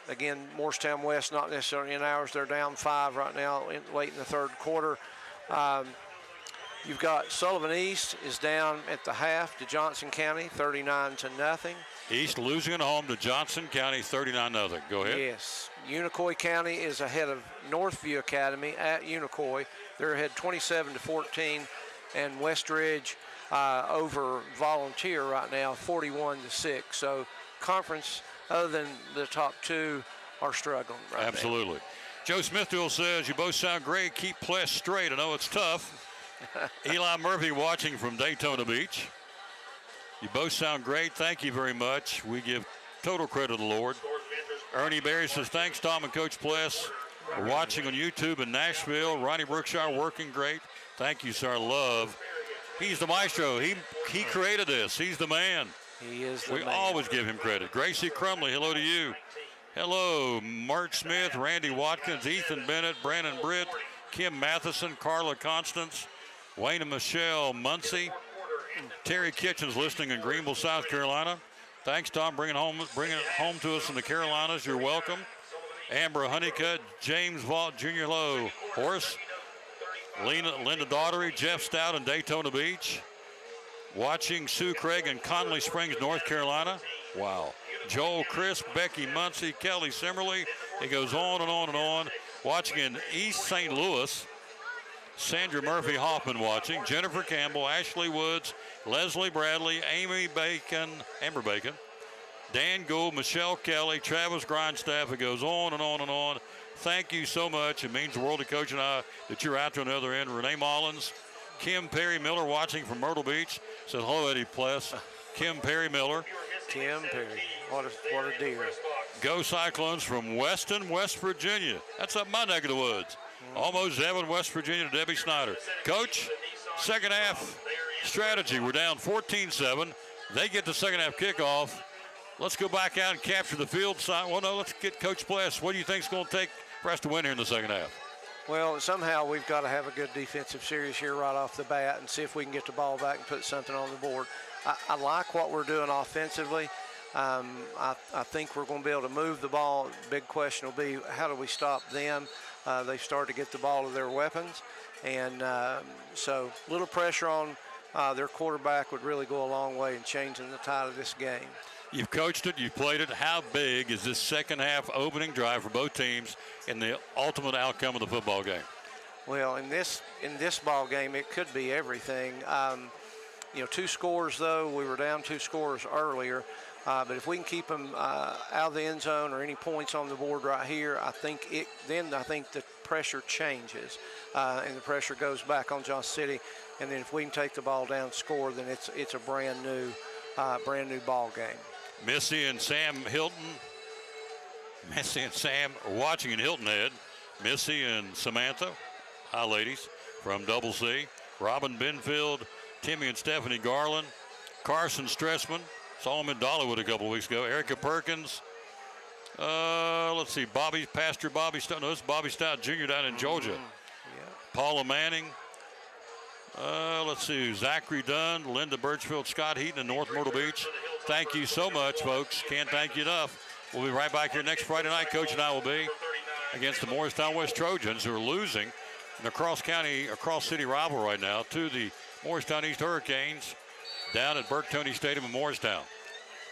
Again, Morristown West not necessarily in ours. They're down 5 right now, late in the third quarter. You've got Sullivan East is down at the half to Johnson County, 39-0. East losing at home to Johnson County, 39-0. Go ahead. Yes. Unicoi County is ahead of Northview Academy at Unicoi. They're ahead 27-14. And West Ridge over Volunteer right now, 41-6. So conference, other than the top two, are struggling right now. Absolutely. Joe Smithfield says, you both sound great. Keep Pless straight. I know it's tough. Eli Murphy watching from Daytona Beach. You both sound great. Thank you very much. We give total credit to the Lord. Ernie Berry says, thanks, Tom and Coach Pless. We're watching on YouTube in Nashville. Ronnie Brookshire working great. Thank you, sir. Love. He's the maestro. He created this. He's the man. He is the man. We always give him credit. Gracie Crumley, hello to you. Hello, Mark Smith, Randy Watkins, Ethan Bennett, Brandon Britt, Kim Matheson, Carla Constance, Wayne and Michelle Muncie, Terry Kitchens listening in Greenville, South Carolina. Thanks, Tom, bringing it home to us in the Carolinas. You're welcome. Amber Honeycutt, James Vaught Jr. Hello, Horace, Linda Daughtery, Jeff Stout in Daytona Beach. Watching Sue Craig in Conley Springs, North Carolina. Wow. Joel Chris, Becky Muncie, Kelly Simmerly. It goes on and on and on. Watching in East St. Louis, Sandra Murphy Hoffman watching. Jennifer Campbell, Ashley Woods, Leslie Bradley, Amber Bacon, Dan Gould, Michelle Kelly, Travis Grindstaff. It goes on and on and on. Thank you so much. It means the world to Coach and I that you're out to another end. Renee Mullins, Kim Perry Miller watching from Myrtle Beach. Said hello, Eddie Pless. Kim Perry Miller. Kim Perry. What a dear. Go Cyclones from Weston, West Virginia. That's up my neck of the woods. Almost Devon, West Virginia to Debbie Snyder. Coach, second half strategy. We're down 14-7. They get the second half kickoff. Let's go back out and capture the field side. Well, no, let's get Coach Pless. What do you think it's going to take for us to win here in the second half? Well, somehow we've got to have a good defensive series here right off the bat and see if we can get the ball back and put something on the board. I like what we're doing offensively. I think we're going to be able to move the ball. Big question will be, how do we stop them? They start to get the ball to their weapons. And so a little pressure on their quarterback would really go a long way in changing the tide of this game. You've coached it, you've played it. How big is this second half opening drive for both teams in the ultimate outcome of the football game? Well, in this ball game, it could be everything. 2 scores though. We were down 2 scores earlier, but if we can keep them out of the end zone or any points on the board right here, I think the pressure changes and the pressure goes back on Johnson City. And then if we can take the ball down, score, then it's a brand new ball game. Missy and Sam are watching in Hilton Head. Missy and Samantha, hi ladies, from Double C. Robin Benfield, Timmy and Stephanie Garland, Carson Stressman, saw him in Dollywood a couple of weeks ago. Erica Perkins, let's see, Pastor Bobby Stout. No, it's Bobby Stout Jr. down in Georgia. Yeah. Paula Manning. Let's see, Zachary Dunn, Linda Birchfield, Scott Heaton in North Myrtle Beach. Thank you so much, folks. Can't thank you enough. We'll be right back here next Friday night. Coach and I will be against the Morristown West Trojans, who are losing in the cross-city rival right now to the Morristown East Hurricanes down at Burke Tony Stadium in Morristown.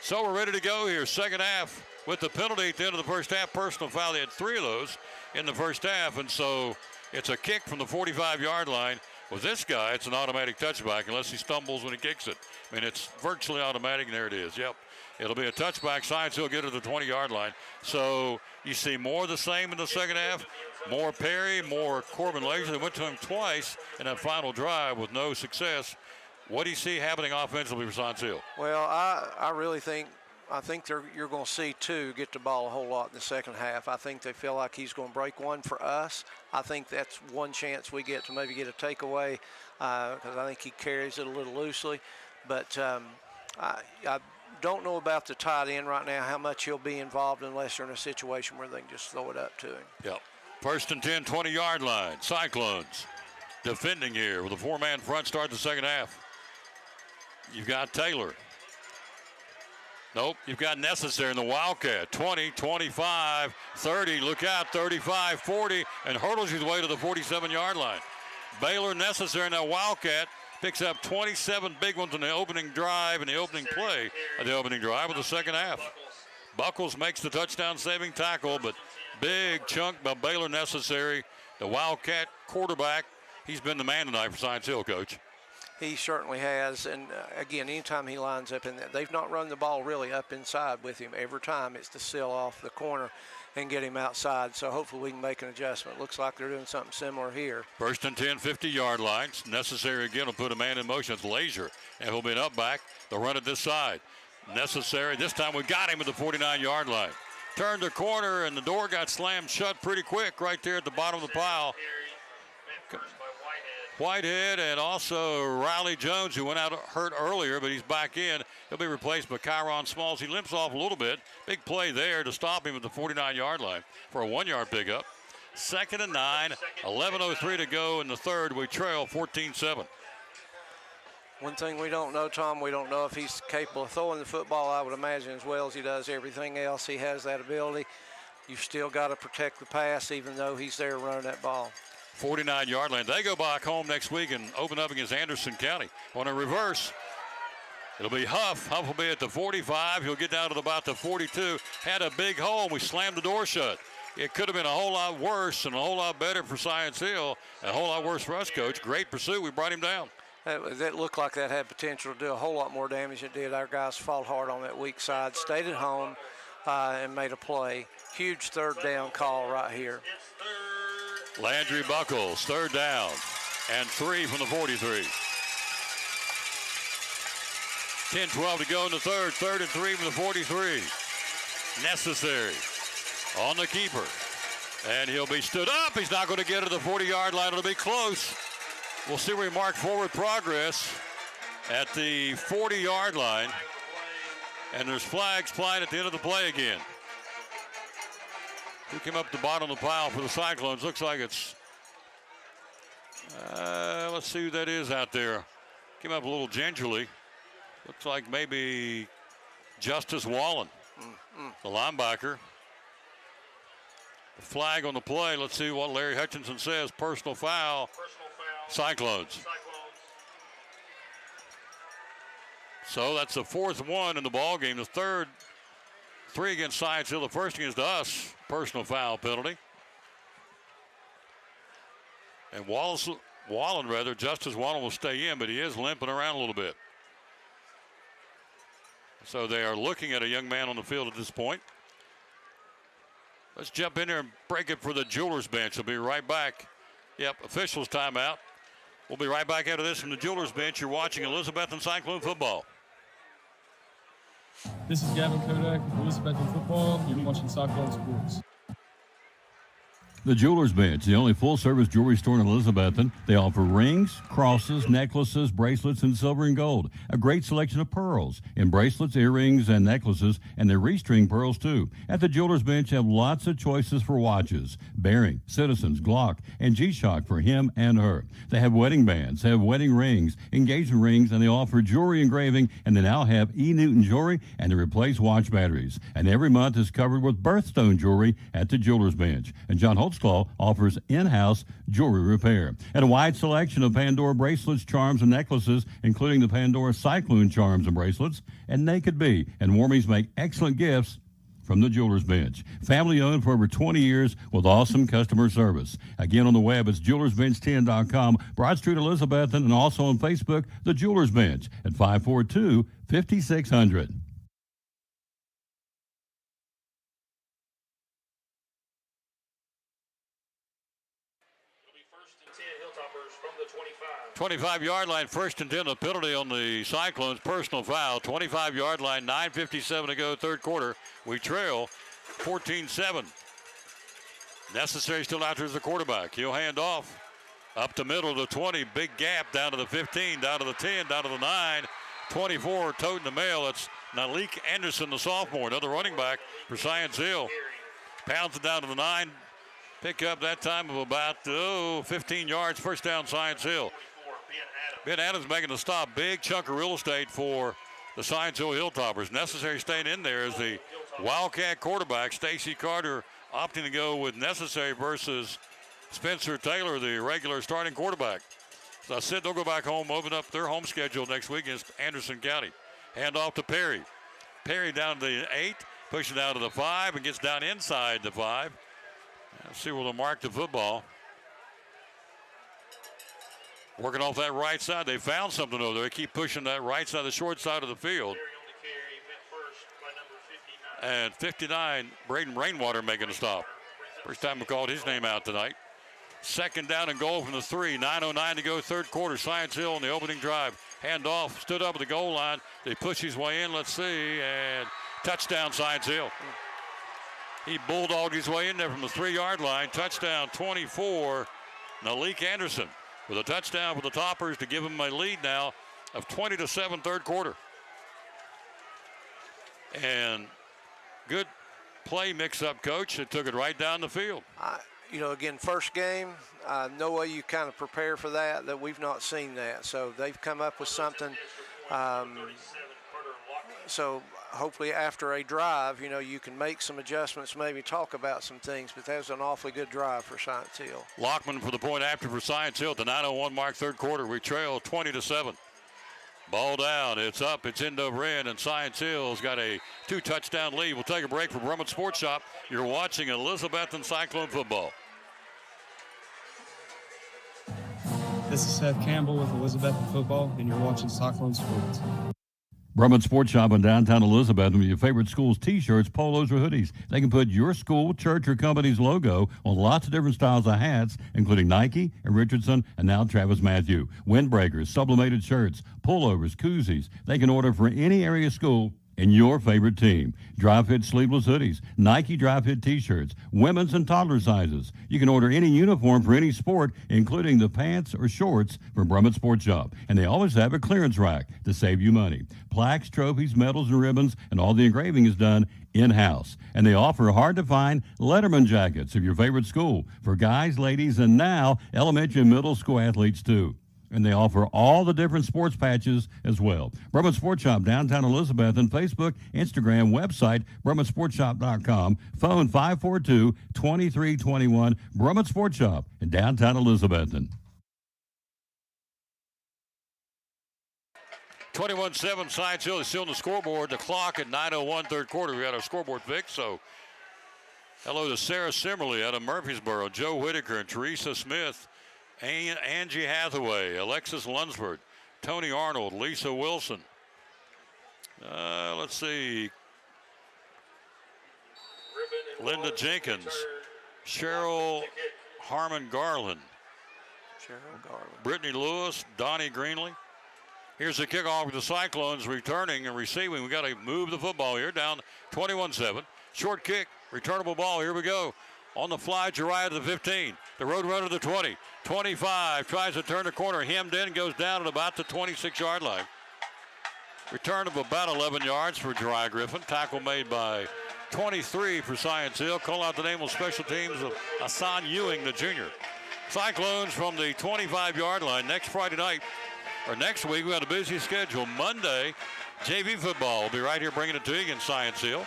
So we're ready to go here. Second half with the penalty at the end of the first half. Personal foul. They had 3 of those in the first half, and so it's a kick from the 45-yard line. With this guy, it's an automatic touchback unless he stumbles when he kicks it. I mean, it's virtually automatic, and there it is. Yep. It'll be a touchback. Science, he'll get to the 20-yard line. So you see more of the same in the second half. More Perry, more Corbin Laser. They went to him twice in that final drive with no success. What do you see happening offensively for Science Hill? Well, I really think you're going to see 2 get the ball a whole lot in the second half. I think they feel like he's going to break one for us. I think that's one chance we get to maybe get a takeaway because I think he carries it a little loosely. But I don't know about the tight end right now, how much he'll be involved unless they're in a situation where they can just throw it up to him. Yep. First and 10, 20-yard line. Cyclones defending here with a 4-man front start the second half. You've got Taylor. Nope, you've got Necessary in the Wildcat. 20, 25, 30, look out, 35, 40, and hurdles his way to the 47-yard line. Baylor Necessary in that Wildcat picks up 27 big ones in the opening drive and the opening play of the opening drive of the second half. Buckles makes the touchdown-saving tackle, but big chunk by Baylor Necessary, the Wildcat quarterback. He's been the man tonight for Science Hill, Coach. He certainly has, and again, anytime he lines up in that, they've not run the ball really up inside with him. Every time it's to seal off the corner, and get him outside. So hopefully we can make an adjustment. Looks like they're doing something similar here. First and 10, 50-yard lines. Necessary again will put a man in motion. It's Lazier, and he'll be an up back. They'll run it this side. Necessary. This time we got him at the 49-yard line. Turned the corner, and the door got slammed shut pretty quick right there at the bottom of the pile. Whitehead and also Riley Jones, who went out hurt earlier, but he's back in. He'll be replaced by Kyron Smalls. He limps off a little bit. Big play there to stop him at the 49-yard line for a 1-yard pickup. 2nd and 9, 11:03 to go in the third. We trail 14-7. One thing we don't know, Tom, we don't know if he's capable of throwing the football. I would imagine as well as he does everything else, he has that ability. You've still got to protect the pass even though he's there running that ball. 49-yard line. They go back home next week and open up against Anderson County. On a reverse, it'll be Huff. Huff will be at the 45. He'll get down to about the 42. Had a big hole. We slammed the door shut. It could have been a whole lot worse and a whole lot better for Science Hill, and a whole lot worse for us, Coach. Great pursuit. We brought him down. That looked like that had potential to do a whole lot more damage than it did. Our guys fought hard on that weak side, stayed at home, and made a play. Huge third down call right here. Landry Buckles, third down, and 3 from the 43. 10-12 to go in the third. 3rd and 3 from the 43. Necessary on the keeper. And he'll be stood up. He's not going to get to the 40-yard line. It'll be close. We'll see where we mark forward progress at the 40-yard line. And there's flags flying at the end of the play again. Who came up the bottom of the pile for the Cyclones? Looks like it's, let's see who that is out there. Came up a little gingerly. Looks like maybe Justice Wallen, the linebacker. The flag on the play. Let's see what Larry Hutchinson says. Personal foul. Cyclones. So that's the 4th one in the ball game. The third, 3 against Science Hill. The first against us. Personal foul penalty. And Wallen, Justice Wallen will stay in, but he is limping around a little bit. So they are looking at a young man on the field at this point. Let's jump in there and break it for the Jewelers bench. We'll be right back. Yep, officials timeout. We'll be right back after this from the Jewelers bench. You're watching Elizabethton Cyclone football. This is Gavin Kodak with Elizabethton football. You're watching Cyclone Sports. The Jewelers Bench, the only full-service jewelry store in Elizabethton. They offer rings, crosses, necklaces, bracelets, and silver and gold. A great selection of pearls in bracelets, earrings, and necklaces, and they restring pearls too. At the Jewelers Bench, have lots of choices for watches: Bearing, Citizens, Glock, and G-Shock for him and her. They have wedding bands, have wedding rings, engagement rings, and they offer jewelry engraving, and they now have E. Newton jewelry, and they replace watch batteries. And every month is covered with birthstone jewelry at the Jewelers Bench. And John Holtzclaw offers in-house jewelry repair. And a wide selection of Pandora bracelets, charms, and necklaces, including the Pandora Cyclone charms and bracelets. And Naked Bee and Warmies make excellent gifts from the Jewelers Bench. Family owned for over 20 years with awesome customer service. Again, on the web, it's jewelersbench10.com, Broad Street, Elizabethton, and also on Facebook, the Jewelers Bench at 542-5600. From the 25-yard line, 1st and 10, a penalty on the Cyclones, personal foul. 25-yard line, 9:57 to go, third quarter. We trail 14-7. Necessary still out there as the quarterback. He'll hand off up the middle of the 20, big gap down to the 15, down to the 10, down to the 9, 24, toting the mail. It's Nalik Anderson, the sophomore, another running back for Science Hill. Pounds it down to the 9. Pick up that time of about 15 yards, first down, Science Hill. Ben Adams making the stop. Big chunk of real estate for the Science Hill Hilltoppers. Necessary staying in there as the Wildcat quarterback. Stacy Carter opting to go with Necessary versus Spencer Taylor, the regular starting quarterback. So I said they'll go back home, open up their home schedule next week against Anderson County. Hand off to Perry. Perry down to the 8, pushing down to the 5, and gets down inside the 5. Let's see where they'll mark the football. Working off that right side. They found something over there. They keep pushing that right side, the short side of the field. And 59, Braden Rainwater making a stop. First time we called his name out tonight. Second down and goal from the 3. 9:09 to go, third quarter. Science Hill on the opening drive. Handoff, stood up at the goal line. They push his way in, let's see, and touchdown Science Hill. He bulldogged his way in there from the 3-yard line. Touchdown 24, Malik Anderson with a touchdown for the Toppers to give him a lead now of 20-7 third quarter. And good play mix-up, Coach. It took it right down the field. You know, again, first game, no way you kind of prepare for that we've not seen that. So they've come up with something. So hopefully after a drive, you know, you can make some adjustments, maybe talk about some things, but that was an awfully good drive for Science Hill. Lockman for the point after for Science Hill at the 9:01 mark, third quarter. We trail 20-7. Ball down, it's up, it's end over end, and Science Hill's got a 2-touchdown lead. We'll take a break for Brummett Sports Shop. You're watching Elizabethton Cyclone football. This is Seth Campbell with Elizabethton Football, and you're watching Cyclone Sports. Brummett Sports Shop in downtown Elizabethton with your favorite school's T-shirts, polos, or hoodies. They can put your school, church, or company's logo on lots of different styles of hats, including Nike and Richardson and now Travis Matthew. Windbreakers, sublimated shirts, pullovers, koozies. They can order for any area school and your favorite team. Dry fit sleeveless hoodies, Nike dry fit T-shirts, women's and toddler sizes. You can order any uniform for any sport, including the pants or shorts from Brummett Sports Shop. And they always have a clearance rack to save you money. Plaques, trophies, medals, and ribbons, and all the engraving is done in-house. And they offer hard-to-find Letterman jackets of your favorite school for guys, ladies, and now elementary and middle school athletes too. And they offer all the different sports patches as well. Brummett Sports Shop, downtown Elizabethton, Facebook, Instagram, website, BrummettSportsShop.com, phone 542-2321, Brummett Sports Shop in downtown Elizabethton. 21-7, Science Hill is still on the scoreboard. The clock at 9:01 third quarter. We got our scoreboard fixed, so hello to Sarah Simmerly out of Murfreesboro, Joe Whitaker and Teresa Smith, Angie Hathaway, Alexis Lunsford, Tony Arnold, Lisa Wilson. Let's see. Linda Jenkins, Cheryl Harmon Garland, Brittany Lewis, Donnie Greenley. Here's the kickoff with the Cyclones returning and receiving. We got to move the football here, down 21-7. Short kick, returnable ball. Here we go. On the fly, Jariah to the 15. The road runner to the 20. 25, tries to turn the corner, hemmed in, goes down at about the 26-yard line. Return of about 11 yards for Jariah Griffin. Tackle made by 23 for Science Hill. Call out the name of special teams of Hassan Ewing, the junior. Cyclones from the 25-yard line next Friday night, or next week. We got a busy schedule. Monday, JV football will be right here bringing it to you against Science Hill.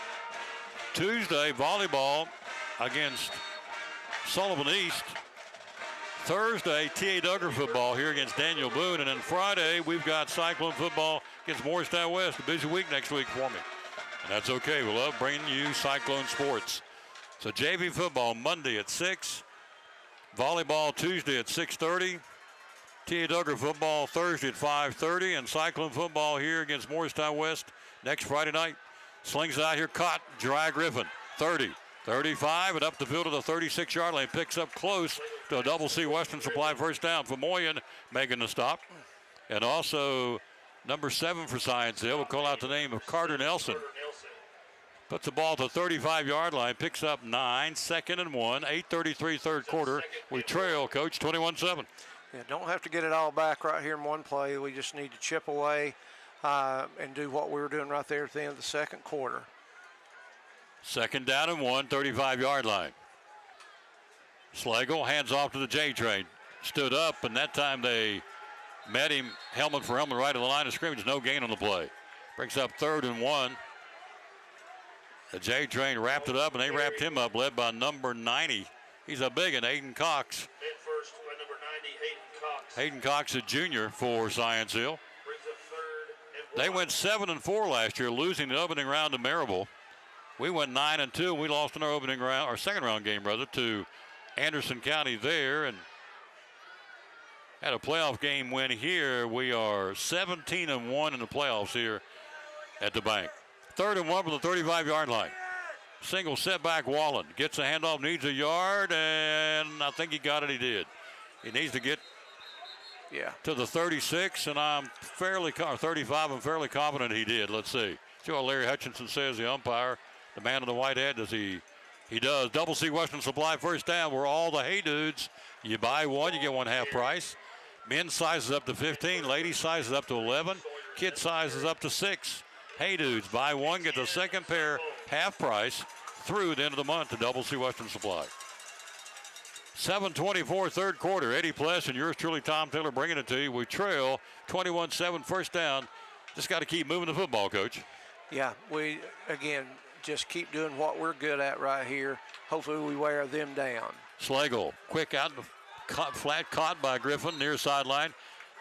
Tuesday, volleyball against Sullivan East. Thursday, T.A. Duggar football here against Daniel Boone. And then Friday, we've got Cyclone football against Morristown West. A busy week next week for me. And that's okay. We love bringing you Cyclone sports. So JV football Monday at 6. Volleyball Tuesday at 6:30. T.A. Duggar football Thursday at 5:30. And Cyclone football here against Morristown West next Friday night. Slings it out here, caught. Jariah Griffin, 30. 35 and up the field to the 36-yard line. Picks up close to a double C Western Supply first down for Moyen, making the stop. And also number 7 for Science Hill. We'll call out the name of Carter Nelson. Puts the ball to the 35-yard line. Picks up 9, 2nd and 1. 8:33 third quarter. We trail, Coach, 21-7. Yeah, don't have to get it all back right here in one play. We just need to chip away and do what we were doing right there at the end of the second quarter. Second down and 1, 35-yard line. Slagle hands off to the J-Train. Stood up, and that time they met him helmet for helmet right at the line of scrimmage. No gain on the play. Brings up 3rd and 1. The J-Train wrapped it up, and they wrapped him up, led by number 90. He's a big one, Hayden Cox. In first by number 90, Hayden Cox. Hayden Cox, a junior for Science Hill. They went 7-4 last year, losing the opening round to Marable. We went 9-2. We lost in our opening round, our second round game, rather, to Anderson County there, and had a playoff game win here. We are 17-1 in the playoffs here at the bank. 3rd and 1 from the 35-yard line. Single setback Wallen. Gets a handoff, needs a yard, and I think he got it. He did. He needs to get to the 36, and I'm fairly 35. I'm fairly confident he did. Let's see. See what Larry Hutchinson says, the umpire, the man in the white hat. Does he? He does. Double C Western Supply first down. We're all the Hey Dudes. You buy one, you get one half price. Men's sizes up to 15. Ladies sizes up to 11. Kids sizes up to 6. Hey Dudes, buy one, get the second pair half price through the end of the month to Double C Western Supply. 7:24 third quarter. Eddie Pless and yours truly, Tom Taylor, bringing it to you. We trail 21-7 first down. Just got to keep moving the football, Coach. Yeah, we, again, just keep doing what we're good at right here. Hopefully we wear them down. Slagle, quick out, flat caught by Griffin near sideline.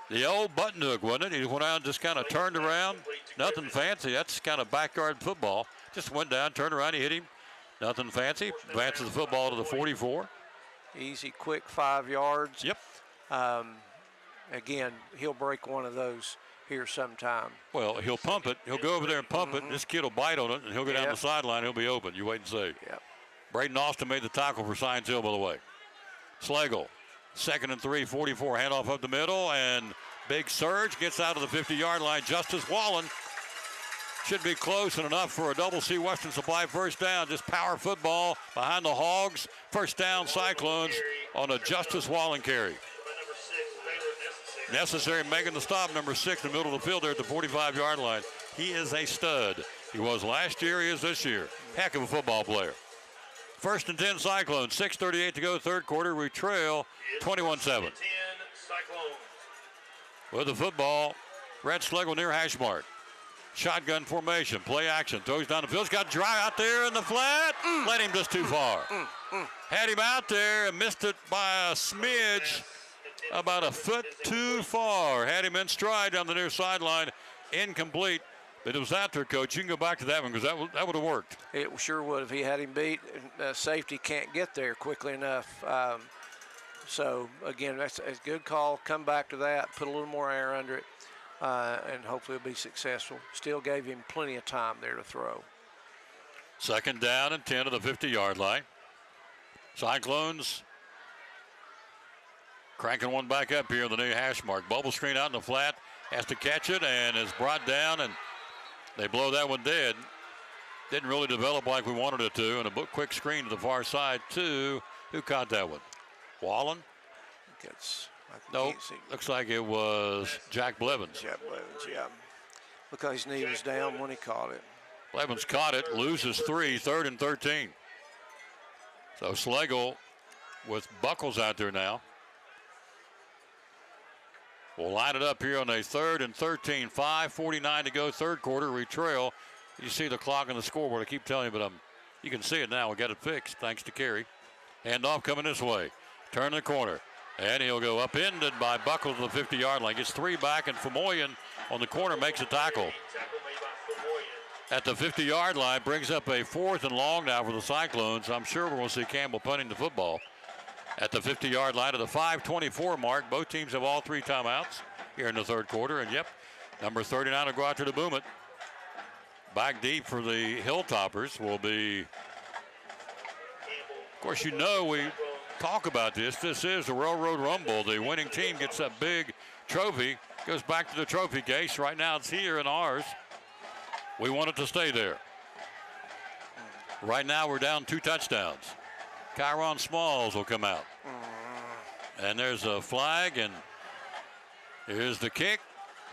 The old button hook, wasn't it? He went out and just kind of turned around. Nothing fancy. That's kind of backyard football. Just went down, turned around, he hit him. Nothing fancy. Advances the football to the 44. Easy, quick 5 yards. Yep. Again, he'll break one of those here sometime. Well, he'll pump it. He'll go over there and pump it. This kid will bite on it, and he'll go down the sideline. He'll be open. You wait and see. Yep. Braden Austin made the tackle for Science Hill, by the way. Slagle, 2nd and 3, 44, handoff up the middle, and big surge, gets out of the 50-yard line. Justice Wallen should be close and enough for a Double C Western Supply first down. Just power football behind the Hogs. First down, Cyclones on a Justice Wallen carry. Necessary making the stop, number 6 in the middle of the field there at the 45-yard line. He is a stud. He was last year, he is this year. Heck of a football player. 1st and 10 Cyclones, 6:38 to go, third quarter. We trail 21-7. With the football, Red Slagle near hash mark. Shotgun formation, play action, throws down the field. He's got Dry out there in the flat. Let him just too far. Had him out there and missed it by a smidge, about a foot too far. Had him in stride down the near sideline, incomplete. But it was out there, Coach. You can go back to that one because that would have worked. It sure would if he had him beat. Safety can't get there quickly enough. So, again, that's a good call. Come back to that, put a little more air under it, and hopefully it'll be successful. Still gave him plenty of time there to throw. 2nd down and 10 to the 50-yard line. Cyclones cranking one back up here in the new hash mark. Bubble screen out in the flat, has to catch it and is brought down, and they blow that one dead. Didn't really develop like we wanted it to, and a quick screen to the far side too. Who caught that one? Wallen? Nope. Looks like it was Jack Blevins. Jack Blevins, yeah. Look how his knee was down when he caught it. Blevins caught it, loses 3, 3rd and 13. So Slagle with Buckles out there now. We'll line it up here on a 3rd and 13, 5:49 to go, third quarter. We trail. You see the clock on the scoreboard. I keep telling you, but you can see it now. We got it fixed thanks to Kerry. Handoff coming this way. Turn the corner. And he'll go upended by Buckles to the 50-yard line. Gets 3 back, and Famoyan on the corner makes a tackle. At the 50-yard line, brings up a 4th and long now for the Cyclones. I'm sure we're going to see Campbell punting the football. At the 50-yard line to the 5:24 mark. Both teams have all 3 timeouts here in the third quarter. And, yep, number 39 will go out there to boom it. Back deep for the Hilltoppers will be, of course, you know we talk about this. This is the Railroad Rumble. The winning team gets that big trophy, goes back to the trophy case. Right now it's here in ours. We want it to stay there. Right now we're down 2 touchdowns. Kyron Smalls will come out. And there's a flag, and here's the kick.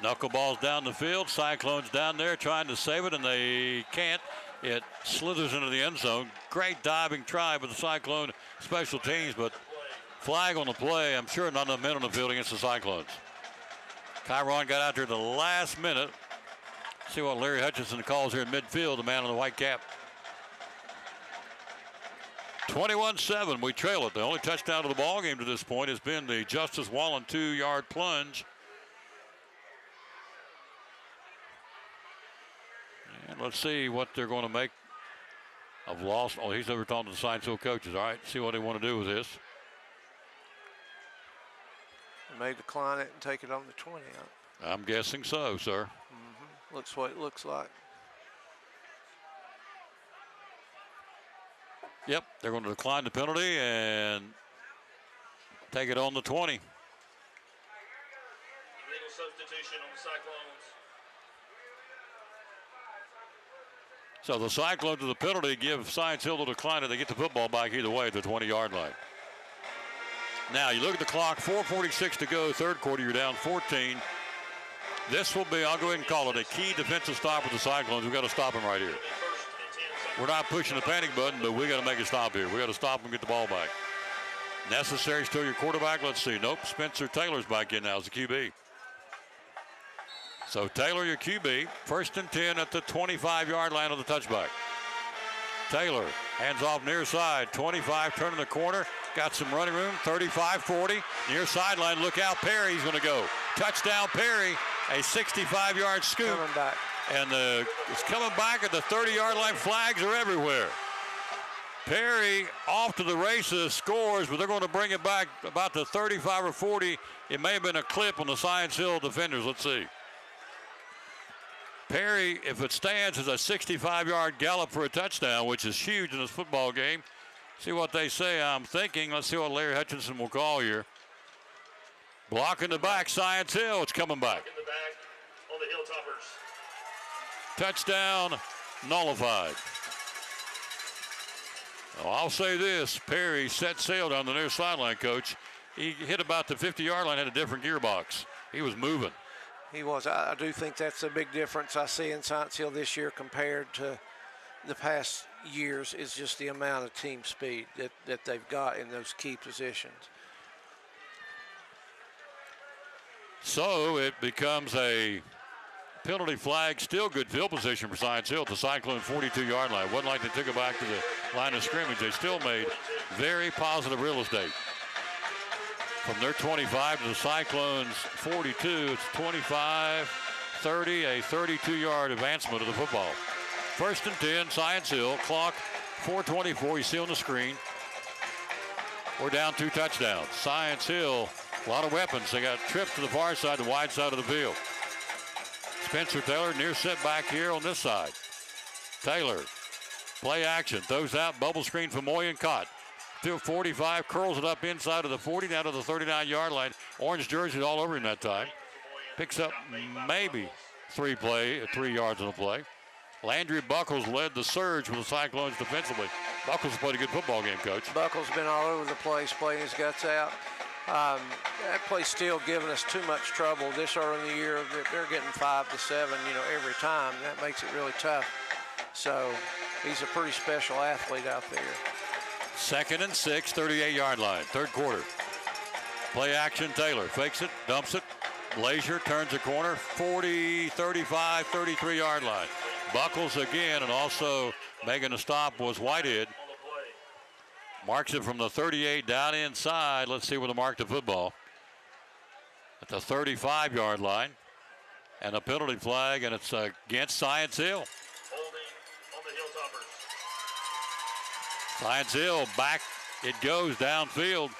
Knuckleball's down the field. Cyclones down there trying to save it, and they can't. It slithers into the end zone. Great diving try by the Cyclone special teams, but flag on the play. I'm sure not enough men on the field against the Cyclones. Kyron got out there at the last minute. See what Larry Hutchinson calls here in midfield, the man in the white cap. 21-7, we trail it. The only touchdown of the ball game to this point has been the Justice Wallen 2-yard plunge. And let's see what they're going to make of loss. Oh, he's over talking to the Science Hill coaches. All right, see what they want to do with this. They may decline it and take it on the 20. I'm guessing so, sir. Looks what it looks like. Yep, they're going to decline the penalty and take it on the 20. Illegal substitution on the Cyclones. So the Cyclones to the penalty give Science Hill the decline, and they get the football back either way at the 20-yard line. Now you look at the clock, 4:46 to go, third quarter, you're down 14. This will be, I'll go ahead and call it a key defensive stop with the Cyclones. We've got to stop them right here. We're not pushing the panic button, but we got to make a stop here. We got to stop them and get the ball back. Necessary still your quarterback. Let's see. Nope, Spencer Taylor's back in now as the QB. So Taylor, your QB, 1st and 10 at the 25-yard line of the touchback. Taylor hands off near side, 25, turning the corner, got some running room, 35-40, near sideline, look out, Perry's going to go. Touchdown Perry, a 65-yard scoop. Coming back. And it's coming back at the 30-yard line. Flags are everywhere. Perry off to the races, scores, but they're going to bring it back about the 35 or 40. It may have been a clip on the Science Hill defenders. Let's see. Perry, if it stands, is a 65-yard gallop for a touchdown, which is huge in this football game. See what they say. I'm thinking. Let's see what Larry Hutchinson will call here. Blocking the back, Science Hill. It's coming back. In the back on the Hilltoppers. Touchdown nullified. Well, I'll say this. Perry set sail down the near sideline, Coach. He hit about the 50-yard line, had a different gearbox. He was moving. He was. I do think that's a big difference I see in Science Hill this year compared to the past years, is just the amount of team speed that they've got in those key positions. So it becomes a penalty flag, still good field position for Science Hill at the Cyclone 42-yard line. Wasn't like they took it back to the line of scrimmage. They still made very positive real estate. From their 25 to the Cyclones 42, it's 25, 30, a 32-yard advancement of the football. 1st and 10, Science Hill, clock 4:24, you see on the screen. We're down 2 touchdowns. Science Hill, a lot of weapons. They got trips to the far side, the wide side of the field. Spencer Taylor, near setback here on this side. Taylor, play action, throws out, bubble screen for Moyen, caught. 45, curls it up inside of the 40, down to the 39-yard line. Orange jersey all over him that time. Picks up maybe 3 yards on the play. Landry Buckles led the surge with the Cyclones defensively. Buckles played a good football game, Coach. Buckles been all over the place, playing his guts out. That play's still giving us too much trouble this early in the year. They're getting 5 to 7, every time. That makes it really tough. So he's a pretty special athlete out there. 2nd and 6, 38-yard line, third quarter. Play action, Taylor fakes it, dumps it. Blazier turns the corner, 40, 35, 33-yard line. Buckles again, and also making a stop was Whitehead. Marks it from the 38 down inside. Let's see where to mark the football. At the 35-yard line. And a penalty flag, and it's against Science Hill. Holding on the Hilltoppers. Science Hill, back it goes downfield.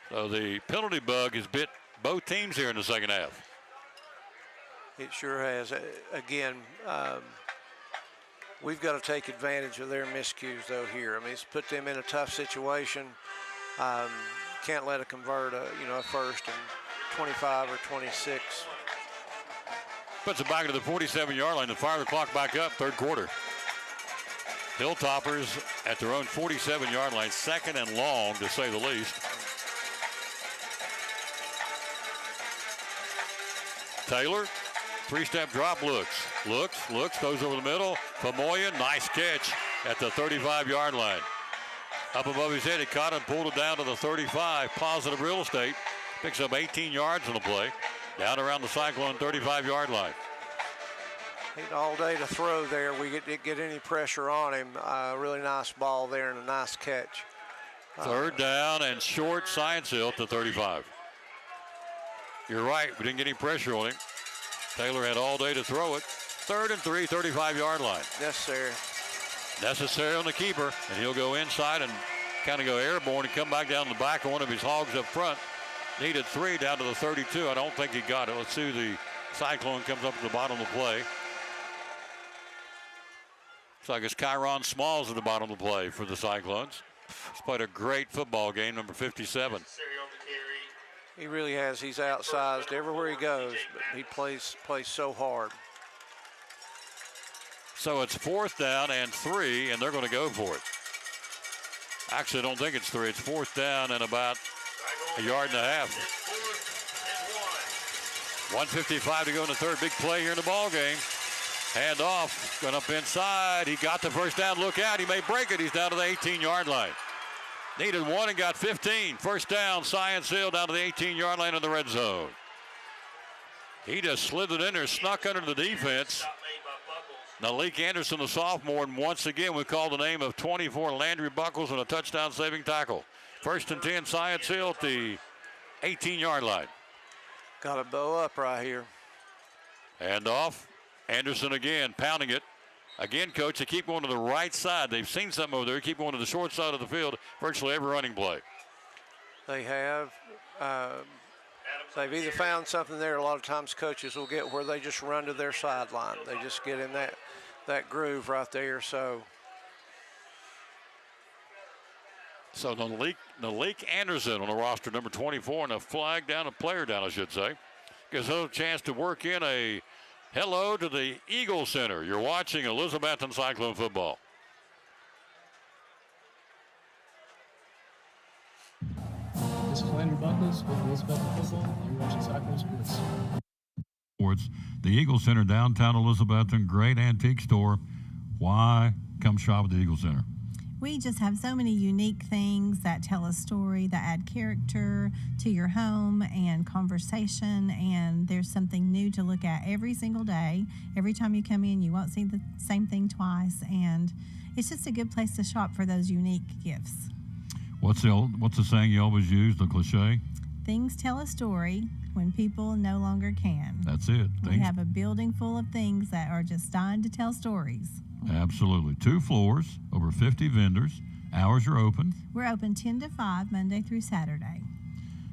So the penalty bug has bit both teams here in the second half. It sure has. Again, we've got to take advantage of their miscues, though, here. I mean, it's put them in a tough situation. Can't let it convert a 1st and 25 or 26. Puts it back to the 47-yard line to fire the clock back up, third quarter. Hilltoppers at their own 47-yard line, 2nd and long, to say the least. Taylor, 3-step drop, looks, goes over the middle. Famoyan, nice catch at the 35-yard line. Up above his head, he caught it, pulled it down to the 35. Positive real estate. Picks up 18 yards on the play. Down around the Cyclone 35-yard line. Ain't all day to throw there. We get any pressure on him. Really nice ball there and a nice catch. Third down and short, Science Hill at the 35. You're right, we didn't get any pressure on him. Taylor had all day to throw it. 3rd and 3, 35-yard line. Necessary on the keeper, and he'll go inside and kind of go airborne and come back down the back of one of his hogs up front. Needed 3 down to the 32. I don't think he got it. Let's see who the Cyclone comes up at the bottom of the play. Looks like it's Kyron Smalls at the bottom of the play for the Cyclones. He's played a great football game, number 57. He really has. He's outsized everywhere he goes, but he plays so hard. So it's 4th down and 3, and they're going to go for it. Actually, I don't think it's 3. It's 4th down and about a yard and a half. 1:55 to go in the third. Big play here in the ball game. Hand off, going up inside. He got the first down. Look out, he may break it. He's down to the 18-yard line. Needed 1 and got 15. First down, Science Hill down to the 18-yard line in the red zone. He just slithered in there, snuck under the defense. Malik Anderson, the sophomore, and once again we call the name of 24 Landry Buckles and a touchdown saving tackle. 1st and 10, Science Hill at the 18-yard line. Got to bow up right here. Hand off. Anderson again, pounding it. Again, coach, they keep going to the right side. They've seen something over there. They keep going to the short side of the field virtually every running play. They have. They've either found something there. A lot of times coaches will get where they just run to their sideline. They just get in that groove right there. So Malik Anderson on the roster, number 24, and a player down, I should say. Gives us a chance to work in a hello to the Eagle Center. You're watching Elizabethton Cyclone football. This is Landry Buckles with Elizabethton Football. You're watching Cyclone Sports. The Eagle Center, downtown Elizabethton, great antique store. Why come shop at the Eagle Center? We just have so many unique things that tell a story, that add character to your home and conversation, and there's something new to look at every single day. Every time you come in, you won't see the same thing twice, and it's just a good place to shop for those unique gifts. What's the saying you always use, the cliche? Things tell a story when people no longer can. That's it. We have a building full of things that are just dying to tell stories. Absolutely. 2 floors, over 50 vendors. Hours are open. We're open 10 to 5, Monday through Saturday.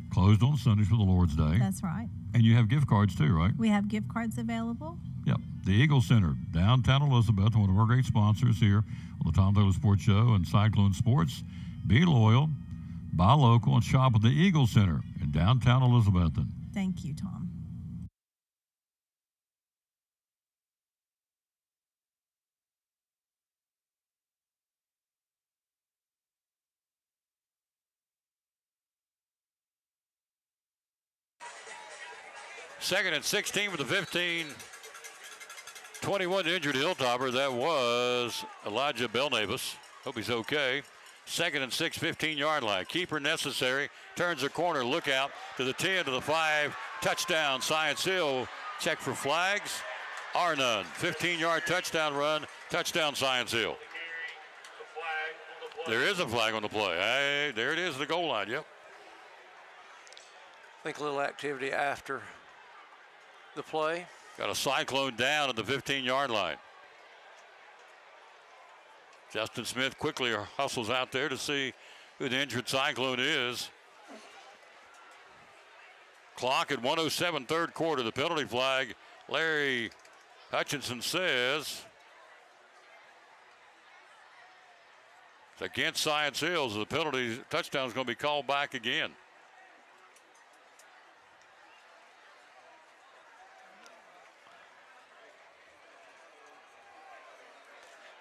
Closed on Sundays for the Lord's Day. That's right. And you have gift cards too, right? We have gift cards available. Yep. The Eagle Center, downtown Elizabeth, one of our great sponsors here on the Tom Taylor Sports Show and Cyclone Sports. Be loyal, buy local, and shop at the Eagle Center in downtown Elizabethton. Thank you, Tom. Second and 16 for the 15. 21 injured Hilltopper. That was Elijah Belnavis. Hope he's okay. 2nd and 6, 15-yard line. Keeper necessary. Turns the corner. Look out to the 10, to the 5. Touchdown, Science Hill. Check for flags. Are none. 15-yard touchdown run. Touchdown, Science Hill. There is a flag on the play. Hey, there it is, the goal line. Yep. I think a little activity after the play. Got a Cyclone down at the 15-yard line. Justin Smith quickly hustles out there to see who the injured Cyclone is. Clock at 1:07, third quarter. The penalty flag, Larry Hutchinson says it's against Science Hills. The penalty touchdown is going to be called back again.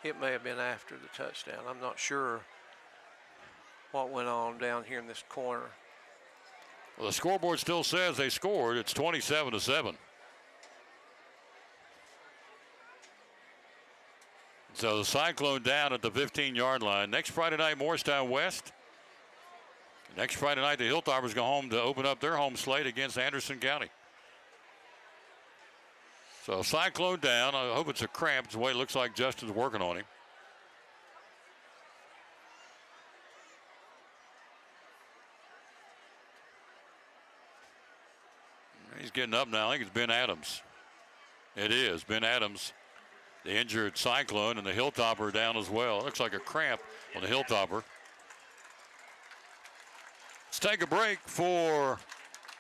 It may have been after the touchdown. I'm not sure what went on down here in this corner. Well, the scoreboard still says they scored. It's 27-7. So the Cyclone down at the 15-yard line. Next Friday night, Morristown West. Next Friday night, the Hilltoppers go home to open up their home slate against Anderson County. So Cyclone down. I hope it's a cramp. It's the way it looks like Justin's working on him. He's getting up now. I think it's Ben Adams. It is Ben Adams, the injured Cyclone, and the Hilltopper down as well. It looks like a cramp on the Hilltopper. Let's take a break for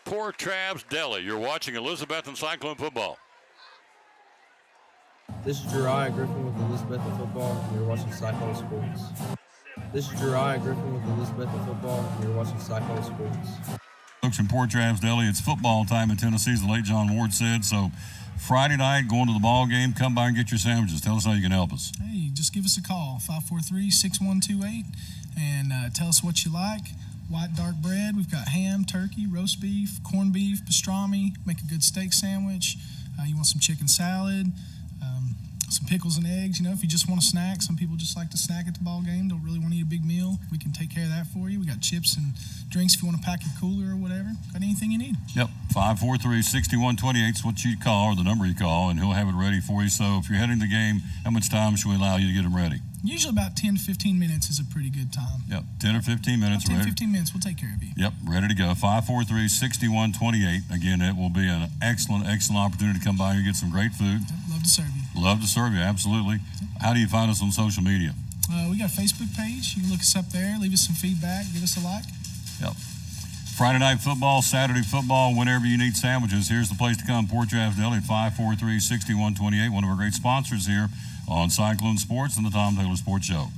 Port Travis Deli. You're watching Elizabethton Cyclone football. This is Jeriah Griffin with Elizabethton football, and you're watching Cyclone Sports. This is Jeriah Griffin with Elizabethton football, and you're watching Cyclone Sports. Folks in Port Travis Deli, it's football time in Tennessee, as the late John Ward said. So Friday night, going to the ball game, come by and get your sandwiches. Tell us how you can help us. Hey, just give us a call, 543-6128, and tell us what you like. White dark bread, we've got ham, turkey, roast beef, corned beef, pastrami, make a good steak sandwich. You want some chicken salad, some pickles and eggs. You know, if you just want a snack, some people just like to snack at the ball game, don't really want to eat a big meal. We can take care of that for you. We got chips and drinks if you want to pack your cooler or whatever. Got anything you need. Yep, 543-6128 is what you call, or the number you call, and he'll have it ready for you. So if you're heading to the game, how much time should we allow you to get them ready? Usually about 10 to 15 minutes is a pretty good time. Yep, 10 or 15 minutes. About 10, 15 minutes, we'll take care of you. Yep, ready to go. 543-6128. Again, it will be an excellent, excellent opportunity to come by and get some great food. Yep, love to serve you. Love to serve you, absolutely. Yep. How do you find us on social media? We got a Facebook page. You can look us up there, leave us some feedback, give us a like. Yep. Friday night football, Saturday football, whenever you need sandwiches, here's the place to come. Port Travis Deli at 543-6128, one of our great sponsors here on Cyclone Sports and the Tom Taylor Sports Show.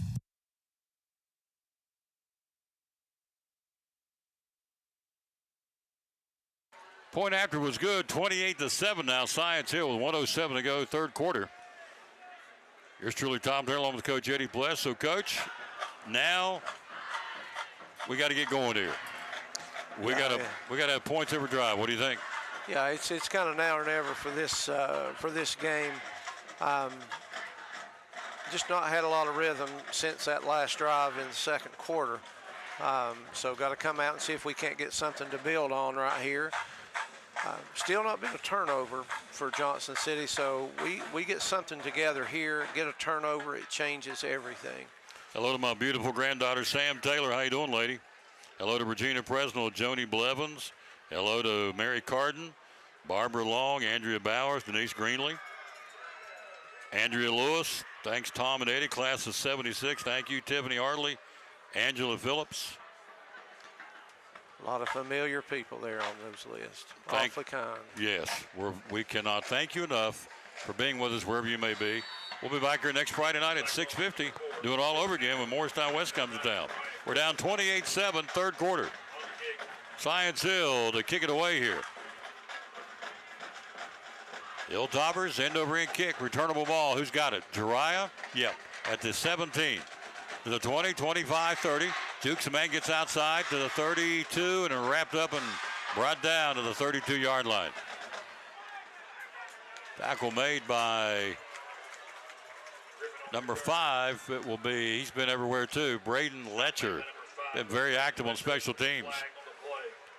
Point after was good, 28-7 now. Science Hill with 1:07 to go, third quarter. Here's truly Tom Taylor along with Coach Eddie Bless. So, Coach, now we got to get going here. We got to have points every drive. What do you think? Yeah, it's kind of now or never for this game. Just not had a lot of rhythm since that last drive in the second quarter. So got to come out and see if we can't get something to build on right here. Still not been a turnover for Johnson City, so we get something together here, get a turnover, it changes everything. Hello to my beautiful granddaughter, Sam Taylor. How you doing, lady? Hello to Regina Presnell, Joni Blevins. Hello to Mary Carden, Barbara Long, Andrea Bowers, Denise Greenley, Andrea Lewis. Thanks, Tom and Eddie, class of 76. Thank you, Tiffany Hartley, Angela Phillips. A lot of familiar people there on those lists. Awfully kind. Yes, we cannot thank you enough for being with us wherever you may be. We'll be back here next Friday night at 6:50, do it all over again when Morristown West comes to town. We're down 28-7, third quarter. Science Hill to kick it away here. Hilltoppers, end over end kick, returnable ball. Who's got it? Jeriah? Yep, at the 17. To the 20, 25, 30. Jukes the man gets outside to the 32 and wrapped up and brought down to the 32-yard line. Tackle made by number 5. It will be, he's been everywhere too, Braden Letcher. Been very active on special teams.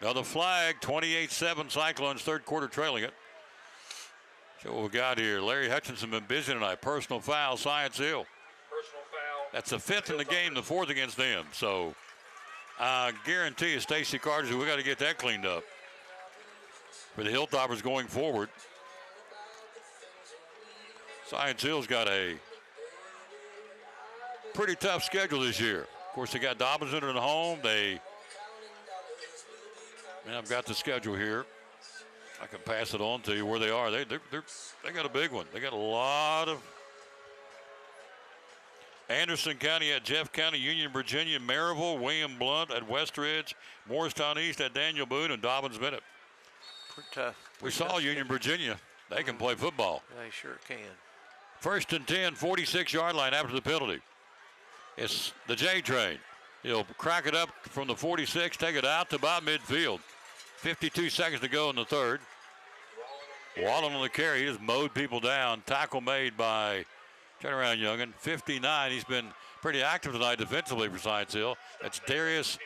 Another flag, 28-7 Cyclones, third quarter trailing it. So what we got here, Larry Hutchinson been busy tonight. Personal foul, Science Hill. That's the 5th in the game, the 4th against them. So I guarantee you, Stacy Carter, we got to get that cleaned up for the Hilltoppers going forward. Science Hill's got a pretty tough schedule this year. Of course, they got Dobbins at home. I've got the schedule here. I can pass it on to you where they are. They got a big one. They got a lot of Anderson County at Jeff County, Union, Virginia, Maryville, William Blount at Westridge, Morristown East at Daniel Boone, and Dobbins Bennett. Pretty tough. We saw Union, Virginia. They can play football. They sure can. 1st and 10, 46-yard line after the penalty. It's the J train. He'll crack it up from the 46, take it out to about midfield. 52 seconds to go in the third. Wallen on the carry. He just mowed people down. Tackle made by, turn around, youngin, 59. He's been pretty active tonight defensively for Science Hill. That's Darius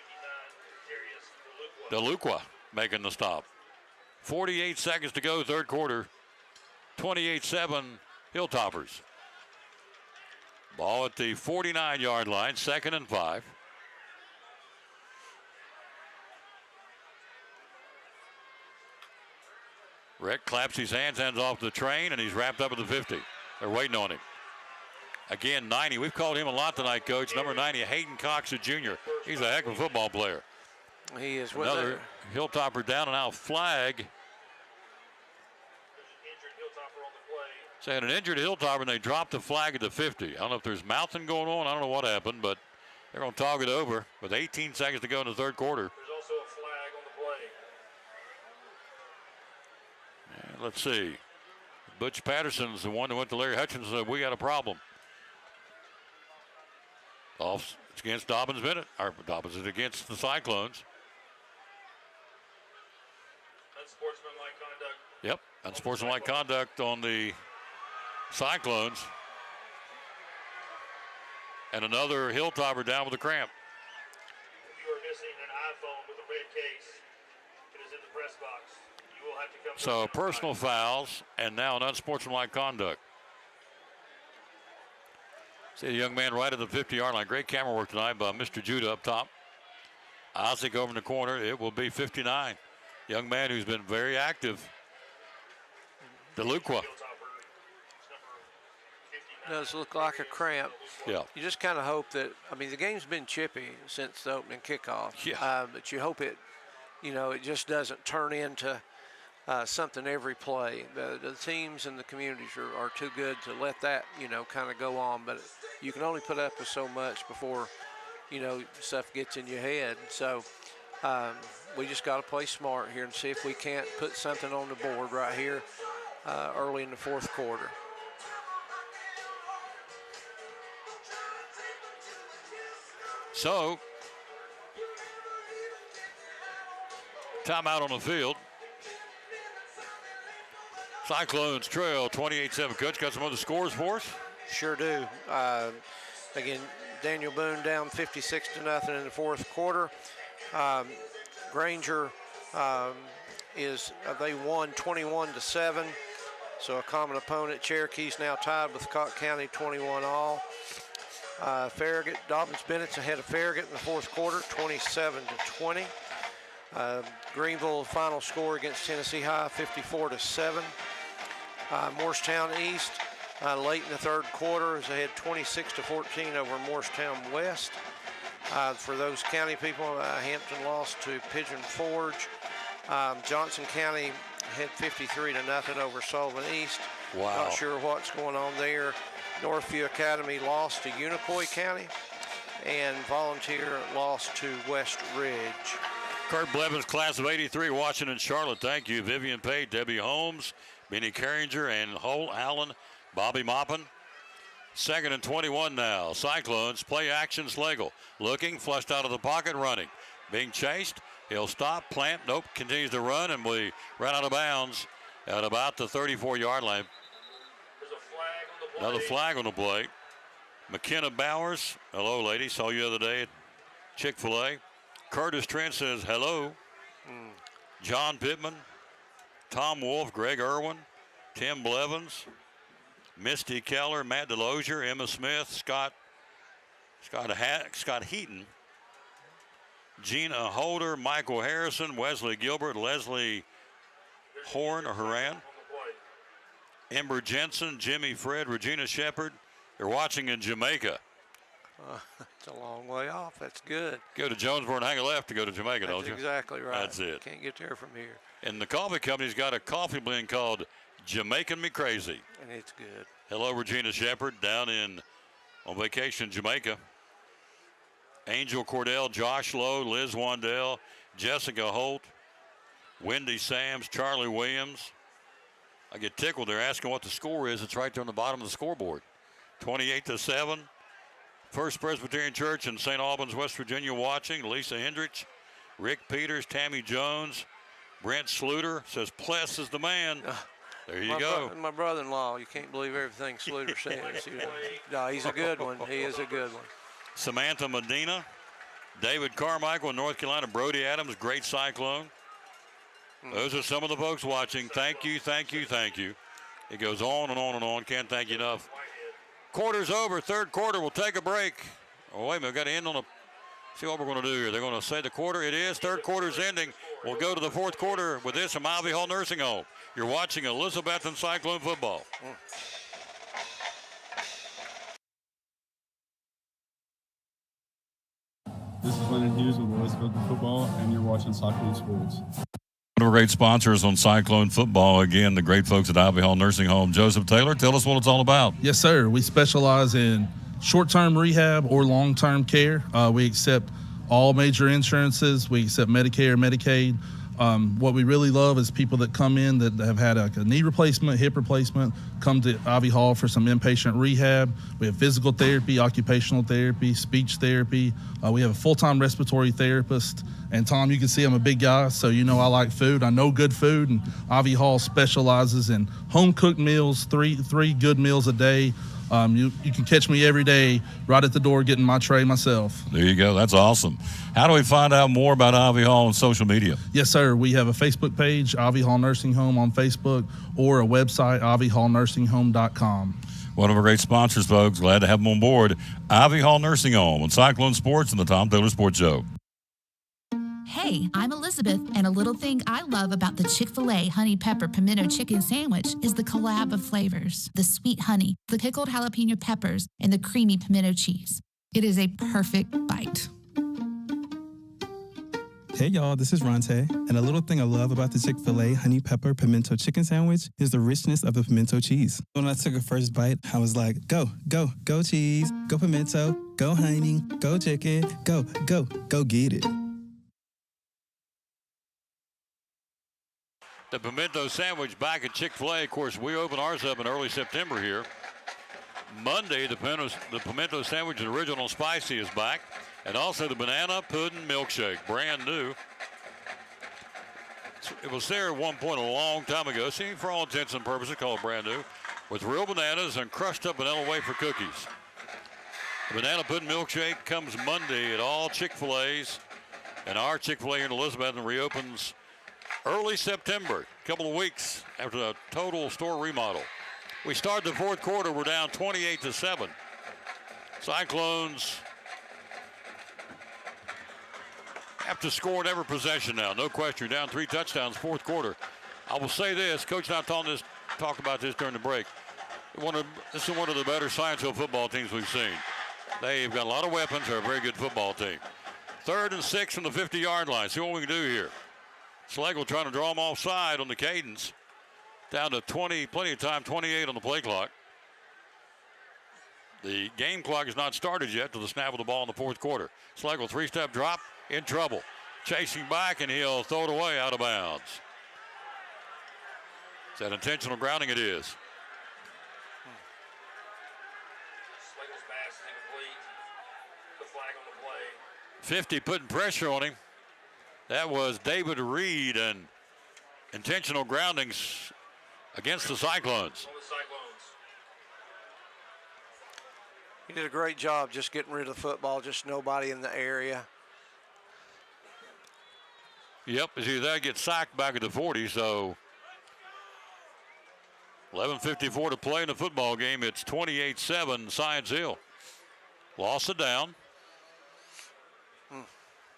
DeLuqua making the stop. 48 seconds to go, third quarter. 28-7 Hilltoppers. Ball at the 49-yard line, 2nd and 5. Rick claps his hands off the train, and he's wrapped up at the 50. They're waiting on him. Again, 90. We've called him a lot tonight, Coach. Number 90, Hayden Cox, a junior. He's a heck of a football player. He is. Another Hilltopper down and out flag. So they had an injured Hilltopper, and they dropped the flag at the 50. I don't know if there's mouthing going on. I don't know what happened, but they're going to talk it over with 18 seconds to go in the third quarter. There's also a flag on the play. And let's see. Butch Patterson's the one that went to Larry Hutchins and said, we got a problem. It's against Dobbins Bennett. Or Dobbins is against the Cyclones. Unsportsmanlike conduct. Yep, unsportsmanlike conduct on the Cyclones. And another Hilltopper down with a cramp. If you are missing an iPhone with a red case, it is in the press box. You will have to come. So personal fouls and now an unsportsmanlike conduct. See a young man right at the 50-yard line. Great camera work tonight by Mr. Judah up top. Isaac over in the corner. It will be 59. Young man who's been very active. DeLuqua. Does look like a cramp. Yeah. You just kind of hope that, I mean, the game's been chippy since the opening kickoff. Yeah. But you hope it, it just doesn't turn into something every play. The teams and the communities are too good to let that, kind of go on. But you can only put up with so much before, stuff gets in your head. So we just got to play smart here and see if we can't put something on the board right here early in the fourth quarter. So, timeout on the field. Cyclones trail 28-7. Coach, got some other scores for us? Sure do. Again, Daniel Boone down 56-0 in the fourth quarter. Granger they won 21-7. So a common opponent. Cherokee's now tied with Cotton County 21-all. Farragut, Dobbins Bennett's ahead of Farragut in the fourth quarter, 27-20. Greenville final score against Tennessee High, 54-7. Morristown East late in the third quarter is ahead 26-14 over Morristown West. For those county people, Hampton lost to Pigeon Forge. Johnson County had 53-0 over Sullivan East. Wow. Not sure what's going on there. Northview Academy lost to Unicoi County, and Volunteer lost to West Ridge. Kurt Blevins, class of 83, Washington, Charlotte. Thank you. Vivian Pate, Debbie Holmes, Benny Carringer, and Holt Allen, Bobby Moppin. 2nd and 21 now. Cyclones, play action, Slagle. Looking, flushed out of the pocket, running. Being chased, he'll stop, plant, nope, continues to run, and we ran out of bounds at about the 34-yard line. Another flag on the play. McKenna Bowers, hello, lady. Saw you the other day at Chick-fil-A. Curtis Trent says hello. John Pittman, Tom Wolf, Greg Irwin, Tim Blevins, Misty Keller, Matt Delosier, Emma Smith, Scott Heaton, Gina Holder, Michael Harrison, Wesley Gilbert, Leslie Horn or Horan, Ember Jensen, Jimmy Fred, Regina Shepard. They're watching in Jamaica. It's a long way off. That's good. Go to Jonesboro and hang a left to go to Jamaica, don't you? That's exactly right. That's it. Can't get there from here. And the coffee company's got a coffee blend called Jamaican Me Crazy. And it's good. Hello, Regina Shepard, down on vacation in Jamaica. Angel Cordell, Josh Lowe, Liz Wandell, Jessica Holt, Wendy Sams, Charlie Williams. I get tickled. They're asking what the score is. It's right there on the bottom of the scoreboard. 28-7. First Presbyterian Church in St. Albans, West Virginia watching. Lisa Hendricks, Rick Peters, Tammy Jones, Brent Sluter says Pless is the man. There you go. My brother-in-law, you can't believe everything Sluter says. No, he's a good one. He is a good one. Samantha Medina, David Carmichael in North Carolina, Brody Adams, great Cyclone. Those are some of the folks watching. Thank you, thank you, thank you. It goes on and on and on. Can't thank you enough. Quarter's over. Third quarter. We'll take a break. Oh, wait a minute. We've got to end on see what we're going to do here. They're going to say the quarter. It is. Third quarter's ending. We'll go to the fourth quarter with this from Ivy Hall Nursing Home. You're watching Elizabethton Cyclone football. This is Lennon Hughes with Elizabeth Football, and you're watching Cyclone Sports. One of our great sponsors on Cyclone Football, again, the great folks at Ivy Hall Nursing Home. Joseph Taylor, tell us what it's all about. Yes, sir. We specialize in short-term rehab or long-term care. We accept all major insurances. We accept Medicare, Medicaid. What we really love is people that come in that have had a knee replacement, hip replacement, come to Ivy Hall for some inpatient rehab. We have physical therapy, occupational therapy, speech therapy. We have a full-time respiratory therapist. And Tom, you can see I'm a big guy, so you know I like food. I know good food, and Ivy Hall specializes in home-cooked meals, three good meals a day. You can catch me every day right at the door getting my tray myself. There you go. That's awesome. How do we find out more about Ivy Hall on social media? Yes, sir. We have a Facebook page, Ivy Hall Nursing Home on Facebook, or a website, ivyhallnursing.com. One of our great sponsors, folks. Glad to have them on board. Ivy Hall Nursing Home on Cyclone Sports and the Tom Taylor Sports Show. Hey, I'm Elizabeth, and a little thing I love about the Chick-fil-A Honey Pepper Pimento Chicken Sandwich is the collab of flavors, the sweet honey, the pickled jalapeno peppers, and the creamy pimento cheese. It is a perfect bite. Hey y'all, this is Ronte, and a little thing I love about the Chick-fil-A Honey Pepper Pimento Chicken Sandwich is the richness of the pimento cheese. When I took a first bite, I was like, go, go, go cheese, go pimento, go honey, go chicken, go get it. The pimento sandwich back at Chick-fil-A. Of course, we open ours up in early September here. Monday, the pimento sandwich, the original spicy, is back. And also the banana pudding milkshake, brand new. It was there at one point a long time ago. See, for all intents and purposes, called brand new, with real bananas and crushed up vanilla wafer cookies. The banana pudding milkshake comes Monday at all Chick-fil-A's. And our Chick-fil-A here in Elizabeth reopens early September, a couple of weeks after a total store remodel. We start the fourth quarter, we're down 28-7. Cyclones have to score in every possession now, no question. You're down 3 touchdowns fourth quarter. I will say this, Coach and I talked about this during the break. This is one of the better Science Hill football teams we've seen. They've got a lot of weapons, they're a very good football team. 3rd and 6 from the 50-yard line. See what we can do here. Schlegel trying to draw him offside on the cadence. Down to 20, plenty of time, 28 on the play clock. The game clock has not started yet to the snap of the ball in the fourth quarter. Schlegel, 3-step drop, in trouble. Chasing back, and he'll throw it away out of bounds. Is that intentional grounding? It is. Schlegel's pass is incomplete. The flag on the play. 50 putting pressure on him. That was David Reed, and intentional groundings against the Cyclones. He did a great job just getting rid of the football, just nobody in the area. Yep, as he there gets sacked back at the 40, so 11:54 to play in the football game. It's 28-7 Science Hill. Lost it down.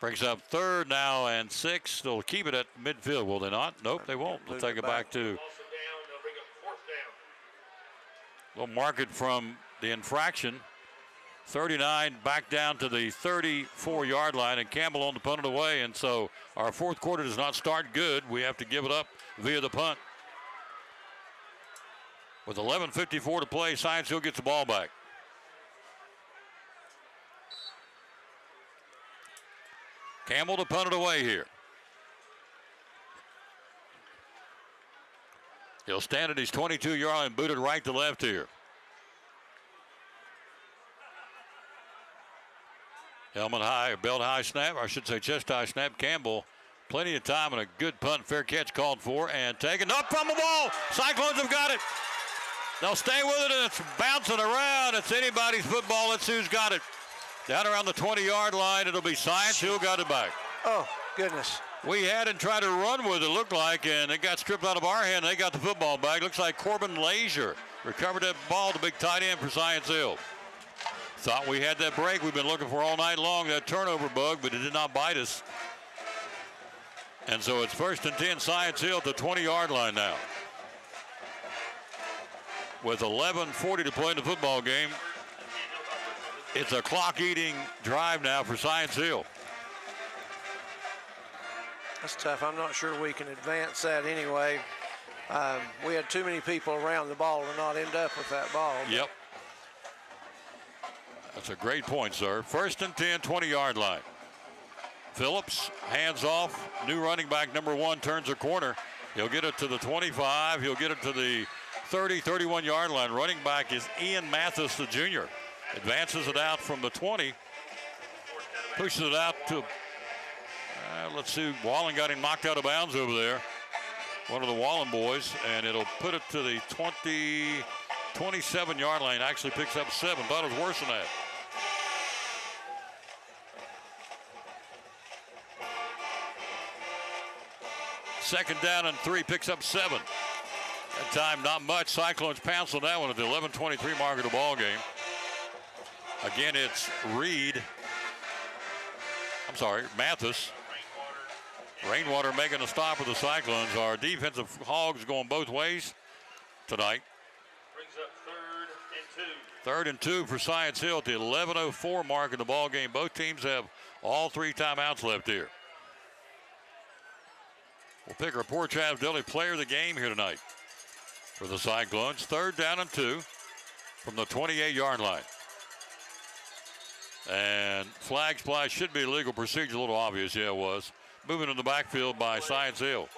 Brings up 3rd now and 6. They'll keep it at midfield, will they not? Nope, they won't. They'll take it back to. They'll mark it from the infraction. 39 back down to the 34-yard line, and Campbell on the punt it away. And so our fourth quarter does not start good. We have to give it up via the punt. With 11:54 to play, Science Hill gets the ball back. Campbell to punt it away here. He'll stand at his 22-yard line, booted right to left here. Helmet high, or belt high snap, or I should say chest high snap. Campbell, plenty of time and a good punt, fair catch called for, and taken up from the ball. Cyclones have got it. They'll stay with it, and it's bouncing around. It's anybody's football. Let's see who's got it. Down around the 20-yard line, it'll be Science Hill got it back. Oh, goodness. We had and tried to run with it, looked like, and it got stripped out of our hand. They got the football back. Looks like Corbin Lazier recovered that ball, the big tight end for Science Hill. Thought we had that break we've been looking for all night long, that turnover bug, but it did not bite us. And so it's 1st and 10, Science Hill at the 20-yard line now. With 11:40 to play in the football game, it's a clock-eating drive now for Science Hill. That's tough. I'm not sure we can advance that anyway. We had too many people around the ball to not end up with that ball. Yep. That's a great point, sir. 1st and 10, 20-yard line. Phillips hands off. New running back number 1 turns a corner. He'll get it to the 25. He'll get it to the 30, 31-yard line. Running back is Ian Mathis, the junior. Advances it out from the 20. Pushes it out to, let's see, Wallen got him knocked out of bounds over there. One of the Wallen boys, and it'll put it to the 27-yard line. Actually picks up 7. Thought it was worse than that. Second down and 3, picks up 7. That time, not much. Cyclones pounce on that one at the 11:23 mark of the ball game. Again, it's Mathis. Rainwater making a stop for the Cyclones. Our defensive hogs going both ways tonight. Brings up 3rd and 2. 3rd and 2 for Science Hill at the 11:04 mark in the ball game. Both teams have all 3 timeouts left here. We'll pick our Port Travis Deli player of the game here tonight for the Cyclones. 3rd down and 2 from the 28-yard line. And flag splash should be a legal procedure. A little obvious. Yeah, it was. Moving in the backfield by Science Hill.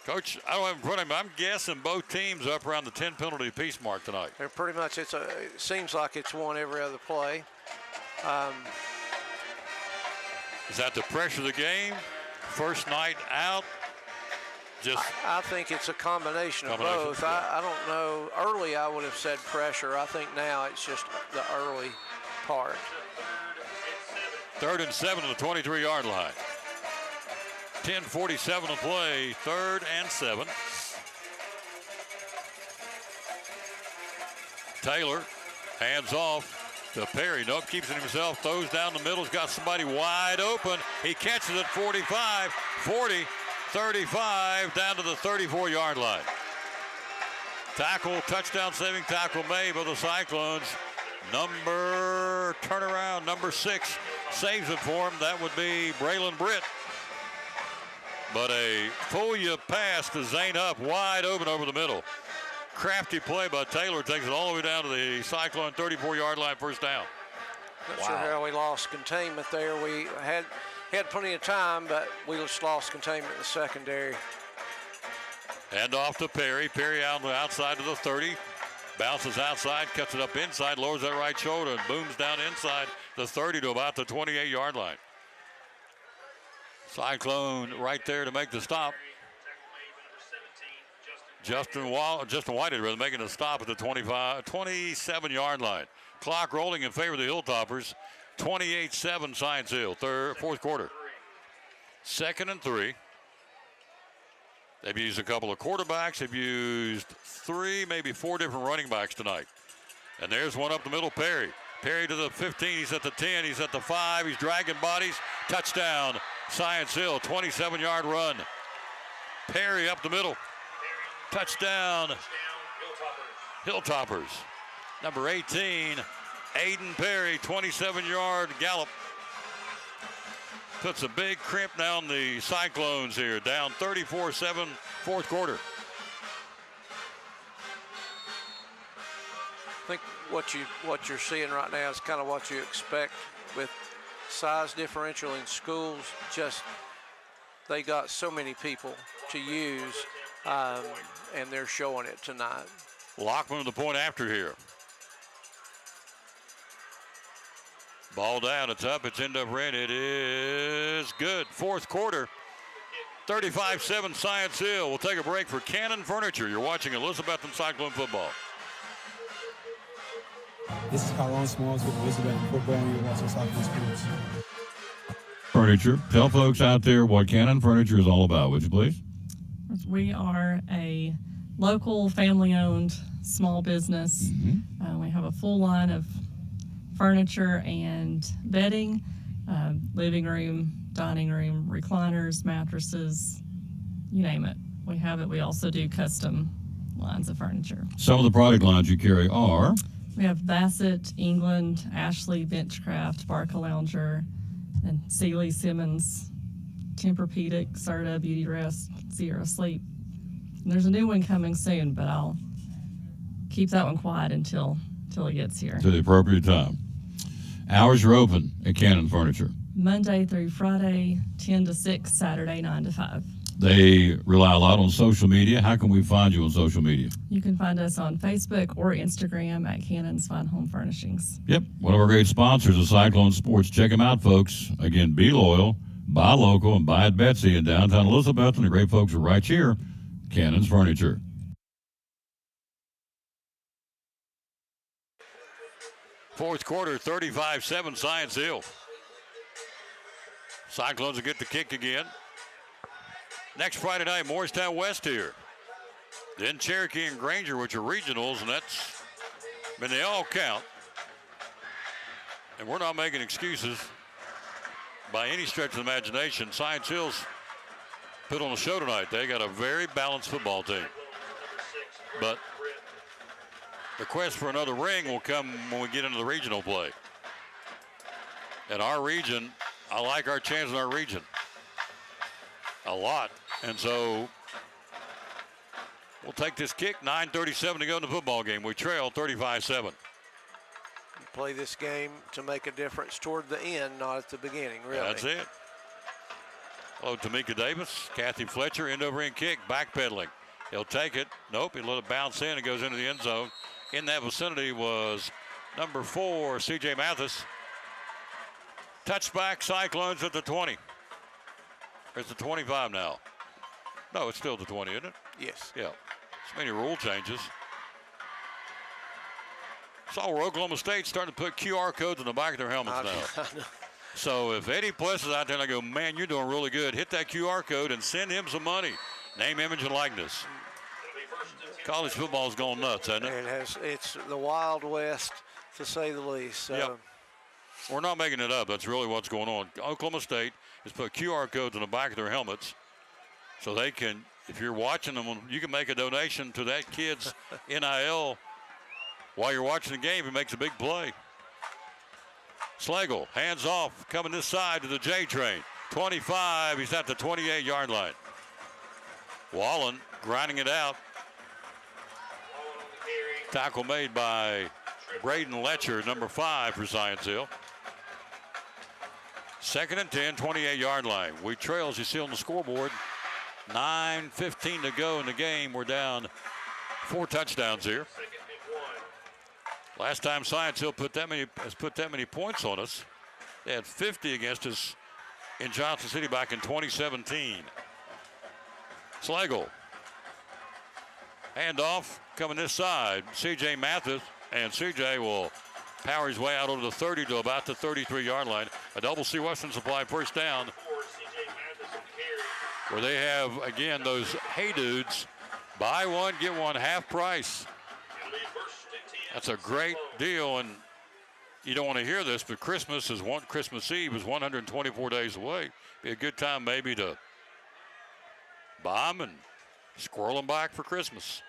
Coach, I don't have in front of me. I'm guessing both teams up around the 10 penalty apiece mark tonight. They're pretty much, it seems like it's one every other play. Is that the pressure of the game? First night out? I think it's a combination of both. Yeah. I don't know. Early, I would have said pressure. I think now it's just the early part. 3rd and 7 on the 23-yard line. 10:47 to play. 3rd and 7. Taylor hands off to Perry. Nope, keeps it himself. Throws down the middle. He's got somebody wide open. He catches it 45, 40, 35, down to the 34-yard line. Tackle, touchdown saving tackle made by the Cyclones. Number 6 saves it for him. That would be Braylon Britt. But a Folia pass to Zane Huff, wide open over the middle. Crafty play by Taylor, takes it all the way down to the Cyclone 34-yard line, first down. Not sure how we lost containment there. We had plenty of time, but we just lost containment in the secondary. Hand off to Perry. Perry out on the outside to the 30. Bounces outside, cuts it up inside, lowers that right shoulder, and booms down inside the 30 to about the 28-yard line. Cyclone right there to make the stop. Justin Whitehead making a stop at the 27-yard line. Clock rolling in favor of the Hilltoppers. 28-7 Science Hill, 4th quarter. 2nd and 3. They've used a couple of quarterbacks. They've used 3, maybe 4 different running backs tonight. And there's one up the middle, Perry. Perry to the 15, he's at the 10, he's at the 5, he's dragging bodies. Touchdown, Science Hill, 27-yard run. Perry up the middle. Touchdown, Hilltoppers. Number 18, Aiden Perry, 27-yard gallop. Puts a big crimp down the Cyclones here, down 34-7, 4th quarter. I think what you're seeing right now is kind of what you expect with size differential in schools. Just they got so many people to use, and they're showing it tonight. Lockman with the point after here. Ball down, it's up, it's end up red. It is good. 4th quarter, 35-7 Science Hill. We'll take a break for Cannon Furniture. You're watching Elizabethton Cyclone football. This is Tyrone Smalls with Elizabethton football, and you're watching Cyclone Sports. Furniture. Tell folks out there what Cannon Furniture is all about, would you please? We are a local family-owned small business. We have a full line of furniture and bedding, living room, dining room, recliners, mattresses, you name it. We have it. We also do custom lines of furniture. Some of the product lines you carry are? We have Bassett, England, Ashley, Benchcraft, Barca Lounger, and Sealy, Simmons, Tempur-Pedic, Serta, Beauty Rest, Sierra Sleep. And there's a new one coming soon, but I'll keep that one quiet until it gets here. To the appropriate time. Hours are open at Cannon Furniture. Monday through Friday, 10 to 6, Saturday, 9 to 5. They rely a lot on social media. How can we find you on social media? You can find us on Facebook or Instagram at Cannon's Fine Home Furnishings. Yep, one of our great sponsors is Cyclone Sports. Check them out, folks. Again, be loyal, buy local, and buy at Betsy in downtown Elizabeth. And the great folks are right here, Cannon's Furniture. Fourth quarter, 35-7, Science Hill. Cyclones will get the kick again. Next Friday night, Morristown West here. Then Cherokee and Granger, which are regionals, and they all count. And we're not making excuses by any stretch of the imagination. Science Hill's put on a show tonight. They got a very balanced football team. But the quest for another ring will come when we get into the regional play. In our region, I like our chance in our region a lot. And so we'll take this kick. 9:37 to go in the football game. We trail 35-7. You play this game to make a difference toward the end, not at the beginning, really. That's it. Hello, Tamika Davis, Kathy Fletcher, end over end kick, backpedaling. He'll take it. Nope, he let it bounce in and goes into the end zone. In that vicinity was number 4, C.J. Mathis. Touchback, Cyclones at the 20. It's the 25 now. No, it's still the 20, isn't it? Yes. Yeah. So many rule changes. Saw where Oklahoma State's starting to put QR codes on the back of their helmets now. So if Eddie Pless is out there and I go, man, you're doing really good, hit that QR code and send him some money. Name, image, and likeness. College football's gone nuts, hasn't it? It's the Wild West, to say the least. So. Yep. We're not making it up. That's really what's going on. Oklahoma State has put QR codes on the back of their helmets so they can, if you're watching them, you can make a donation to that kid's NIL while you're watching the game. He makes a big play. Slagle, hands off, coming this side to the J train. 25, he's at the 28-yard line. Wallen grinding it out. Tackle made by Braden Letcher, number 5 for Science Hill. 2nd and 10, 28-yard line. We trail, as you see on the scoreboard. 9:15 to go in the game. We're down 4 touchdowns here. Last time Science Hill has put that many points on us, they had 50 against us in Johnson City back in 2017. Slagle. Handoff coming this side. C.J. Mathis, and C.J. will power his way out over the 30 to about the 33-yard line. A double C Western Supply first down, where they have, again, those hey dudes, buy one, get one half price. That's a great deal, and you don't want to hear this, but Christmas Eve is 124 days away. Be a good time maybe to buy them and squirrel them back for Christmas.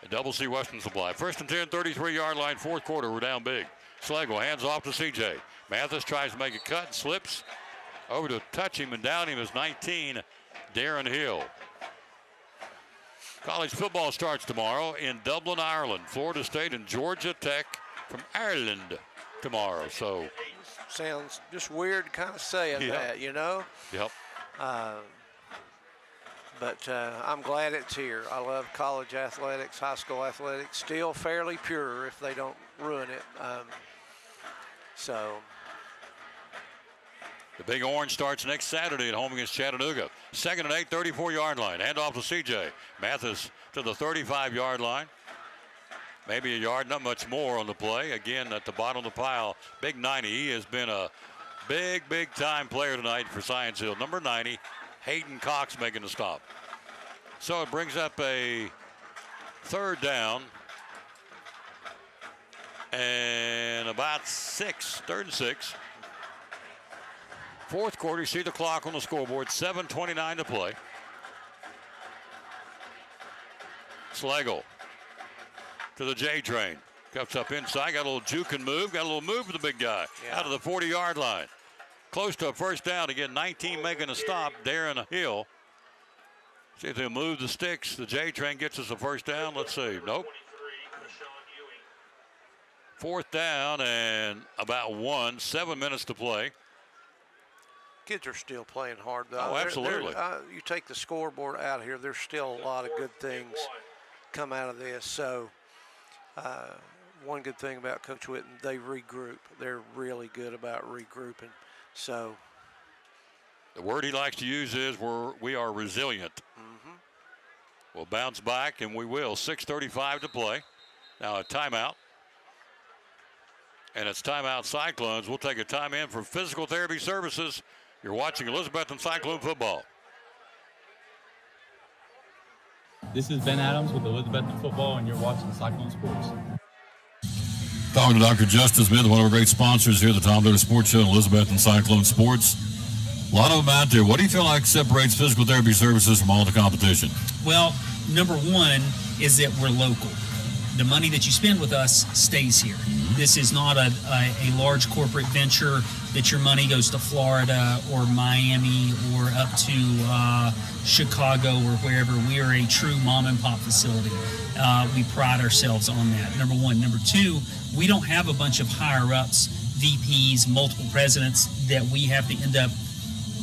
A double C Western Supply. 1st and 10, 33-yard line, 4th quarter. We're down big. Slagle hands off to C.J. Mathis tries to make a cut and slips over to touch him, and down him is 19, Darren Hill. College football starts tomorrow in Dublin, Ireland. Florida State and Georgia Tech from Ireland tomorrow. So sounds just weird kind of saying that, you know? Yep. But I'm glad it's here. I love college athletics, high school athletics, still fairly pure if they don't ruin it. The Big Orange starts next Saturday at home against Chattanooga. 2nd and 8, 34-yard line. Hand off to C.J. Mathis to the 35-yard line. Maybe a yard, not much more on the play. Again, at the bottom of the pile, Big 90. He has been a big time player tonight for Science Hill. Number 90, Hayden Cox making the stop. So it brings up a 3rd down and about 3rd and 6. 4th quarter, you see the clock on the scoreboard, 7:29 to play. Slagle to the J train. Cups up inside, got a little juke and move, got a little move for the big guy out of the 40-yard line. close to a first down. Again, 19 making a stop. Darren Hill. See if they'll move the sticks. The J train gets us a first down. Let's see. Nope. Fourth down and about 7 minutes to play. Kids are still playing hard, though. Oh, absolutely. You take the scoreboard out of here, there's still a lot of good things come out of this. So one good thing about Coach Whitten, they regroup. They're really good about regrouping. So the word he likes to use is we are resilient. Mm-hmm. We'll bounce back, and we will. 6:35 to play. Now a timeout. And it's timeout Cyclones. We'll take a time in for physical therapy services. You're watching Elizabethton Cyclone football. This is Ben Adams with Elizabethton Football, and you're watching Cyclone Sports. Talking to Dr. Justice Smith, one of our great sponsors here at the Tom Dillon Sports Show in Elizabethton Cyclone Sports. A lot of them out there. What do you feel like separates physical therapy services from all the competition? Well, number one is that we're local. The money that you spend with us stays here. This is not a large corporate venture that your money goes to Florida or Miami or up to Chicago or wherever. We are a true mom and pop facility. We pride ourselves on that, number one. Number two, we don't have a bunch of higher ups, VPs, multiple presidents that we have to end up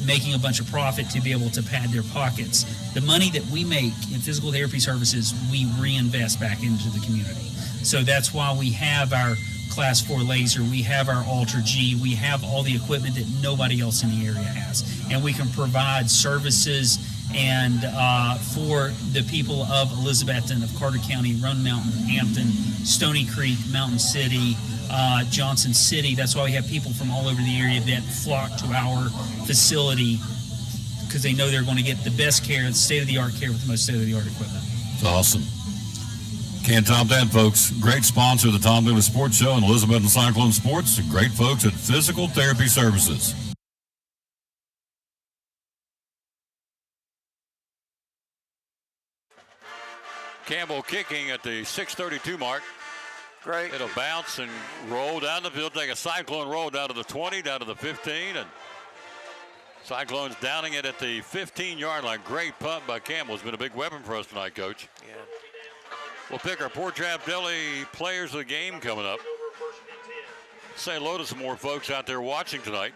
making a bunch of profit to be able to pad their pockets. The money that we make in physical therapy services, we reinvest back into the community. So that's why we have our Class 4 laser, we have our Ultra G, we have all the equipment that nobody else in the area has. And we can provide services and for the people of Elizabethton, of Carter County, Roan Mountain, Hampton, Stony Creek, Mountain City, Johnson City. That's why we have people from all over the area that flock to our facility because they know they're going to get the best care, the state-of-the-art care with the most state-of-the-art equipment. It's awesome. Can't top that, folks. Great sponsor of the Tom Dillon Sports Show and Elizabethton Cyclone Sports. Great folks at Physical Therapy Services. Campbell kicking at the 6:32 mark. Great. It'll bounce and roll down the field, take a Cyclone roll down to the 20, down to the 15, and Cyclones downing it at the 15-yard line. Great punt by Campbell. It's been a big weapon for us tonight, Coach. Yeah. We'll pick our Port Trap Deli players of the game coming up. Say hello to some more folks out there watching tonight.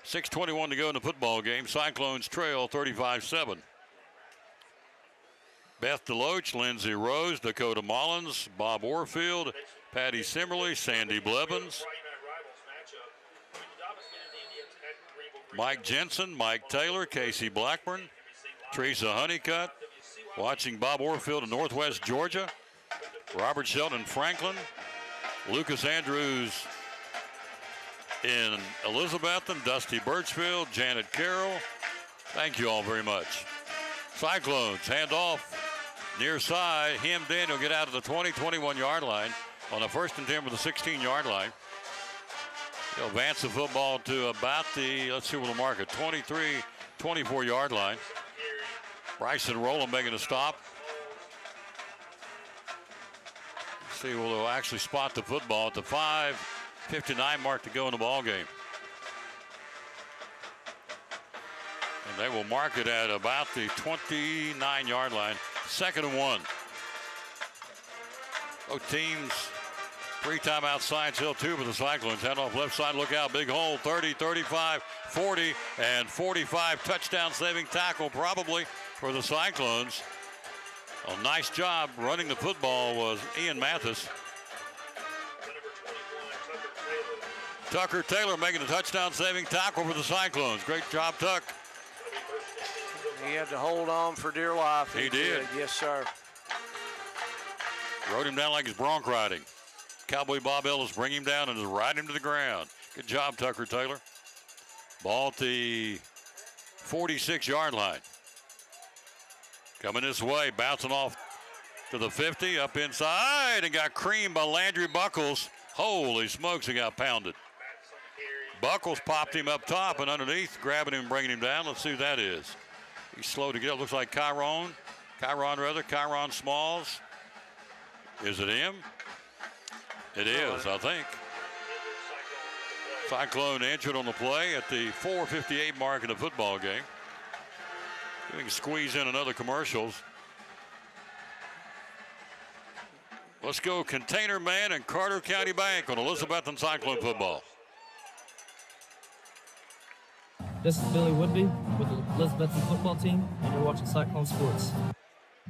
6:21 to go in the football game. Cyclones trail 35-7. Beth DeLoach, Lindsay Rose, Dakota Mullins, Bob Orfield, Patty Simmerly, Sandy Blevins, Mike Jensen, Mike Taylor, Casey Blackburn, Teresa Honeycutt, watching Bob Orfield in Northwest Georgia, Robert Sheldon Franklin, Lucas Andrews in Elizabethton, Dusty Birchfield, Janet Carroll. Thank you all very much. Cyclones hand off near side. Him Daniel get out of the 20, 21-yard line on a 1st and 10 with the 16-yard line. He'll advance the football to about the, let's see what we'll mark it, 23, 24-yard line. Bryson Rowland making a stop. Let's see, we'll actually spot the football at the 5:59 mark to go in the ball game. And they will mark it at about the 29-yard line. 2nd and 1. Both teams 3 timeouts, Science Hill 2 for the Cyclones. Head off left side, look out, big hole, 30, 35, 40, and 45. Touchdown saving tackle probably for the Cyclones. A nice job running the football was Ian Mathis. Tucker Taylor making the touchdown saving tackle for the Cyclones. Great job, Tuck. He had to hold on for dear life. He did. Yes, sir. Rode him down like he's bronc riding. Cowboy Bob Ellis bring him down and just ride him to the ground. Good job, Tucker Taylor. Ball at the 46-yard line. Coming this way, bouncing off to the 50, up inside, and got creamed by Landry Buckles. Holy smokes, he got pounded. Buckles popped him up top and underneath, grabbing him and bringing him down. Let's see who that is. He's slow to get up. Looks like Kyron Smalls. Is it him? It is, I think. Cyclone injured on the play at the 4:58 mark in the football game. We can squeeze in another commercials. Let's go Container Man and Carter County Bank on Elizabethton Cyclone football. This is Billy Woodby with the Elizabethton football team, and you're watching Cyclone Sports.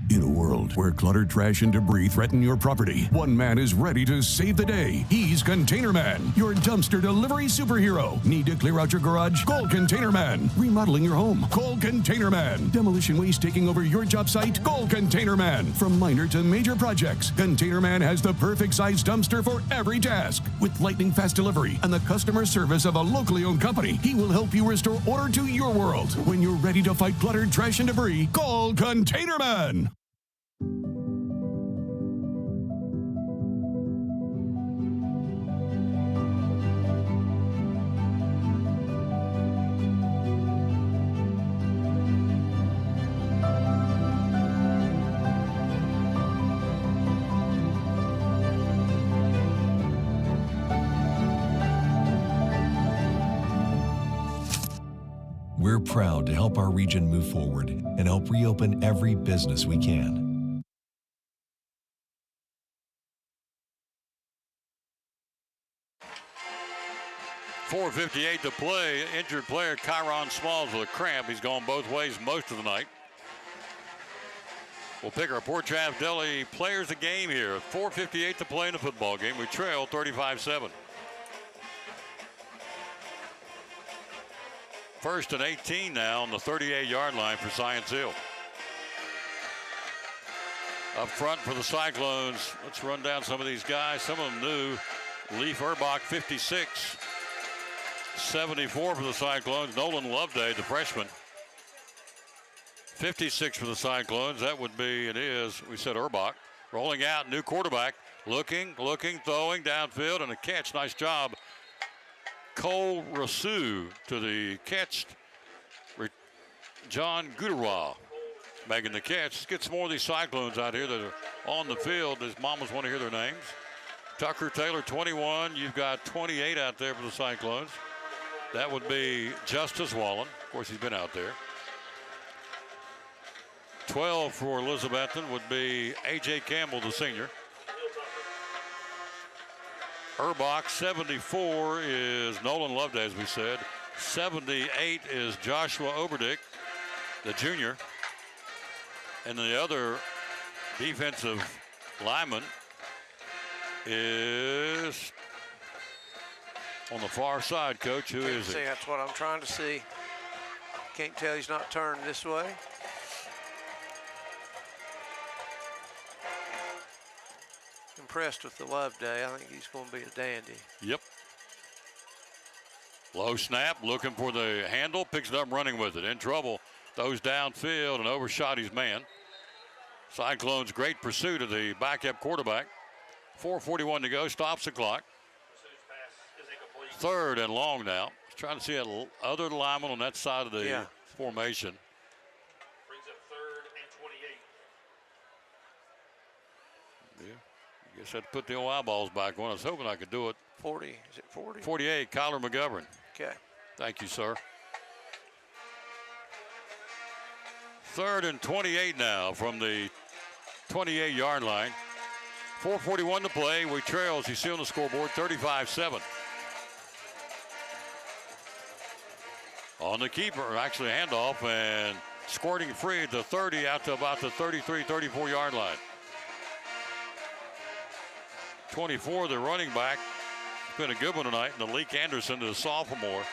In a world where cluttered trash and debris threaten your property, one man is ready to save the day. He's Container Man, your dumpster delivery superhero. Need to clear out your garage? Call Container Man. Remodeling your home? Call Container Man. Demolition waste taking over your job site? Call Container Man. From minor to major projects, Container Man has the perfect size dumpster for every task. With lightning fast delivery and the customer service of a locally owned company, he will help you restore order to your world. When you're ready to fight cluttered trash and debris, call Container Man. We're proud to help our region move forward and help reopen every business we can. .458 to play. Injured player Kyron Smalls with a cramp. He's gone both ways most of the night. We'll pick our Port Traff Deli players of the game here. 4:58 to play in the football game. We trail 35-7. First and 18 now on the 38-yard line for Science Hill. Up front for the Cyclones, let's run down some of these guys. Some of them new. Leaf Erbach, 56. 74 for the Cyclones. Nolan Loveday, the freshman. 56 for the Cyclones. That would be, it is, we said Erbach. Rolling out, new quarterback. Looking, throwing downfield, and a catch. Nice job. Cole Rasu to the catch. John Guteraw making the catch. Let's get some more of these Cyclones out here that are on the field. His mamas want to hear their names. Tucker Taylor, 21. You've got 28 out there for the Cyclones. That would be Justice Wallen. Of course, he's been out there. 12 for Elizabethton would be A.J. Campbell, the senior. Erbach, 74 is Nolan Loveday, as we said. 78 is Joshua Oberdick, the junior. And the other defensive lineman is on the far side, Coach. Who is it? That's what I'm trying to see. Can't tell he's not turned this way. Impressed with the Loveday. I think he's going to be a dandy. Yep. Low snap, looking for the handle, picks it up, running with it. In trouble, throws downfield and overshot his man. Cyclones, great pursuit of the backup quarterback. 4:41 to go, stops the clock. Third and long now. Trying to see the other lineman on that side of the formation. Brings up 3rd and 28. Yeah. I guess I had to put the old eyeballs back on. I was hoping I could do it. 40, is it 40? 48, Kyler McGovern. Okay. Thank you, sir. 3rd and 28 now from the 28-yard line. 4:41 to play. We trail, as you see on the scoreboard, 35-7. On the keeper, actually a handoff and squirting free at the 30 out to about the 33, 34-yard line. 24, the running back. It's been a good one tonight. And Malik Anderson, the sophomore.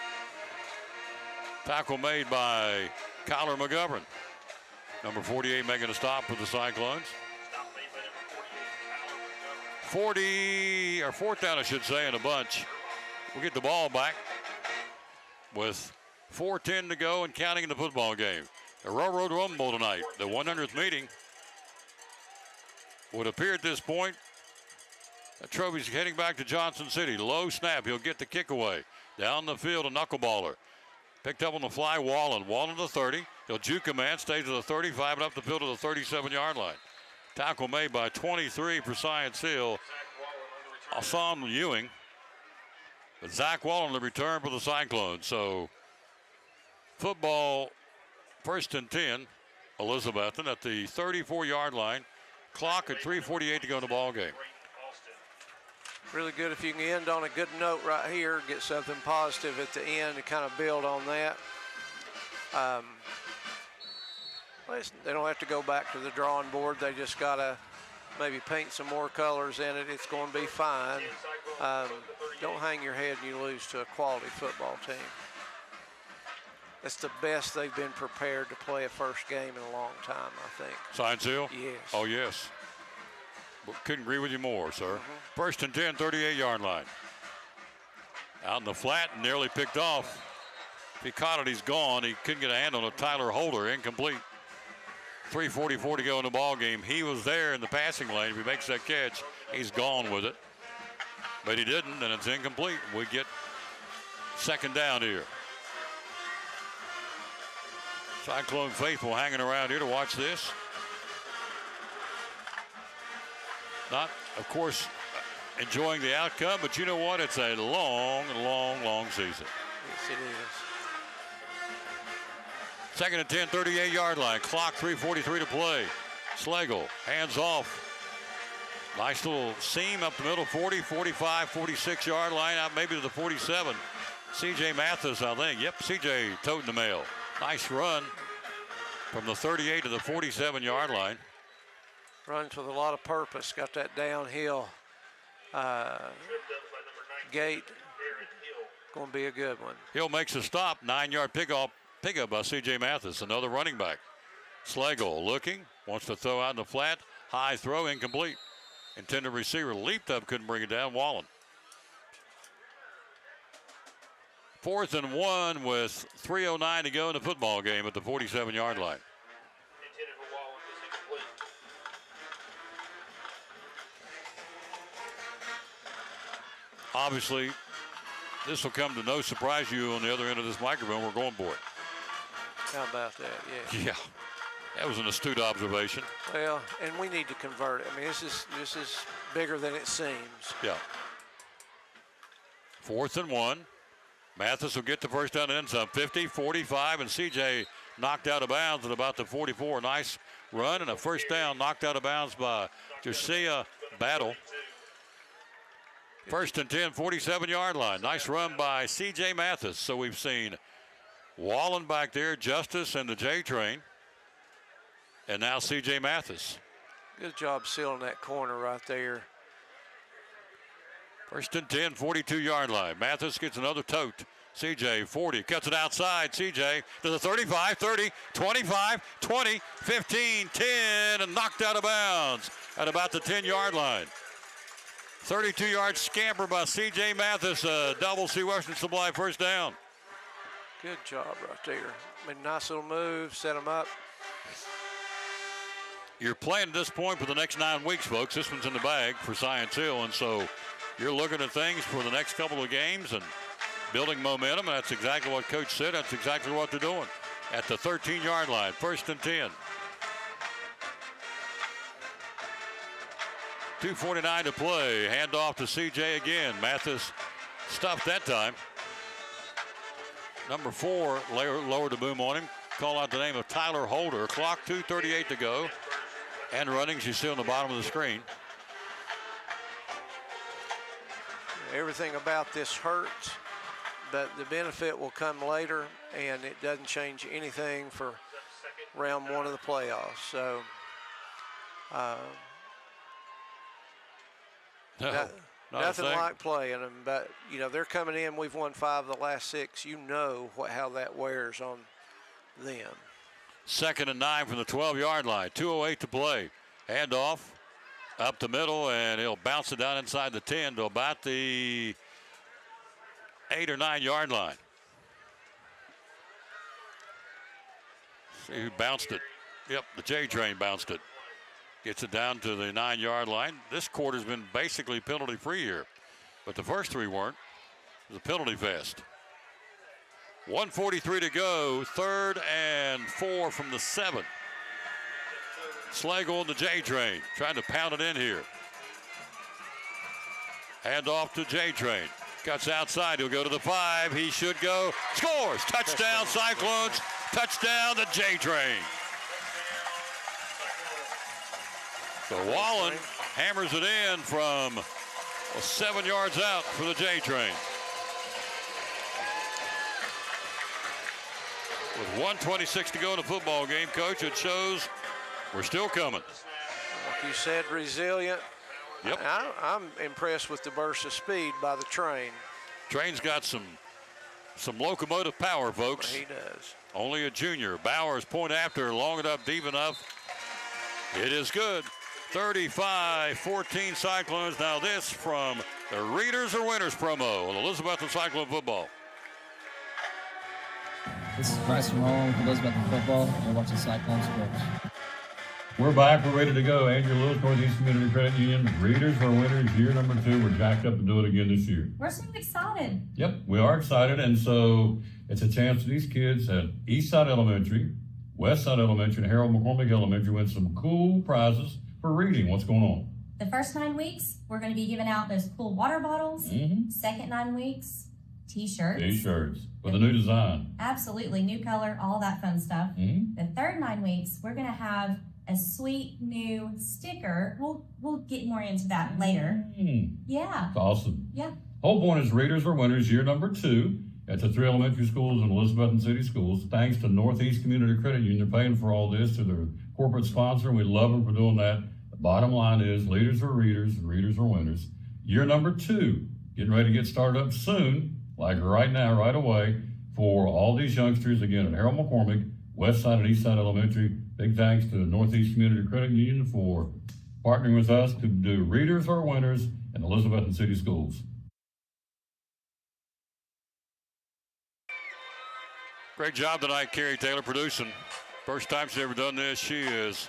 Tackle made by Kyler McGovern. Number 48 making a stop for the Cyclones. 40, or 4th down, I should say, in a bunch. We'll get the ball back with 4:10 to go and counting in the football game. The Railroad Rumble tonight, the 100th meeting. Would appear at this point, that trophy's heading back to Johnson City. Low snap, he'll get the kick away. Down the field, a knuckleballer. Picked up on the fly, Wallen. Wallen to the 30. He'll juke a man, stays to the 35 and up the field to the 37-yard line. Tackle made by 23 for Science Hill. Hassan Ewing. But Zach Wallen the return for the Cyclones. So football 1st and 10, Elizabethton at the 34-yard line. Clock at 3:48 to go in the ball game. Really good if you can end on a good note right here, get something positive at the end to kind of build on that. They don't have to go back to the drawing board. They just got to maybe paint some more colors in it. It's going to be fine. Don't hang your head and you lose to a quality football team. That's the best they've been prepared to play a first game in a long time, I think. Sign seal? Yes. Oh, yes. Couldn't agree with you more, sir. 1st and 10, 38-yard line. Out in the flat, nearly picked off. If he caught it, he's gone. He couldn't get a hand on it. Tyler Holder, incomplete. 3:44 to go in the ball game. He was there in the passing lane. If he makes that catch, he's gone with it. But he didn't, and it's incomplete. We get 2nd down here. Cyclone faithful hanging around here to watch this. Not, of course, enjoying the outcome, but you know what? It's a long, long, long season. Yes, it is. 2nd and 10, 38-yard line. Clock 3:43 to play. Slagle hands off. Nice little seam up the middle, 40, 45, 46-yard line, out maybe to the 47. C.J. Mathis, I think. Yep, C.J. toting the mail. Nice run from the 38 to the 47-yard line. Runs with a lot of purpose. Got that downhill gate. Going to be a good one. Hill makes a stop. 9-yard pickup by C.J. Mathis, another running back. Slagle looking, wants to throw out in the flat. High throw, incomplete. Intended receiver leaped up, couldn't bring it down. Wallen. 4th and 1 with 3:09 to go in the football game at the 47-yard line. Obviously, this will come to no surprise you on the other end of this microphone. We're going for it. How about that? Yeah. Yeah, that was an astute observation. Well, and we need to convert it. I mean, this is bigger than it seems. Yeah. 4th and 1. Mathis will get the first down and end some. 50, 45, and CJ knocked out of bounds at about the 44. Nice run and a first down knocked out of bounds by Josiah Battle. 1st and 10, 47-yard line. Nice run by C.J. Mathis. So we've seen Wallen back there, Justice, and the J-Train. And now C.J. Mathis. Good job sealing that corner right there. 1st and 10, 42-yard line. Mathis gets another tote. CJ, 40, cuts it outside. CJ to the 35, 30, 25, 20, 15, 10, and knocked out of bounds at about the 10-yard line. 32-yard scamper by C.J. Mathis, double C Western Supply first down. Good job right there. I mean, nice little move, set him up. You're playing at this point for the next 9 weeks, folks. This one's in the bag for Science Hill, and so you're looking at things for the next couple of games and building momentum, and that's exactly what Coach said. That's exactly what they're doing at the 13-yard line, 1st and 10. 2:49 to play. Hand off to CJ again. Mathis stuffed that time. Number 4 lowered the boom on him. Call out the name of Tyler Holder. Clock 2:38 to go. And running, she's still on the bottom of the screen. Everything about this hurts, but the benefit will come later, and it doesn't change anything for round 1 of the playoffs. So nothing like playing them, but you know they're coming in. We've won 5 of the last 6. You know how that wears on them. 2nd and 9 from the 12-yard line. 2:08 to play. Hand off up the middle, and he'll bounce it down inside the 10 to about the 8 or 9-yard line. See who bounced it. Yep, the J-Train bounced it. Gets it down to the 9-yard line. This quarter's been basically penalty-free here, but the first 3 weren't. It was a penalty fest. 1:43 to go. 3rd and 4 from the 7. Slagle and the J-Train trying to pound it in here. Hand off to J-Train. Cuts outside. He'll go to the 5. He should go. Scores. Touchdown, Cyclones. Touchdown, the J-Train. So Wallen hammers it in from 7 yards out for the J-Train. With 1:26 to go in the football game, Coach, it shows we're still coming. Like you said, resilient. Yep. I'm impressed with the burst of speed by the train. Train's got some locomotive power, folks. He does. Only a junior. Bowers point after, long enough, deep enough. It is good. 35-14 Cyclones. Now this from the Readers or Winners promo on Elizabethton Cyclone football. This is Bryce from home with Elizabethton football, and you're watching Cyclone Sports. We're back. We're ready to go. Andrew Lewis, Northeast Community Credit Union. Readers or Winners, year number 2. We're jacked up to do it again this year. We're so excited. Yep, we are excited. And so it's a chance for these kids at Eastside Elementary, Westside Elementary, and Harold McCormick Elementary win some cool prizes for reading. What's going on? The first 9 weeks, we're going to be giving out those cool water bottles. Second 9 weeks, T-shirts. T-shirts with a new design. Absolutely, new color, all that fun stuff. The third 9 weeks, we're going to have a sweet new sticker. We'll get more into that later. Yeah. That's awesome. Yeah. Whole point is Readers or Winners, year number 2 at the 3 elementary schools and Elizabethton City Schools. Thanks to Northeast Community Credit Union. They're paying for all this to their corporate sponsor, and we love them for doing that. The bottom line is Leaders are Readers and Readers are Winners. Year number 2, getting ready to get started up soon, like right now, right away, for all these youngsters, again, at Harold McCormick, Westside and Eastside Elementary. Big thanks to the Northeast Community Credit Union for partnering with us to do Readers or Winners in Elizabethton City Schools. Great job tonight, Carrie Taylor, producing. First time she's ever done this. She is,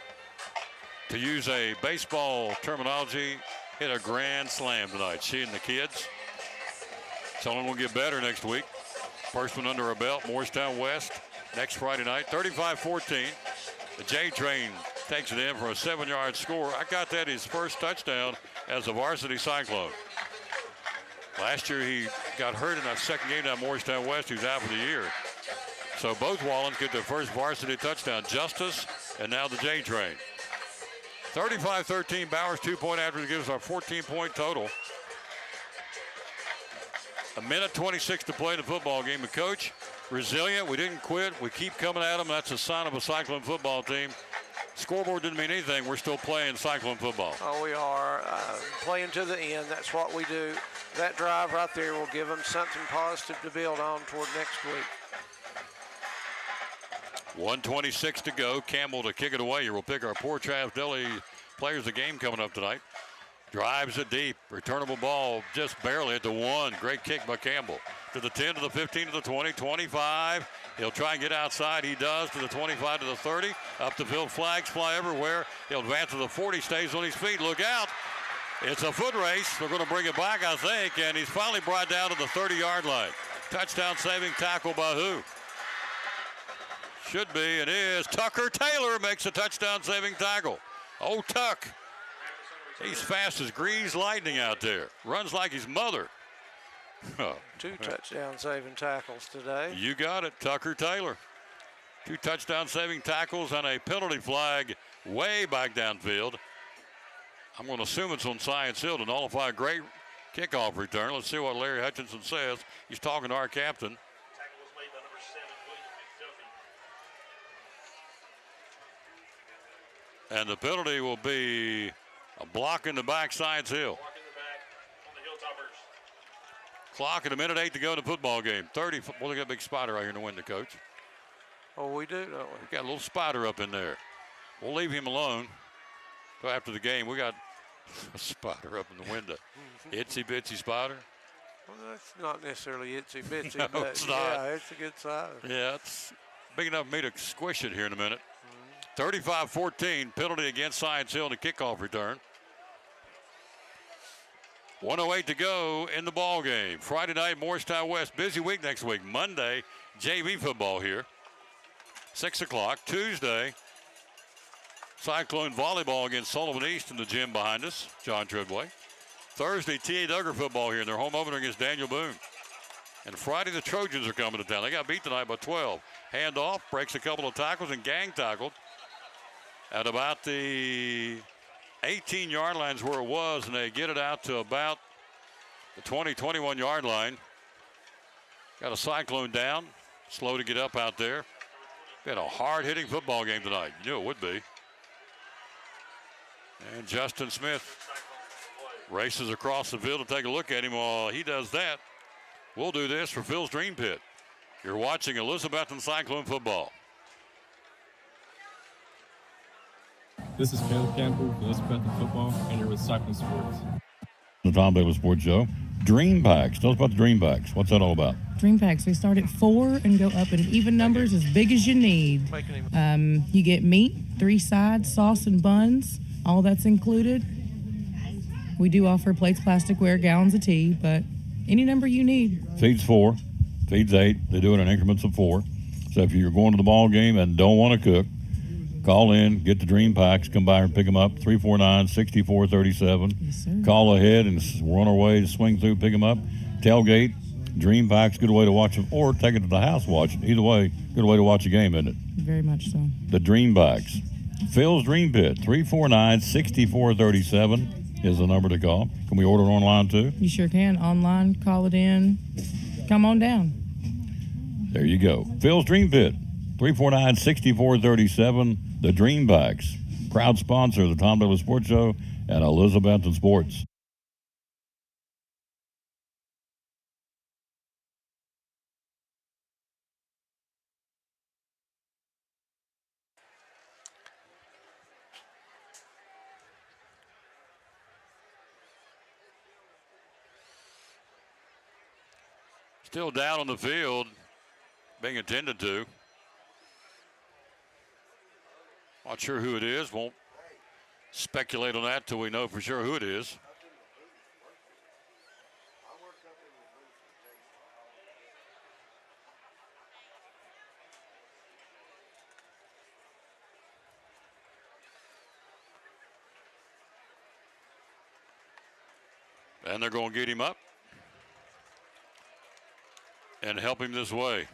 to use a baseball terminology, hit a grand slam tonight. She and the kids. It's only going to get better next week. First one under her belt, Morristown West, next Friday night, 35-14. The J-Train takes it in for a 7-yard score. I got that his first touchdown as a varsity Cyclone. Last year he got hurt in that second game down Morristown West. He was out for the year. So both Wallens get their first varsity touchdown. Justice and now the J-Train. 35-13, Bowers 2-point after gives our 14-point total. 1:26 to play in the football game. And Coach, resilient, we didn't quit. We keep coming at them. That's a sign of a Cyclone football team. Scoreboard didn't mean anything. We're still playing Cyclone football. Oh, we are playing to the end. That's what we do. That drive right there will give them something positive to build on toward next week. 1:26 to go. Campbell to kick it away. Here we'll pick our Port Travis Deli players of the game coming up tonight. Drives it deep. Returnable ball just barely at the 1. Great kick by Campbell. To the 10, to the 15, to the 20, 25. He'll try and get outside. He does. To the 25, to the 30. Up the field. Flags fly everywhere. He'll advance to the 40. Stays on his feet. Look out. It's a foot race. They're going to bring it back, I think. And he's finally brought down to the 30-yard line. Touchdown saving tackle by who? Should be and is. Tucker Taylor makes a touchdown saving tackle. Oh, Tuck. He's fast as greased lightning out there. Runs like his mother. 2 touchdown saving tackles today. You got it, Tucker Taylor. 2 touchdown saving tackles and a penalty flag way back downfield. I'm going to assume it's on Science Hill to nullify a great kickoff return. Let's see what Larry Hutchinson says. He's talking to our captain. And the penalty will be a block in the back, Science Hill. Clock at 1:08 to go in the football game. 30. Well, they got a big spider right here in the window, Coach. Oh, we do, don't we? We got a little spider up in there. We'll leave him alone till after the game. We got a spider up in the window. Itsy bitsy spider. Well, that's not necessarily itsy bitsy, No, but it's not. yeah, it's a good size. Yeah, it's big enough for me to squish it here in a minute. 35-14, penalty against Science Hill in the kickoff return. 1:08 to go in the ball game. Friday night, Morristown West. Busy week next week. Monday, JV football here. 6 o'clock. Tuesday, Cyclone volleyball against Sullivan East in the gym behind us. John Treadway. Thursday, T.A. Duggar football here in their home opener against Daniel Boone. And Friday, the Trojans are coming to town. They got beat tonight by 12. Handoff, breaks a couple of tackles and gang tackled at about the 18-yard line is where it was, and they get it out to about the 20, 21-yard line. Got a Cyclone down, slow to get up out there. Been a hard-hitting football game tonight. You knew it would be. And Justin Smith races across the field to take a look at him. While he does that, we'll do this for Phil's Dream Pit. You're watching Elizabethton Cyclone football. This is Caleb Campbell with Elizabethton football, and you're with Cyclone Sports. The Tom Baylor Sports Show. Dream Packs. Tell us about the Dream Packs. What's that all about? Dream Packs, we start at 4 and go up in even numbers as big as you need. You get meat, 3 sides, sauce, and buns. All that's included. We do offer plates, plasticware, gallons of tea, but any number you need. Feeds 4, feeds 8. They do it in increments of 4. So if you're going to the ball game and don't want to cook, call in, get the Dream Packs, come by and pick them up, 349-6437. Yes, sir. Call ahead, and we're on our way to swing through, pick them up. Tailgate, Dream Packs, good way to watch them, or take it to the house, watch it. Either way, good way to watch a game, isn't it? Very much so. The Dream Packs. Phil's Dream Pit, 349-6437 is the number to call. Can we order it online too? You sure can. Online, call it in. Come on down. There you go. Phil's Dream Pit, 349-6437. The Dream Packs, proud sponsor of the Tom Baylor Sports Show and Elizabethton Sports. Still down on the field, being attended to. Not sure who it is. Won't speculate on that till we know for sure who it is. And they're going to get him up and help him this way.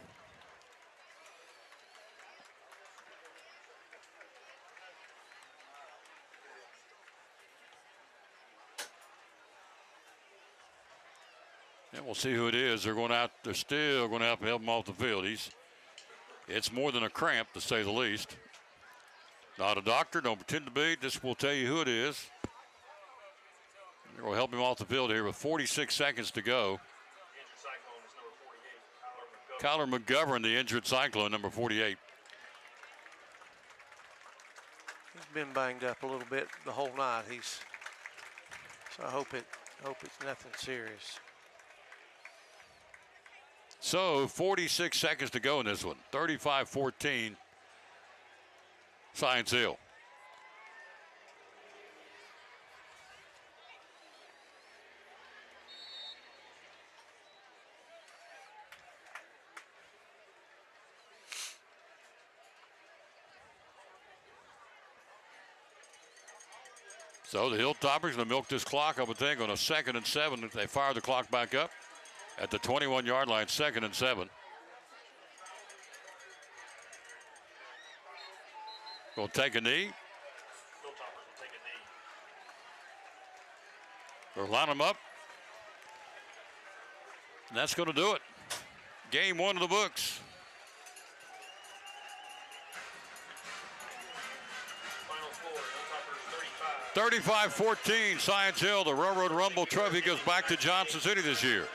And we'll see who it is. They're going out. They're still going to have to help him off the field. It's more than a cramp, to say the least. Not a doctor. Don't pretend to be. Just will tell you who it is. They're going to help him off the field here with 46 seconds to go. Kyler McGovern, the injured Cyclone, number 48. He's been banged up a little bit the whole night. So I hope it's nothing serious. So 46 seconds to go in this one. 35-14. Science Hill. So the Hilltoppers going to milk this clock, I would think, on a 2nd and 7 if they fire the clock back up at the 21-yard line, 2nd and 7. Will take a knee. They'll line them up. And that's going to do it. Game 1 of the books. 35-14, Science Hill. The Railroad Rumble Trophy goes back to Johnson City this year.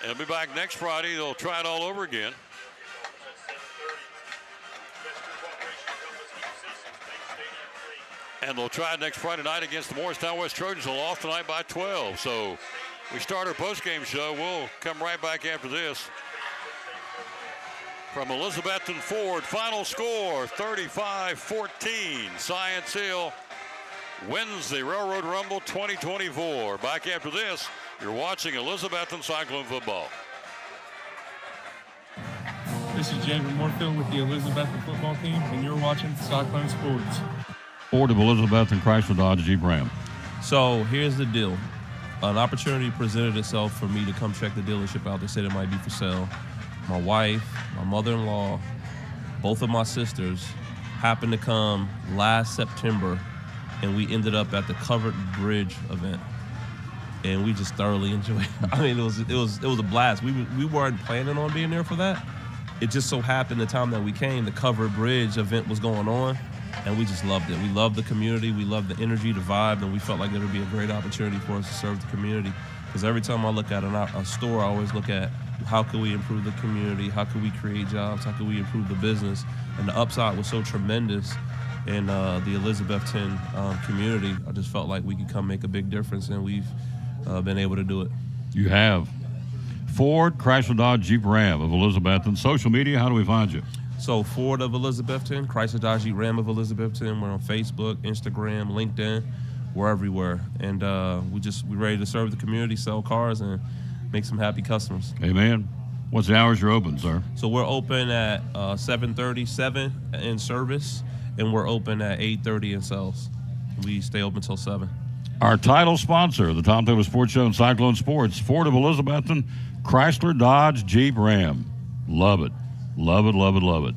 It'll be back next Friday. They'll try it all over again. And they'll try it next Friday night against the Morristown West Trojans. They lost tonight by 12. So we start our postgame show. We'll come right back after this. From Elizabethton Ford, final score 35-14. Science Hill wins the Railroad Rumble 2024. Back after this, you're watching Elizabethton Cyclone football. This is James Moorfield with the Elizabethton football team, and you're watching Cyclone Sports. Ford of Elizabethton Chrysler Dodge Jeep Ram. So here's the deal. An opportunity presented itself for me to come check the dealership out. They said it might be for sale. My wife, my mother-in-law, both of my sisters happened to come last September, and we ended up at the Covered Bridge event. And we just thoroughly enjoyed it. I mean, it was a blast. We weren't planning on being there for that. It just so happened the time that we came, the Covered Bridge event was going on, and we just loved it. We loved the community, we loved the energy, the vibe, and we felt like there would be a great opportunity for us to serve the community. Because every time I look at a store, I always look at how can we improve the community, how can we create jobs, how can we improve the business. And the upside was so tremendous in the Elizabethton community. I just felt like we could come make a big difference, and we've been able to do it. You have. Ford, Chrysler, Dodge, Jeep, Ram of Elizabethton. Social media, how do we find you? So Ford of Elizabethton, Chrysler, Dodge, Jeep, Ram of Elizabethton. We're on Facebook, Instagram, LinkedIn. We're everywhere. And we're ready to serve the community, sell cars, and make some happy customers. Amen. What's the hours you're open, sir? So we're open at 7:30 in service, and we're open at 8:30 in sales. We stay open until 7. Our title sponsor, the Tom Taylor Sports Show and Cyclone Sports, Ford of Elizabethton, Chrysler, Dodge, Jeep, Ram. Love it. Love it, love it, love it.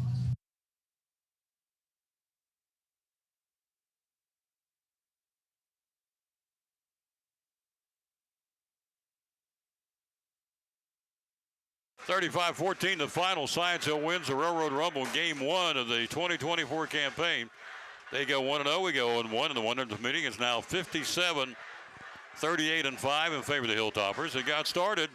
(35-14) the final. Science Hill wins the Railroad Rumble in Game 1 of the 2024 campaign. They go 1-0, we go 1-1, and the 100th meeting is now 57-38-5 in favor of the Hilltoppers. It got started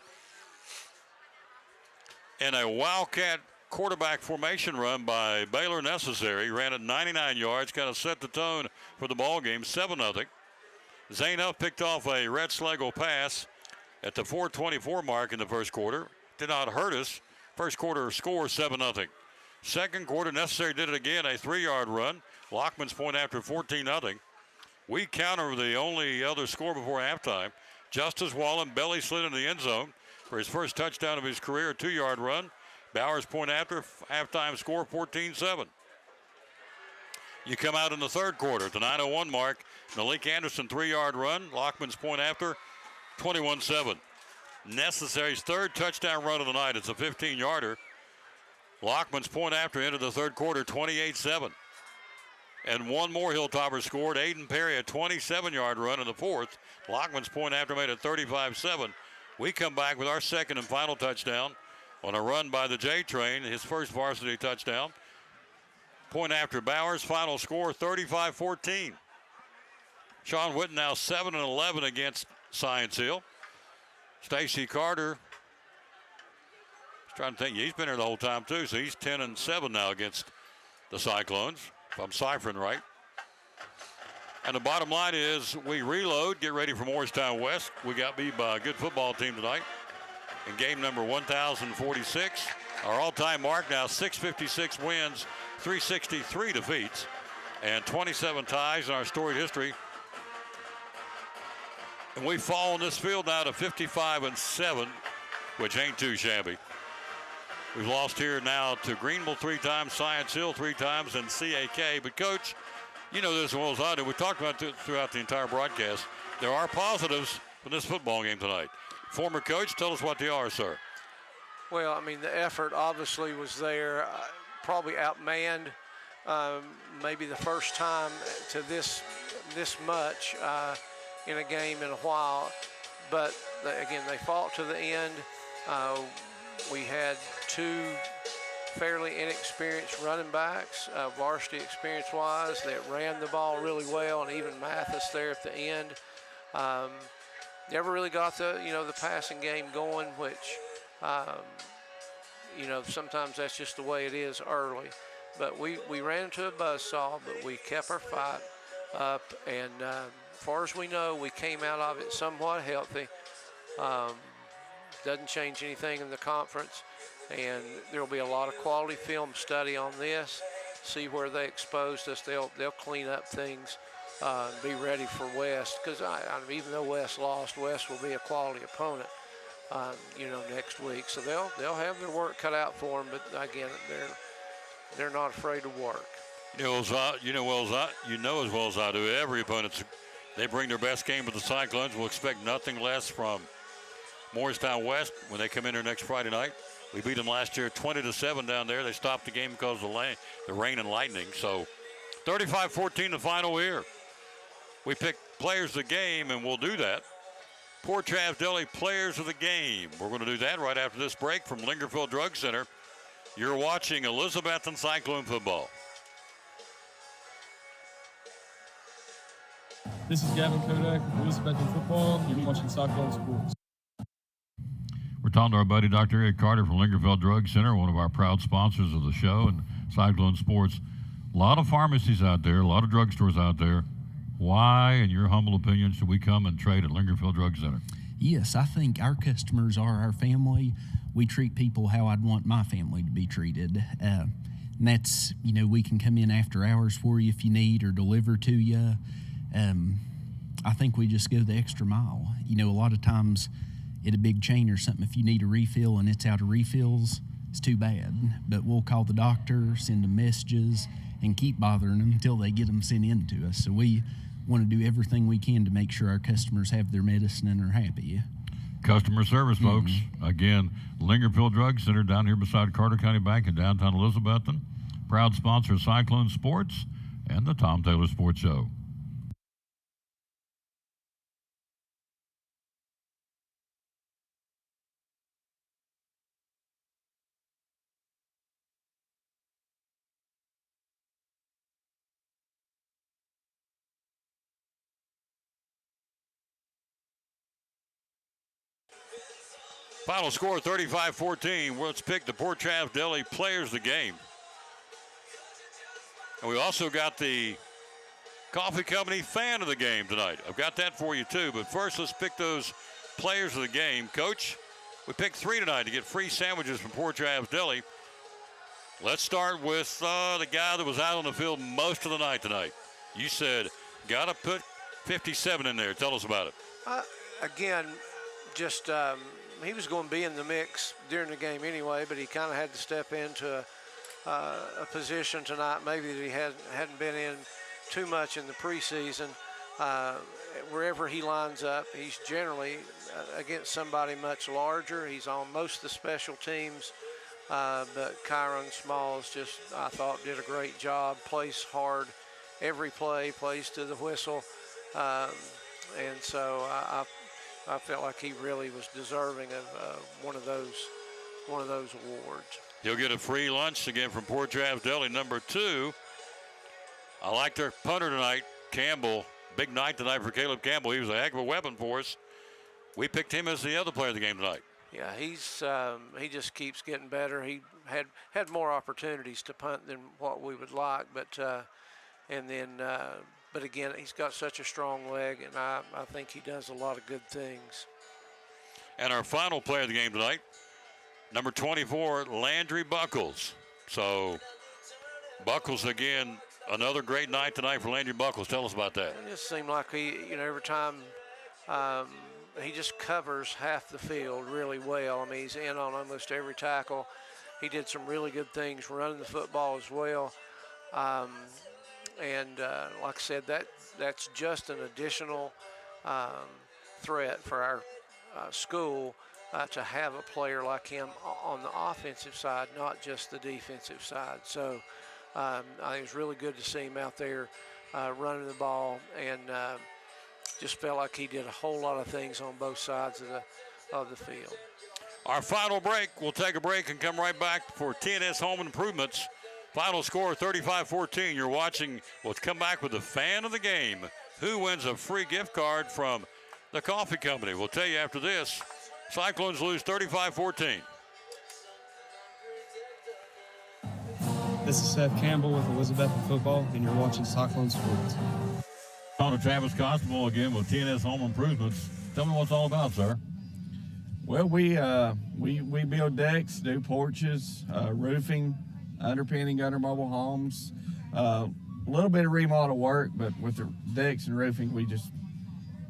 in a Wildcat quarterback formation run by Baylor Necessary. Ran it 99 yards, kind of set the tone for the ball game, 7-0. Zane Huff picked off a Red Schlegel pass at the 4:24 mark in the first quarter. Did not hurt us. First quarter score, 7-0. Second quarter, Necessary did it again, a 3-yard run. Lockman's point after 14-0. We counter the only other score before halftime. Justice Wallen belly slid in the end zone for his first touchdown of his career, a 2-yard run. Bowers point after halftime score, 14-7. You come out in the third quarter at the 9:01 mark. Malik Anderson 3-yard run. Lockman's point after, 21-7. Necessary's third touchdown run of the night. It's a 15-yarder. Lockman's point after ended the third quarter, 28-7. And one more Hilltopper scored. Aiden Perry, a 27-yard run in the fourth. Lockman's point after made it 35-7. We come back with our second and final touchdown on a run by the J-Train, his first varsity touchdown. Point after Bowers, final score 35-14. Sean Witten now 7-11 against Science Hill. Stacy Carter, trying to think, he's been here the whole time too, so he's 10-7 now against the Cyclones, if I'm ciphering right. And the bottom line is we reload, get ready for Morristown West. We got beat by a good football team tonight in game number 1046. Our all-time mark now 656 wins, 363 defeats, and 27 ties in our storied history. And we fall on this field now to 55-7, which ain't too shabby. We've lost here now to Greenville 3 times, Science Hill 3 times, and CAK. But, Coach, you know this as well as I do. We talked about it throughout the entire broadcast. There are positives from this football game tonight. Former coach, tell us what they are, sir. Well, I mean, the effort obviously was there. Probably outmanned maybe the first time to this much in a game in a while. But, again, they fought to the end. We had 2 fairly inexperienced running backs, varsity experience-wise, that ran the ball really well, and even Mathis there at the end. Never really got the passing game going, which, sometimes that's just the way it is early. But we ran into a buzzsaw, but we kept our fight up, and as far as we know, we came out of it somewhat healthy. Doesn't change anything in the conference, and there will be a lot of quality film study on this, see where they exposed us. They'll clean up things and be ready for West, because even though West lost, West will be a quality opponent next week, so they'll have their work cut out for them. But again, they're not afraid to work. You know as well as I do, every opponent's They bring their best game to the Cyclones. We'll expect nothing less from Morristown West when they come in here next Friday night. We beat them last year 20-7 down there. They stopped the game because of the rain and lightning. So 35-14 the final here. We picked players of the game, and we'll do that. Port Travis Deli players of the game. We're going to do that right after this break from Lingerfield Drug Center. You're watching Elizabethton Cyclone football. This is Gavin Kodak with Elizabethton Football. You're watching Cyclone Sports. We're talking to our buddy Dr. Eric Carter from Lingerfield Drug Center, one of our proud sponsors of the show and Cyclone Sports. A lot of pharmacies out there, a lot of drugstores out there. Why, in your humble opinion, should we come and trade at Lingerfield Drug Center? Yes, I think our customers are our family. We treat people how I'd want my family to be treated. And that's, we can come in after hours for you if you need or deliver to you. I think we just go the extra mile. A lot of times at a big chain or something, if you need a refill and it's out of refills, it's too bad. But we'll call the doctor, send them messages, and keep bothering them until they get them sent in to us. So we want to do everything we can to make sure our customers have their medicine and are happy. Customer service, folks. Again, Lingerfield Drug Center down here beside Carter County Bank in downtown Elizabethton. Proud sponsor of Cyclone Sports and the Tom Taylor Sports Show. Final score 35-14. Let's pick the Port Travis Deli players of the game. And we also got the Coffee Company fan of the game tonight. I've got that for you too. But first, let's pick those players of the game. Coach, we picked 3 tonight to get free sandwiches from Port Travis Deli. Let's start with the guy that was out on the field most of the night tonight. You said, got to put 57 in there. Tell us about it. Again, just he was going to be in the mix during the game anyway, but he kind of had to step into a position tonight maybe that he hadn't been in too much in the preseason. Wherever he lines up, he's generally against somebody much larger. He's on most of the special teams, but Kyron Smalls just, I thought, did a great job, plays hard every play, plays to the whistle, and so I felt like he really was deserving of one of those awards. He'll get a free lunch again from Port Travis Deli. Number 2, I like their punter tonight, Campbell. Big night tonight for Caleb Campbell. He was a heck of a weapon for us. We picked him as the other player of the game tonight. Yeah, he just keeps getting better. He had more opportunities to punt than what we would like, but again, he's got such a strong leg, and I think he does a lot of good things. And our final player of the game tonight, number 24, Landry Buckles. So Buckles again, another great night tonight for Landry Buckles. Tell us about that. It just seemed like he, every time he just covers half the field really well. I mean, he's in on almost every tackle. He did some really good things running the football as well. And like I said, that's just an additional threat for our school to have a player like him on the offensive side, not just the defensive side. So I think it was really good to see him out there running the ball, and just felt like he did a whole lot of things on both sides of the field. Our final break, we'll take a break and come right back for TNS Home Improvements. Final score 35-14. You're watching. Let's come back with the fan of the game. Who wins a free gift card from the Coffee Company? We'll tell you after this. Cyclones lose 35-14. This is Seth Campbell with Elizabethton Football, and you're watching Cyclone Sports. Talking to Travis Constable again with TNS Home Improvements. Tell me what it's all about, sir. Well, we build decks, do porches, roofing, underpinning, under mobile homes, a little bit of remodel work, but with the decks and roofing, we just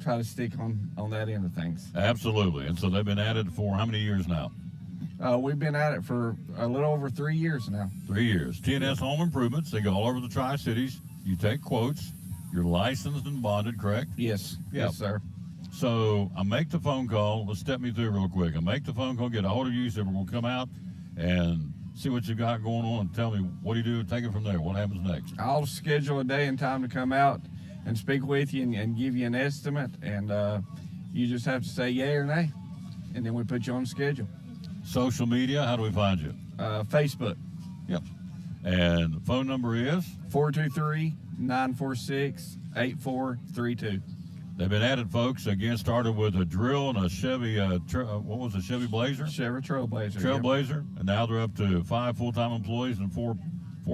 try to stick on that end of things. Absolutely. And so they've been at it for how many years now? We've been at it for a little over 3 years now. 3 years. TNS Home Improvements. They go all over the Tri-Cities. You take quotes. You're licensed and bonded, correct? Yes. Yes, sir. So I make the phone call. Let's step me through real quick. I make the phone call, get a hold of you, say we're going to come out and see what you got going on and tell me what do you do, take it from there. What happens next? I'll schedule a day and time to come out and speak with you and give you an estimate, and you just have to say yay or nay, and then we put you on the schedule. Social media, how do we find you? Facebook. Yep. And the phone number is? 423-946-8432. They've been at it, folks. Again, started with a drill and a Chevy, what was it, Chevy Blazer? Chevy Trailblazer. Trailblazer. Yep. And now they're up to 5 full-time employees and four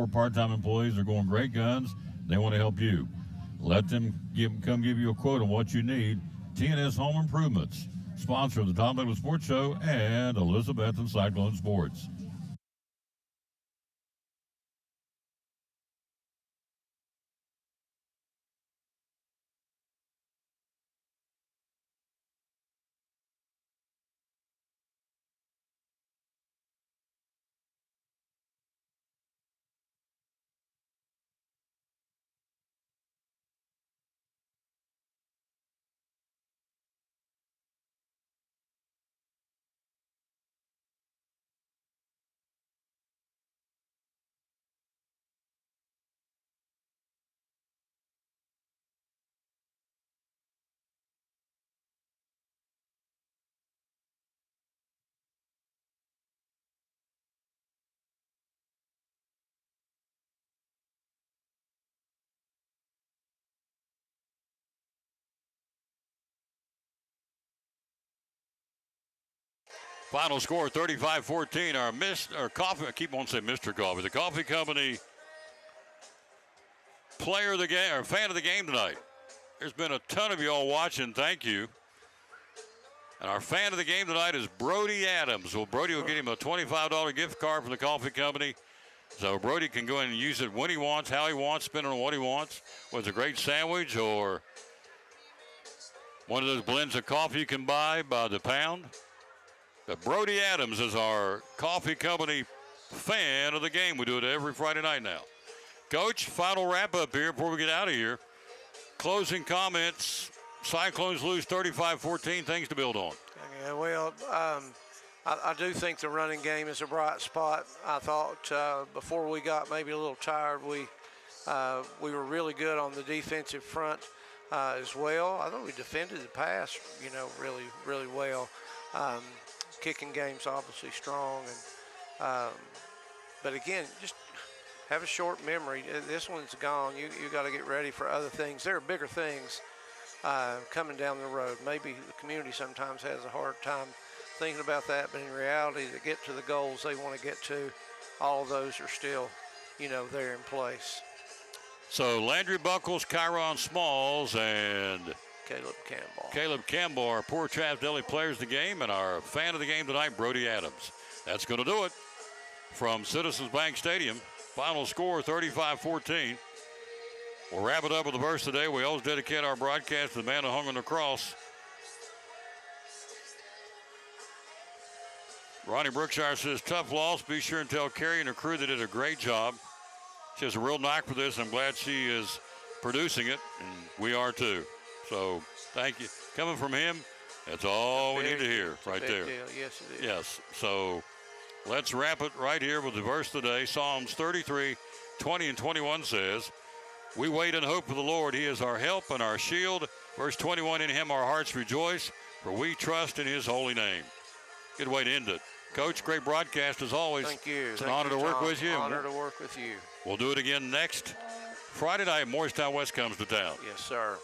part-time employees. They're going great guns. They want to help you. Let them come give you a quote on what you need. TNS Home Improvements, sponsor of the Tom Douglas Sports Show and Elizabeth and Cyclone Sports. Final score 35-14. Our coffee, I keep on saying Mr. Coffee, the coffee company player of the game, or fan of the game tonight. There's been a ton of y'all watching. Thank you. And our fan of the game tonight is Brody Adams. Well, Brody will get him a $25 gift card from the coffee company. So Brody can go in and use it when he wants, how he wants, spend it on what he wants. Whether it's a great sandwich or one of those blends of coffee you can buy by the pound. But Brody Adams is our coffee company fan of the game. We do it every Friday night now. Coach, final wrap-up here before we get out of here. Closing comments. Cyclones lose 35-14. Things to build on. Yeah, well, I do think the running game is a bright spot. I thought before we got maybe a little tired, we were really good on the defensive front as well. I thought we defended the pass, really, really well. Kicking game's obviously strong, and but again, just have a short memory. This one's gone. You got to get ready for other things. There are bigger things coming down the road. Maybe the community sometimes has a hard time thinking about that, but in reality, to get to the goals they want to get to, all of those are still, there in place. So Landry Buckles, Kyron Smalls, and Caleb Campbell, our Poor Traps Deli players of the game, and our fan of the game tonight, Brody Adams. That's going to do it from Citizens Bank Stadium. Final score 35-14. We'll wrap it up with the verse today. We always dedicate our broadcast to the man who hung on the cross. Ronnie Brookshire says, tough loss. Be sure and tell Carrie and her crew they did a great job. She has a real knack for this. I'm glad she is producing it, and we are too. So thank you. Coming from him, that's all we need to hear right there. Deal. Yes, it is. Yes. So let's wrap it right here with the verse today. Psalms 33:20 and 21 says, we wait and hope for the Lord. He is our help and our shield. Verse 21, in him our hearts rejoice, for we trust in his holy name. Good way to end it. Coach, great broadcast as always. Thank you. It's an honor to work with you. Honor to work with you. We'll do it again next Friday night. Morristown West comes to town. Yes, sir.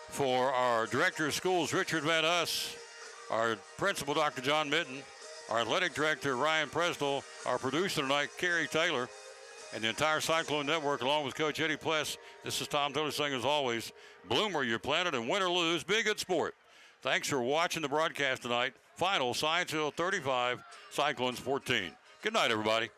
For our director of schools, Richard Van Us, our principal, Dr. John Mitten, our athletic director, Ryan Presnell, our producer tonight, Kerry Taylor, and the entire Cyclone Network, along with Coach Eddie Pless, this is Tom Toller saying, as always, Bloomer, your planet, and win or lose, be a good sport. Thanks for watching the broadcast tonight. Final, Science Hill 35, Cyclones 14. Good night, everybody.